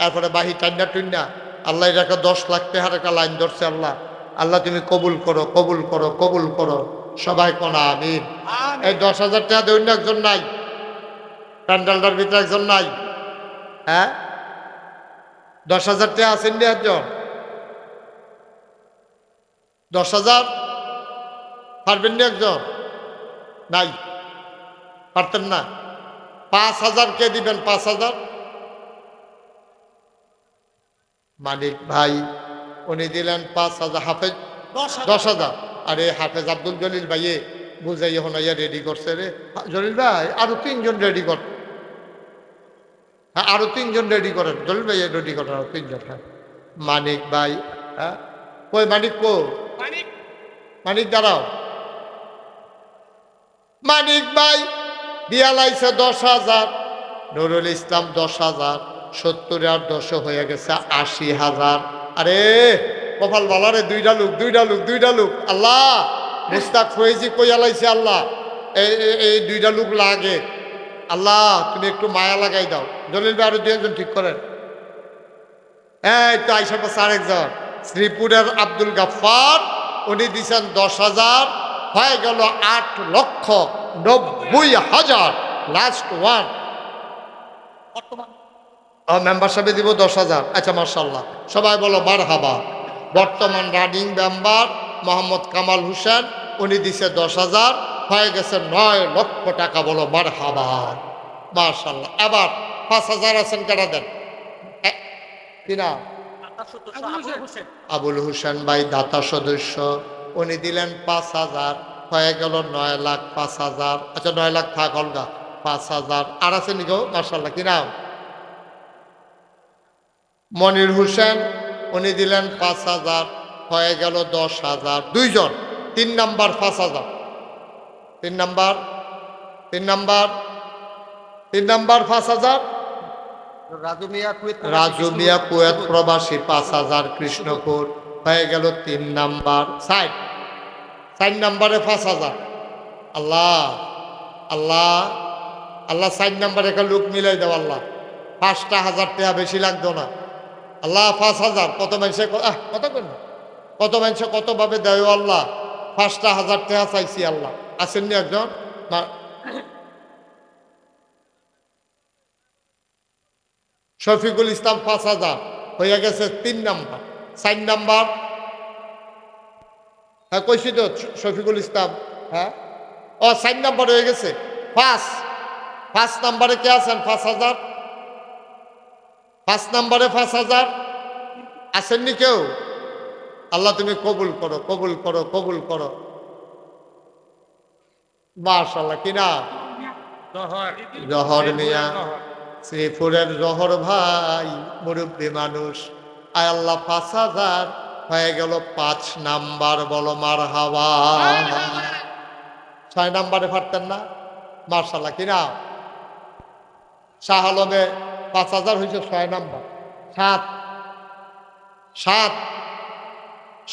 এরপরে বাহি টান্না টুন্না আল্লাহ এটাকে 10 লাখ টাকার একটা লাইন ধরছে। আল্লাহ আল্লাহ তুমি কবুল করো, কবুল করো, কবুল করো। সবাই কোনা আমিন। এই 10,000 টাকা দেউন একজন নাই? প্যান্ডেলটার ভিতরে একজন নাই? হ্যাঁ, 10,000 টাকা আছেন নি একজন? 10,000 পারবেন নি একজন? নাই, পারতেন না। 5,000 কে দিবেন? 5,000 মালিক ভাই উনি দিলেন 5,000। হাফেজ 10,000। আরে হাফেজ আব্দুল জলিল ভাইয়ে বুঝাই হনাইয়া রেডি করছে রে। জলিল ভাই আরো 3জন রেডি কর। হ্যাঁ, আরো 3জন রেডি করেন। জলিল ভাই রেডি করেন আরো 3জন। হ্যাঁ, মানিক ভাই। হ্যাঁ, কই মানিক? কো মানিক? দাঁড়াও। মানিক ভাই দিয়া লাইছে 10,000। নুরুল ইসলাম 10,000। 70 আর 10 হয়ে গেছে 80,000। আরে কপাল বালারে, 2টা লোক, 2টা লোক, 2টা লোক। আল্লাহ মুস্তাক ফয়েজি কইয়া লাইছে। আল্লাহ এই 2টা লোক লাগে। আল্লাহ তুমি একটু মায়া লাগাই দাও। জলিল ভাই আরো 2 জন ঠিক করেন। এই তো আইসা পাশে আরেকজন, শ্রীপুরের আব্দুল গাফফার, উনি দিচ্ছেন 10,000। হয়ে গেল 8,90,000। লাস্ট ওয়ান মেম্বারশিপে দিব 10,000। আচ্ছা মাশাআল্লাহ, সবাই বলো মারহাবা। বর্তমান রানিং মেম্বার মোহাম্মদ কামাল হোসেন, উনি দিছে 10,000। হয়ে গেছে 9 লক্ষ টাকা। বলো মারহাবা, মাশাআল্লাহ। এবার 5,000 আছেন, কেনা দেন। কি নাম? আবুল হোসেন ভাই, দাতা সদস্য, উনি দিলেন 5,000। হয়ে গেল 9,05,000। আচ্ছা 9 লাখ থাক, অলগা 5,000। আর আছে নিগো? মাশাআল্লাহ, কি নাম? মনির হোসেন, উনি দিলেন 5,000। হয়ে গেল 10,000। 2জন। 3 number 5,000। 3 number, 3 number, 3 number 5,000। Raju Mia Kuwait প্রবাসী 5,000 কৃষ্ণপুর। হয়ে গেল 3 নাম্বার। 4 নাম্বারে 5,000। আল্লাহ আল্লাহ আল্লাহ, 4 নাম্বারে একটা লোক মিলাই দাও। আল্লাহ 5,000 টাকা বেশি লাগতো না। আল্লাহ 5,000। কত মানুষে কত কেন, কত মানুষে কতভাবে দেয়। আল্লাহ 5,000 টাকা চাইছি। আল্লাহ আসেননি একজন? না, শফিকুল ইসলাম 5,000। হয়ে গেছে 3 নাম্বার। 4 নাম্বার, হ্যাঁ কইছি তো শফিকুল ইসলাম। হ্যাঁ, ও 4 নাম্বার হয়ে গেছে। 5 নাম্বারে কে আছেন? 5,000। 5 নাম্বারে 5,000 আসেননি কেউ? আল্লাহ তুমি কবুল করো, কবুল করো, কবুল করো। মাশাআল্লাহ, কি নাম? জহর মিয়া, শ্রীপুরের জহর ভাই, মুরব্বী মানুষ। আয় আল্লাহ 5,000। হয়ে গেল 5 নাম্বার। বলো মারহাবা। 6 নাম্বারে পারতেন না? মাশাআল্লাহ, কি নাম? শাহ আলমে 5,000 হয়েছে 6 নাম্বার। 7 7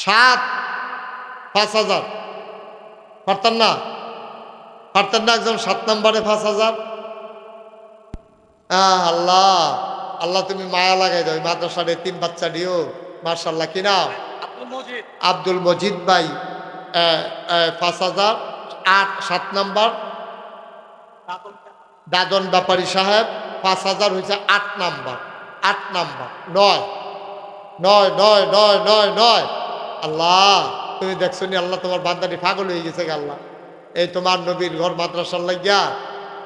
7 5,000 পারতেন না? পারতেন না একজন? 7 নাম্বারে 5,000। আল্লাহ আল্লাহ তুমি মায়া লাগাই দাও। মাদ্রাসার 3 বাচ্চা দিও। মাশাআল্লাহ, কি নাম? আব্দুল মজিদ ভাই 5,000। 7 নাম্বার দাদন ব্যাপারী সাহেব 5,000 হয়েছে। 8 নাম্বার 9 9 9 9 9 9। আল্লাহ তুমি দেখছো নি আল্লাহ তোমার বান্দানি পাগল হয়ে গেছে গে আল্লাহ। এই তোমার নবীর ঘর মাদ্রাসার লাগিয়া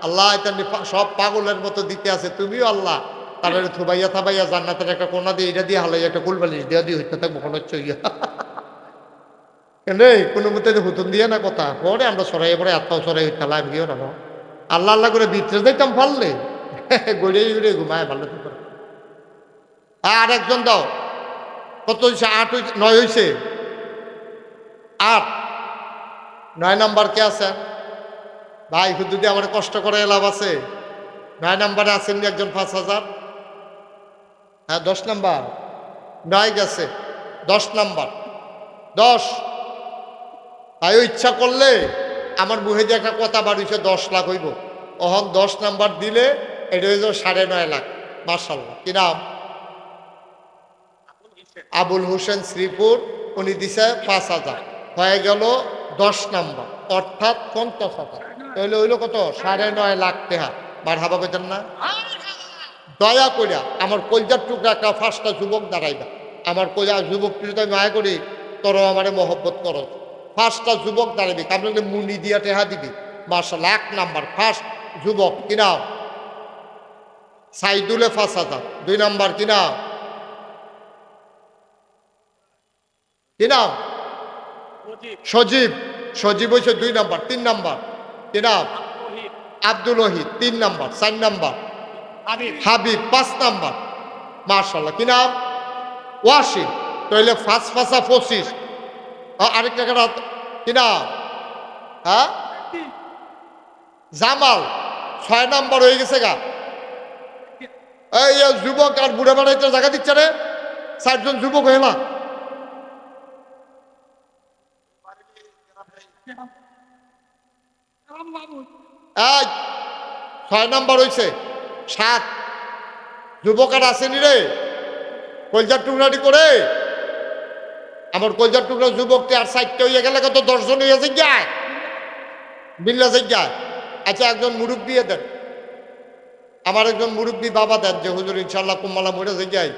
আল্লাহ এটা সব পাগলের মতো দিতে আছে। তুমিও আল্লাহ তারপরে থুবাইয়া থাবাইয়া জান্নাতের একটা কোনা দিয়ে এটা দিয়ে হালাই একটা কুলবালিশ দেওয়া দিয়ে হইতে থাকবো মনে হচ্ছে ইয়া কেন কোনো মতে হুতুম দিয়ে না কথা পরে আমরা সরাই পরে আত্মাও সরাই খেলা গিয়েও না আল্লাহ আল্লাহ করে ভিতরে যাইতাম পারলে গড়িয়ে গড়িয়ে ঘুমায় ভালো তো করে। আর একজন দাও কত হয়েছে? 8 হয়েছে 9 হয়েছে 8 9 নাম্বার কে আছে ভাই? যদি আমার কষ্ট করে লাভ আছে। 9 নাম্বারে আছেন একজন 5,000। হ্যাঁ 10 নাম্বার 9 গেছে 10 নাম্বার 10 ভাই ইচ্ছা করলে আমার মুহে যে একটা কথা বাড়িছে 10 লাখ হইব। অহন 10 নাম্বার দিলে এটা হইল 9.5 লাখ। মার্শাল্লাহ কি নাম? আবুল হোসেন শ্রীপুর। উনি দিছে 5,000 হয়ে গেল 10 নাম্বার অর্থাৎ 50,000। তাহলে হইল কত? 9.5 লাখ টাকা। মার হাবা পেতেন না? দয়া করিয়া আমার কলজার টুকরা একটা 5টা যুবক দাঁড়াইবা। আমার কলজার যুবক যদি আমি মায়া করি তোর আমারে মহব্বত করো। 5টা যুবক দাঁড়াবি কামড়ে মুনি দিয়া টেহা দিবি। মার্শাল্লাহ 1 নাম্বার ফার্স্ট যুবক কি নাম? সাইদুলে 5,000। 2 নাম্বার কি নাম? কি নাম? সজীব। সজীব হয়েছে 2 নাম্বার। 3 নাম্বার কি নাম? Abdul Ohid 3 number. 4 number Habib 5 number. মার্শাল্লাহ কি নাম? ওয়াসিম। তাহলে 5 5 25। আরেকটা কি নাম? হ্যাঁ জামাল 6 নাম্বার হয়ে গেছে গা। এই যুবক আর বুড়া বাড়াইতে জায়গা দিচ্ছে রে। 4 জন যুবক হয়ে না। এই 6 নাম্বার হয়েছে 7 যুবক আর আসেনি রে। কলজার টুকরাটি করে আমার কলজার টুকরা যুবকটি আর 4টা হইয়া গেলে কত 10 জন হইয়া যায় বিল্লা যায়। আচ্ছা একজন মুরব্বী দেন আমার, একজন মুরব্বী বাবা দেন যে হুজুর ইনশাল্লাহ কুম্মালা মরে যাই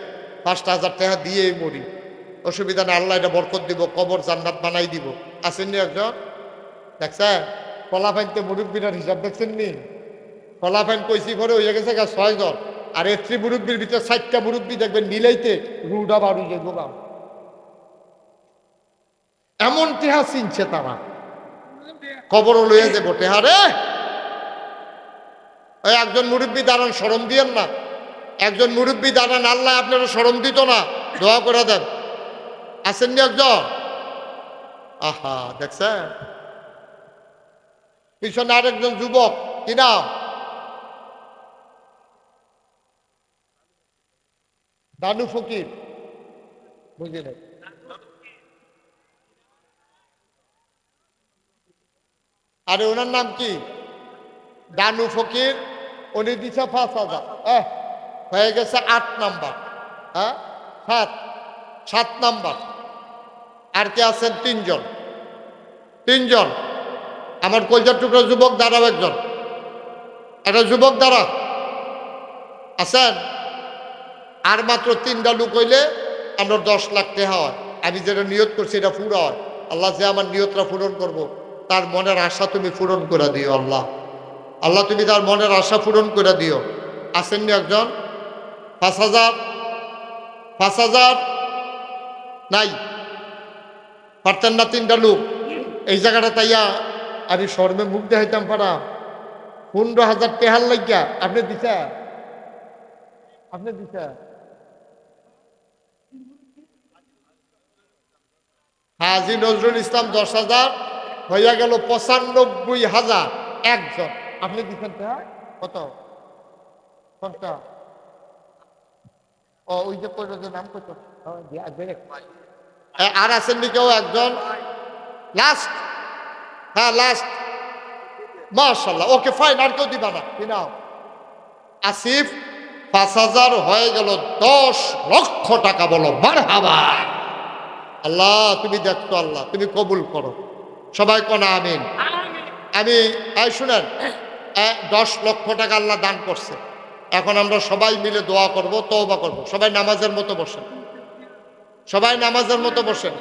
5,000 টাকা দিয়ে মরি, অসুবিধা না, আল্লাহ এটা বরকত দিব, কবর জান্নাত বানাই দিব। আসেননি একজন? দেখছেন কলাফাইনতে মুরব্বীরার হিসাব দেখছেন নি? কলাফাইন কইসি করে হয়ে গেছে 6 জন। আর এত্রি মুরব্বীর ভিতরে 4টা মুরব্বী দেখবেন মিলাইতে রুডা বাড়ু যে গোবাম এমন টেহা চিনছে তারা। কবর লইয়া যাবো টেহা রে। ওই একজন মুরব্বী দাঁড়ান, শরম দিয়েন না। একজন মুরব্বী দাঁড়ান, আল্লাহ আপনারা শরম দিত না, দোয়া করে দেন। আসেননি একজন? আহা দেখছেন পিছনে আরেকজন যুবক কি নাম? দানু ফকির। বুঝি নাই। আরে ওনার নাম কি? দানু ফকির। উনি দিছে 5,000। হয়ে গেছে 8 নাম্বার। হ্যাঁ 7 নাম্বার। আর কে আছেন? 3 জন। 3 জন আমার কলজার টুকরা যুবক দাঁড়াও, একজন একটা যুবক দাঁড়া আছেন। আর মাত্র 3টা লোক হইলে আমরা 10 লাখ টাকা হয়। আমি যেটা নিয়ত করছি এটা পুরো হয়। আল্লাহ যে আমার নিয়তটা পূরণ করব তার মনের আশা তুমি পূরণ করে দিও। আল্লাহ আল্লাহ তুমি তার মনের আশা পূরণ করে দিও। আসেননি একজন? 5,000 5,000 নাই পারতেন না 3টা লোক এই জায়গাটা তাইয়া আমি শর্মে মুখ দেখাইতাম পারা। 15,000 টেহার লাগিয়া আপনি দিছে? আপনি দিছে? হাজি নজরুল ইসলাম 10,000 হইয়া গেল 95,000 একজন। আপনি দিচ্ছেন কত? কোনটা? ও ওই যে নাম কত? আর আসেননি কেউ একজন? লাস্ট? হ্যাঁ লাস্ট। মাশাআল্লাহ ওকে ফাইন। আর কেউ দিবা না কি নাও? আসিফ 5,000 হয়ে গেল 10 লক্ষ টাকা। বলো মারহাবা। আল্লাহ তুমি দেখতো, আল্লাহ তুমি কবুল করো। সবাই কোন আমিন। আমি শুনেন, 10 লক্ষ টাকা আল্লাহ দান করছে। এখন আমরা সবাই মিলে দোয়া করব, তওবা করব। সবাই নামাজের মতো বসেন, সবাই নামাজের মতো বসেন।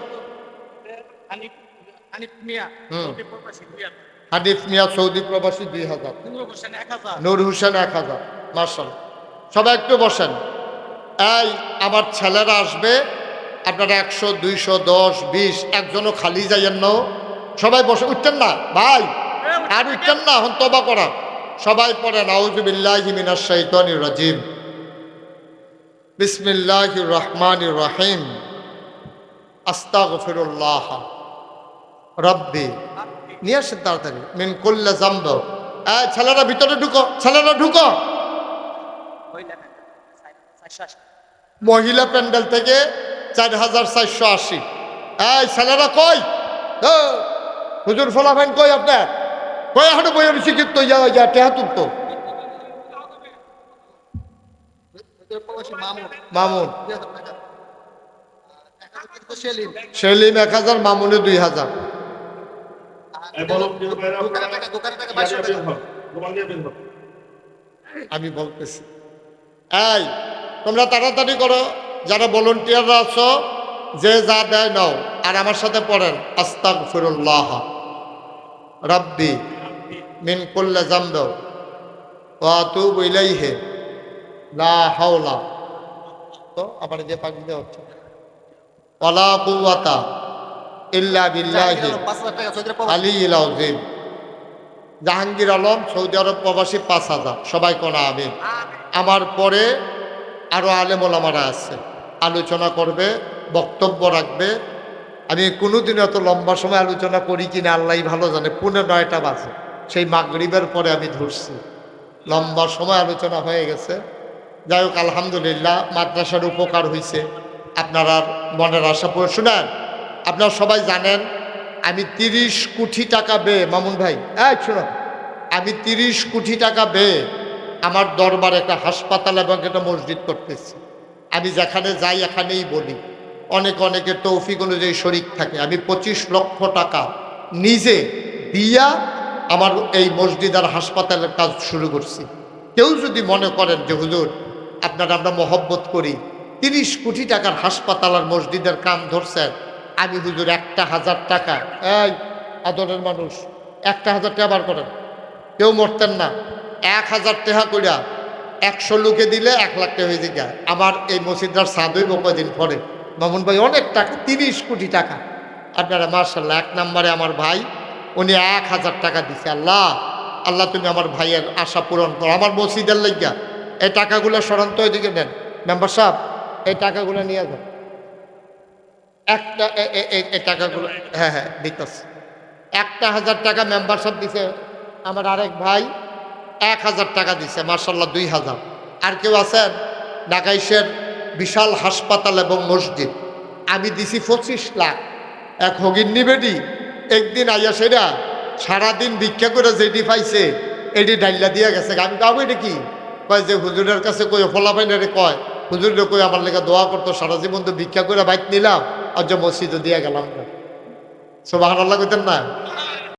হানিফ মিয়া সৌদি প্রবাসী 2000, নূর হোসেন 1000। মাশাআল্লাহ, সবাই একটু বসেন। এই আমার ছেলেরা আসবে, আপনারা 100, 200, 10, 20 একজনও খালি যাইয়েন না। সবাই বসে, উঠতেন না ভাই, আর উঠতেন না, এখন তওবা করা। সবাই পড়েন আউযু বিল্লাহি মিনাশ শাইতানির রাজিম, বিসমিল্লাহির রহমানির রহিম, আস্তাগফিরুল্লাহ রব্বি, নিয়ে আসেন তাড়াতাড়ি, মিন কুল্লি যামব। ছেলেরা ভিতরে ঢুকো, ছেলেরা ঢুকো। মহিলা প্যান্ডেল থেকে 4480। ছেলেরা কই? হুজুর ফলাফাইন কই আপনার? কই এখনো বই রয়েছে কিন্তু টেহা তুলতো মামুন, সেলিম 1000, মামুনে 2000। আমি বলতেছি, এই তোমরা তাড়াতাড়ি করো, যারা ভলেন্টিয়াররা আছো, যে যা দেয় নাও, আর আমার সাথে পড়েন আস্তাগফিরুল্লাহ রাব্বি মিন কুল্লি যামব ওয়া আতুবু ইলাইহি লা হাওলা, তো আবার যে পাক দিয়ে হচ্ছে, ওয়ালা কুওয়াতা ইল্লা বিল্লাহি আলিয়্যিল আযীম। জাহাঙ্গীর আলম, সৌদি আরব প্রবাসী 5000। সবাই কোন আমিন। আমার পরে আরো আলেম ওলামারা আছে, আলোচনা করবে, বক্তব্য রাখবে। আমি কোনোদিন এত লম্বা সময় আলোচনা করি কিনা আল্লাহ ভালো জানে। 9:30 বাজে, সেই মাগরিবের পরে আমি ধরছি, লম্বা সময় আলোচনা হয়ে গেছে। যাই হোক, আলহামদুলিল্লাহ, মাদ্রাসার উপকার হয়েছে। আপনারা মনের আশা পূরণ। শুনেন, আপনারা সবাই জানেন আমি 30 কোটি টাকা ব্যয়ে, মামুন ভাই শোনো, আমি 30 কোটি টাকা ব্যয়ে আমার দরবারে একটা হাসপাতাল এবং একটা মসজিদ করতেছি। আমি যেখানে যাই এখানেই বলি, অনেকে তৌফিক অনুযায়ী শরিক থাকে। আমি 25 লক্ষ টাকা নিজে দিয়া আমার এই মসজিদ আর হাসপাতালের কাজ শুরু করছি। কেউ যদি মনে করেন যে হুজুর আপনারা আমরা মহব্বত করি, 30 কোটি টাকার হাসপাতাল আর মসজিদের কাম ধরছেন, আমি হুজুর 1000 টাকা, এই আদরের মানুষ, 1000 টাকা বার করেন, কেউ মরতেন না। 1000 টাকা কইরা 100 লোকে দিলে 1 লাখ টাকা হয়ে যায়। আমার এই মসজিদার সাদই কদিন পরে মামুন ভাই অনেক টাকা, 30 কোটি টাকা। আপনারা মাশাআল্লাহ, 1 নম্বরে আমার ভাই, উনি 1000 টাকা দিছে। আল্লাহ তুমি আমার ভাইয়ের আশা পূরণ করো, আমার মসজিদের লাগিয়া। এই টাকাগুলো সরান্ত এদিকে নেন, মেম্বার সাহেব এই টাকাগুলো নিয়ে যান। একটা এই টাকাগুলো, হ্যাঁ দিতেছে। 1000 টাকা মেম্বার সাহেব দিছে, আমার আরেক ভাই 1000 টাকা দিছে, মাশাআল্লাহ 2000। আর কেউ আছেন? ঢাকাইশের বিশাল হাসপাতাল এবং মসজিদ আমি দিছি 25 লাখ। এক হগিন্নি বেডি একদিন আইয়া সেরা সারাদিন ভিক্ষা করে যেটি পাইছে এটি ডাইলা দিয়ে গেছে। আমি কাবো এটা কি কয় যে হুজুরের কাছে কই ফলাফাইনারে কয় হুজুরে কই আমার লেগে দোয়া করতো, সারা জীবন তো ভিক্ষা করে বাইক নিলাম, আর যে মসজিদে দিয়ে গেলাম। সুবহানাল্লাহ কইতেন না?